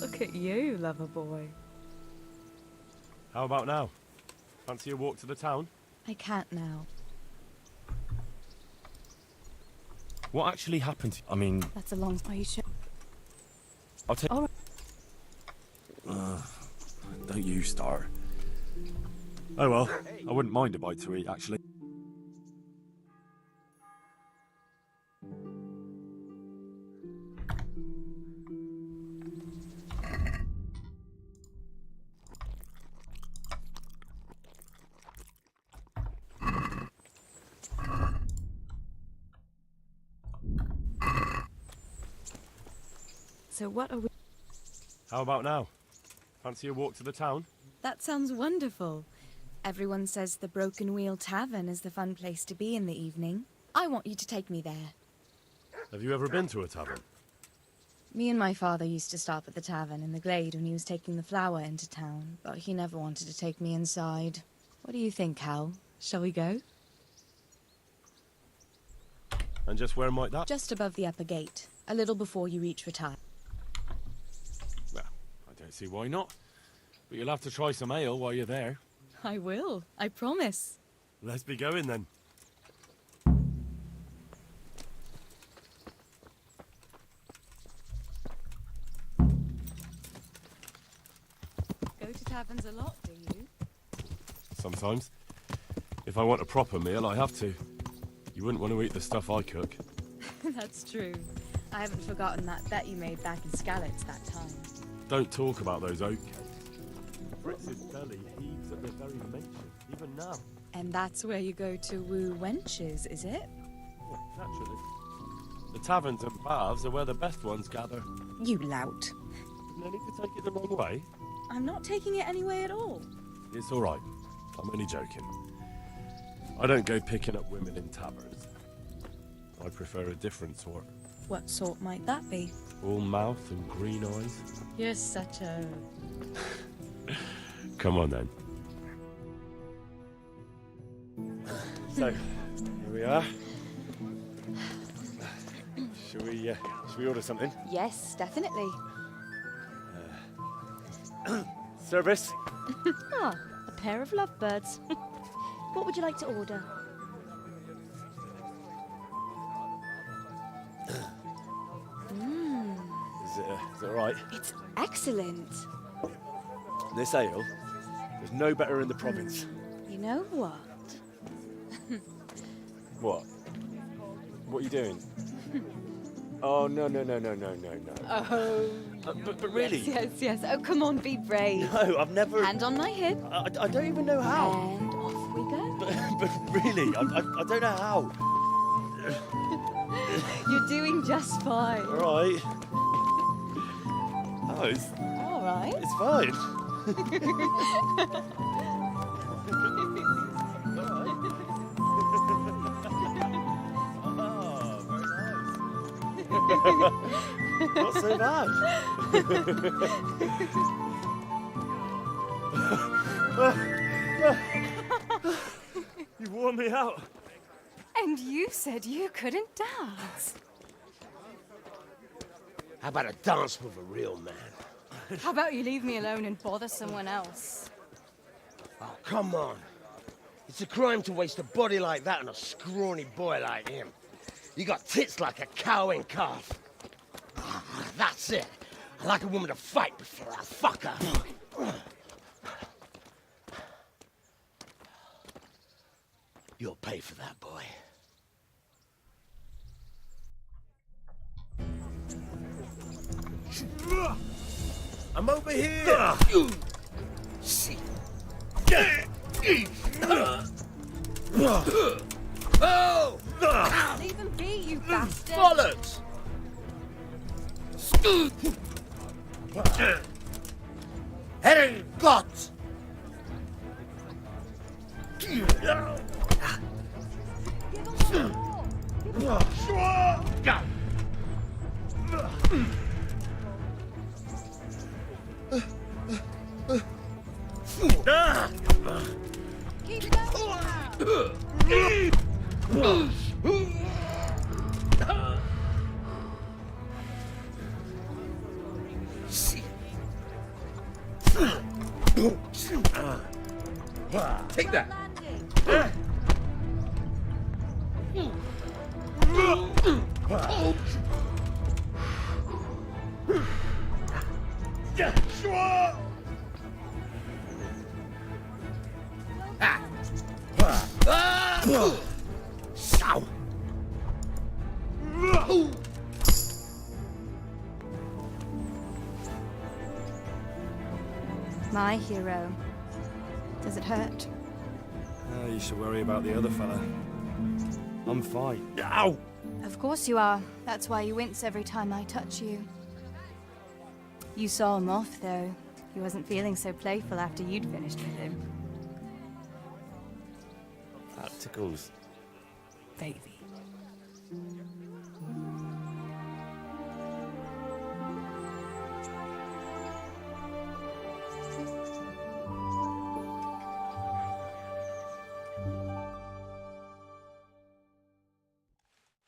J: Look at you, lover boy.
D: How about now? Fancy a walk to the town?
J: I can't now.
D: What actually happened to you? I mean,
J: That's a long... Are you sure?
D: I'll take...
J: All
D: right. Don't you start. Oh well, I wouldn't mind a bite to eat, actually.
J: So what are we...
D: How about now? Fancy a walk to the town?
J: That sounds wonderful. Everyone says the Broken Wheel Tavern is the fun place to be in the evening. I want you to take me there.
D: Have you ever been to a tavern?
J: Me and my father used to stop at the tavern in the glade when he was taking the flour into town, but he never wanted to take me inside. What do you think, Hal? Shall we go?
D: And just where might that?
J: Just above the upper gate, a little before you reach retire.
D: Well, I don't see why not. But you'll have to try some ale while you're there.
J: I will, I promise.
D: Let's be going then.
J: Go to taverns a lot, do you?
D: Sometimes. If I want a proper meal, I have to. You wouldn't want to eat the stuff I cook.
J: That's true. I haven't forgotten that bet you made back in Skalitz that time.
D: Don't talk about those oak cakes. Fritz's belly heaves at the very mention, even now.
J: And that's where you go to woo wenches, is it?
D: Well, naturally. The taverns and baths are where the best ones gather.
J: You lout.
D: No need to take it the wrong way.
J: I'm not taking it any way at all.
D: It's all right. I'm only joking. I don't go picking up women in taverns. I prefer a different sort.
J: What sort might that be?
D: All mouth and green eyes.
J: You're such a...
D: Come on then. So, here we are. Shall we order something?
J: Yes, definitely.
D: Service.
O: Ah, a pair of lovebirds. What would you like to order?
D: Is it all right?
J: It's excellent.
D: This ale, there's no better in the province.
J: You know what?
D: What? What are you doing? Oh, no.
J: Oh.
D: But really?
J: Yes. Oh, come on, be brave.
D: No, I've never...
J: Hand on my hip.
D: I don't even know how.
J: And off we go.
D: But really, I don't know how.
J: You're doing just fine.
D: All right. Oh, it's
J: All right.
D: It's fine. Not so bad.
B: You wore me out.
N: And you said you couldn't dance.
B: How about a dance with a real man?
N: How about you leave me alone and bother someone else?
B: Oh, come on. It's a crime to waste a body like that on a scrawny boy like him. You got tits like a cow in calf. That's it. I like a woman to fight before I fuck her. You'll pay for that, boy. I'm over here! See. Oh!
N: Leave him be, you bastard!
B: Bollocks! Herrgott!
N: Keep going
B: Take that!
J: My hero. Does it hurt?
D: You should worry about the other fella. I'm fine. Ow!
J: Of course you are. That's why you wince every time I touch you. You saw him off, though. He wasn't feeling so playful after you'd finished with him.
U: That tickles.
J: Baby.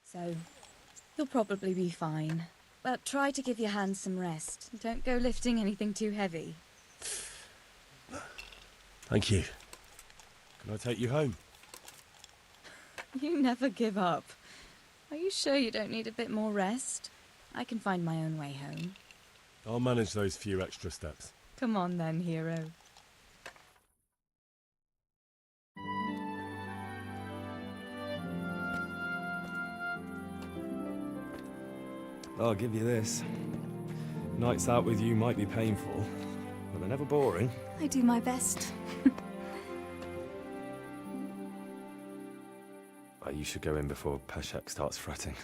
J: So, you'll probably be fine. But try to give your hands some rest. Don't go lifting anything too heavy.
B: Thank you.
D: Can I take you home?
J: You never give up. Are you sure you don't need a bit more rest? I can find my own way home.
D: I'll manage those few extra steps.
J: Come on then, hero.
D: I'll give you this. Nights out with you might be painful, but they're never boring.
J: I do my best.
D: You should go in before Peshek starts fretting.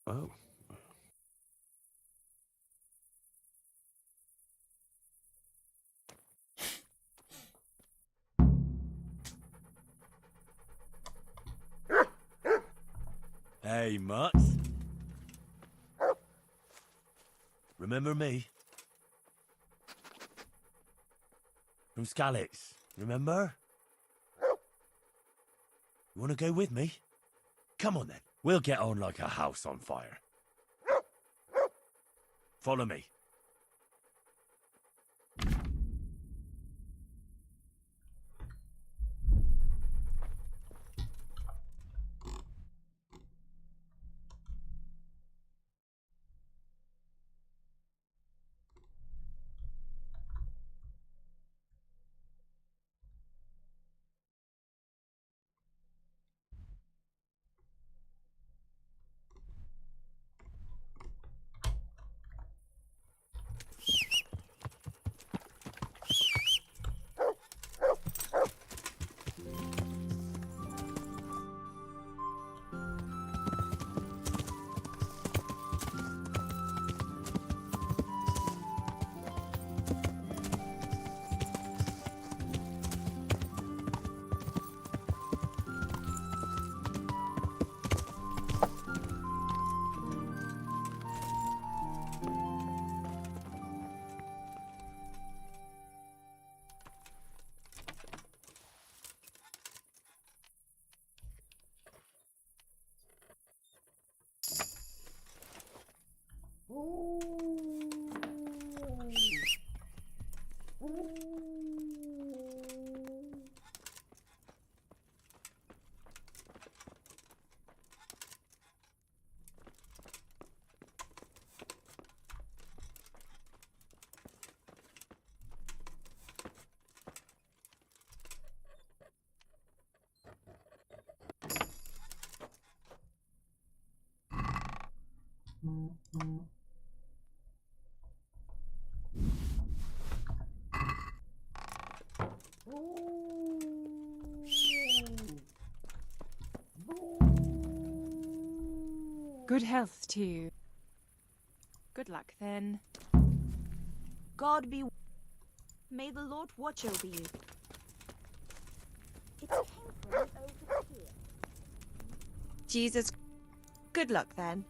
D: Oh.
P: Hey, Mutt. Remember me? From Skalitz, remember? You wanna go with me? Come on then, we'll get on like a house on fire. Follow me.
M: Good health to you. Good luck then.
O: God be. May the Lord watch over you. It came from over here.
I: Jesus. Good luck then.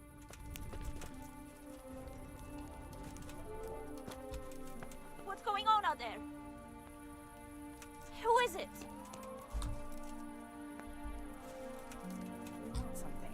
O: What's going on out there? Who is it?
M: Something.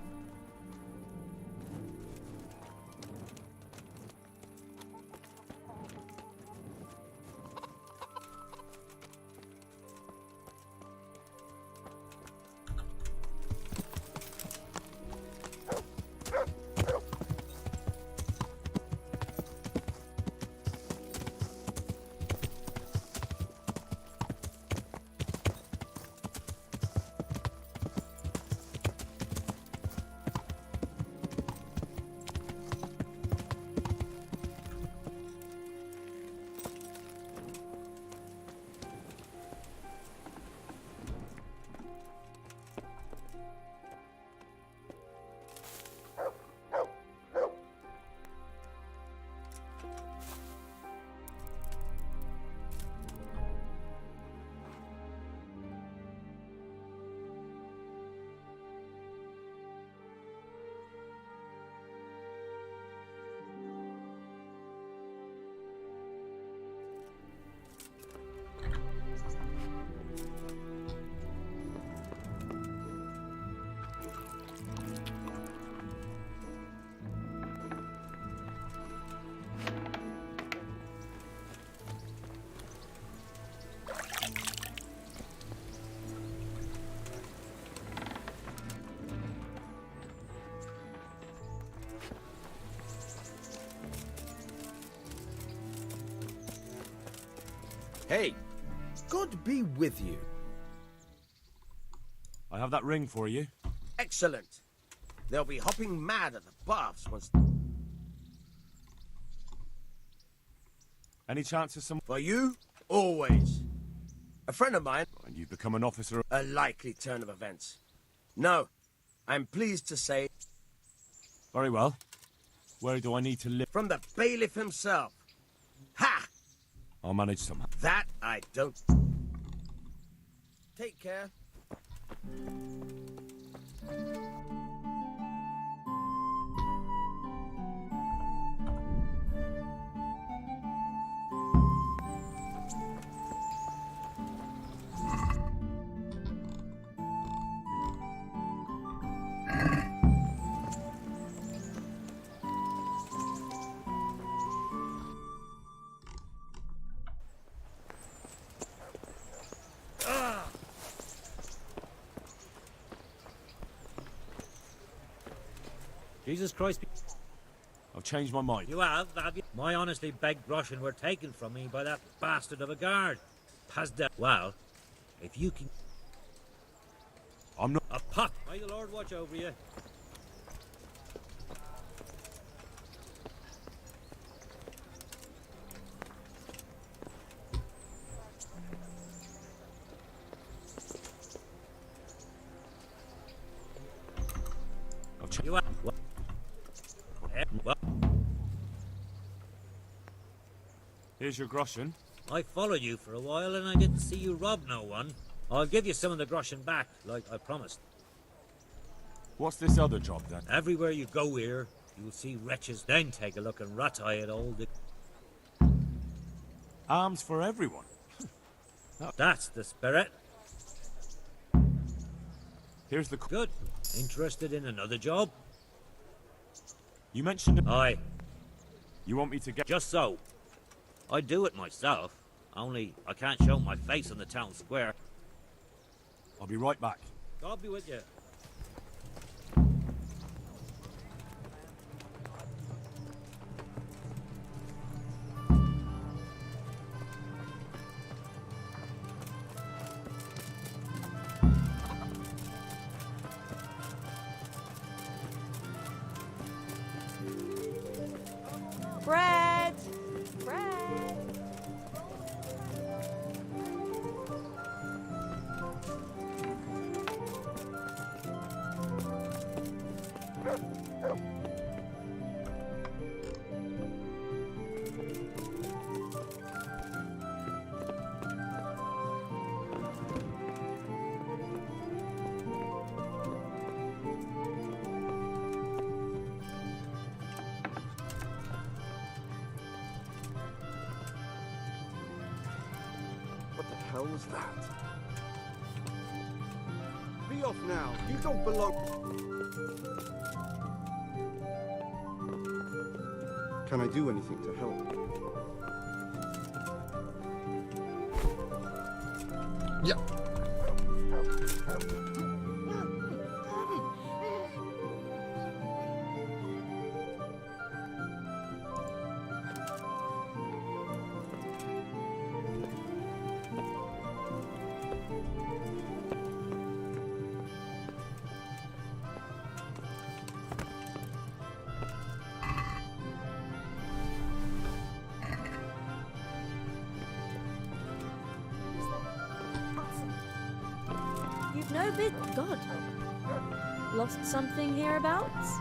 B: Hey, God be with you.
P: I have that ring for you.
B: Excellent. They'll be hopping mad at the baths once...
P: Any chance of some...
B: For you, always. A friend of mine...
P: And you've become an officer...
B: A likely turn of events. No, I'm pleased to say...
P: Very well. Where do I need to live?
B: From the bailiff himself. Ha!
P: I'll manage somehow.
B: That I don't... Take care.
S: Jesus Christ.
P: I've changed my mind.
S: You have you? My honestly begged groschen were taken from me by that bastard of a guard. Pasda. Well, if you can...
P: I'm not...
S: A pot. May the Lord watch over you. You have... Well,
P: here's your groschen.
S: I followed you for a while and I didn't see you rob no one. I'll give you some of the groschen back, like I promised.
P: What's this other job, then?
S: Everywhere you go here, you'll see wretches. Then take a look and rat-eye at all the...
P: Arms for everyone.
S: That's the spirit.
P: Here's the...
S: Good. Interested in another job?
P: You mentioned...
S: Aye.
P: You want me to get...
S: Just so. I'd do it myself, only I can't show my face on the town square.
P: I'll be right back.
S: God be with you.
N: Bread! Bread!
R: hell was that? Be off now. You don't belong. Can I do anything to help?
E: Yeah.
O: You've no bit. God. Lost something hereabouts?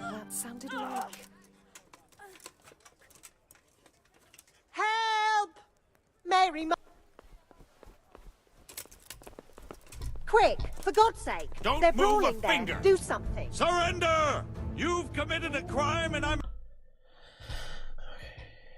I: That sounded like... Help! Mary, quick, for God's sake.
P: Don't
I: They're
P: move a
I: brawling there.
P: finger.
I: Do something.
P: Surrender! You've committed a crime and I'm...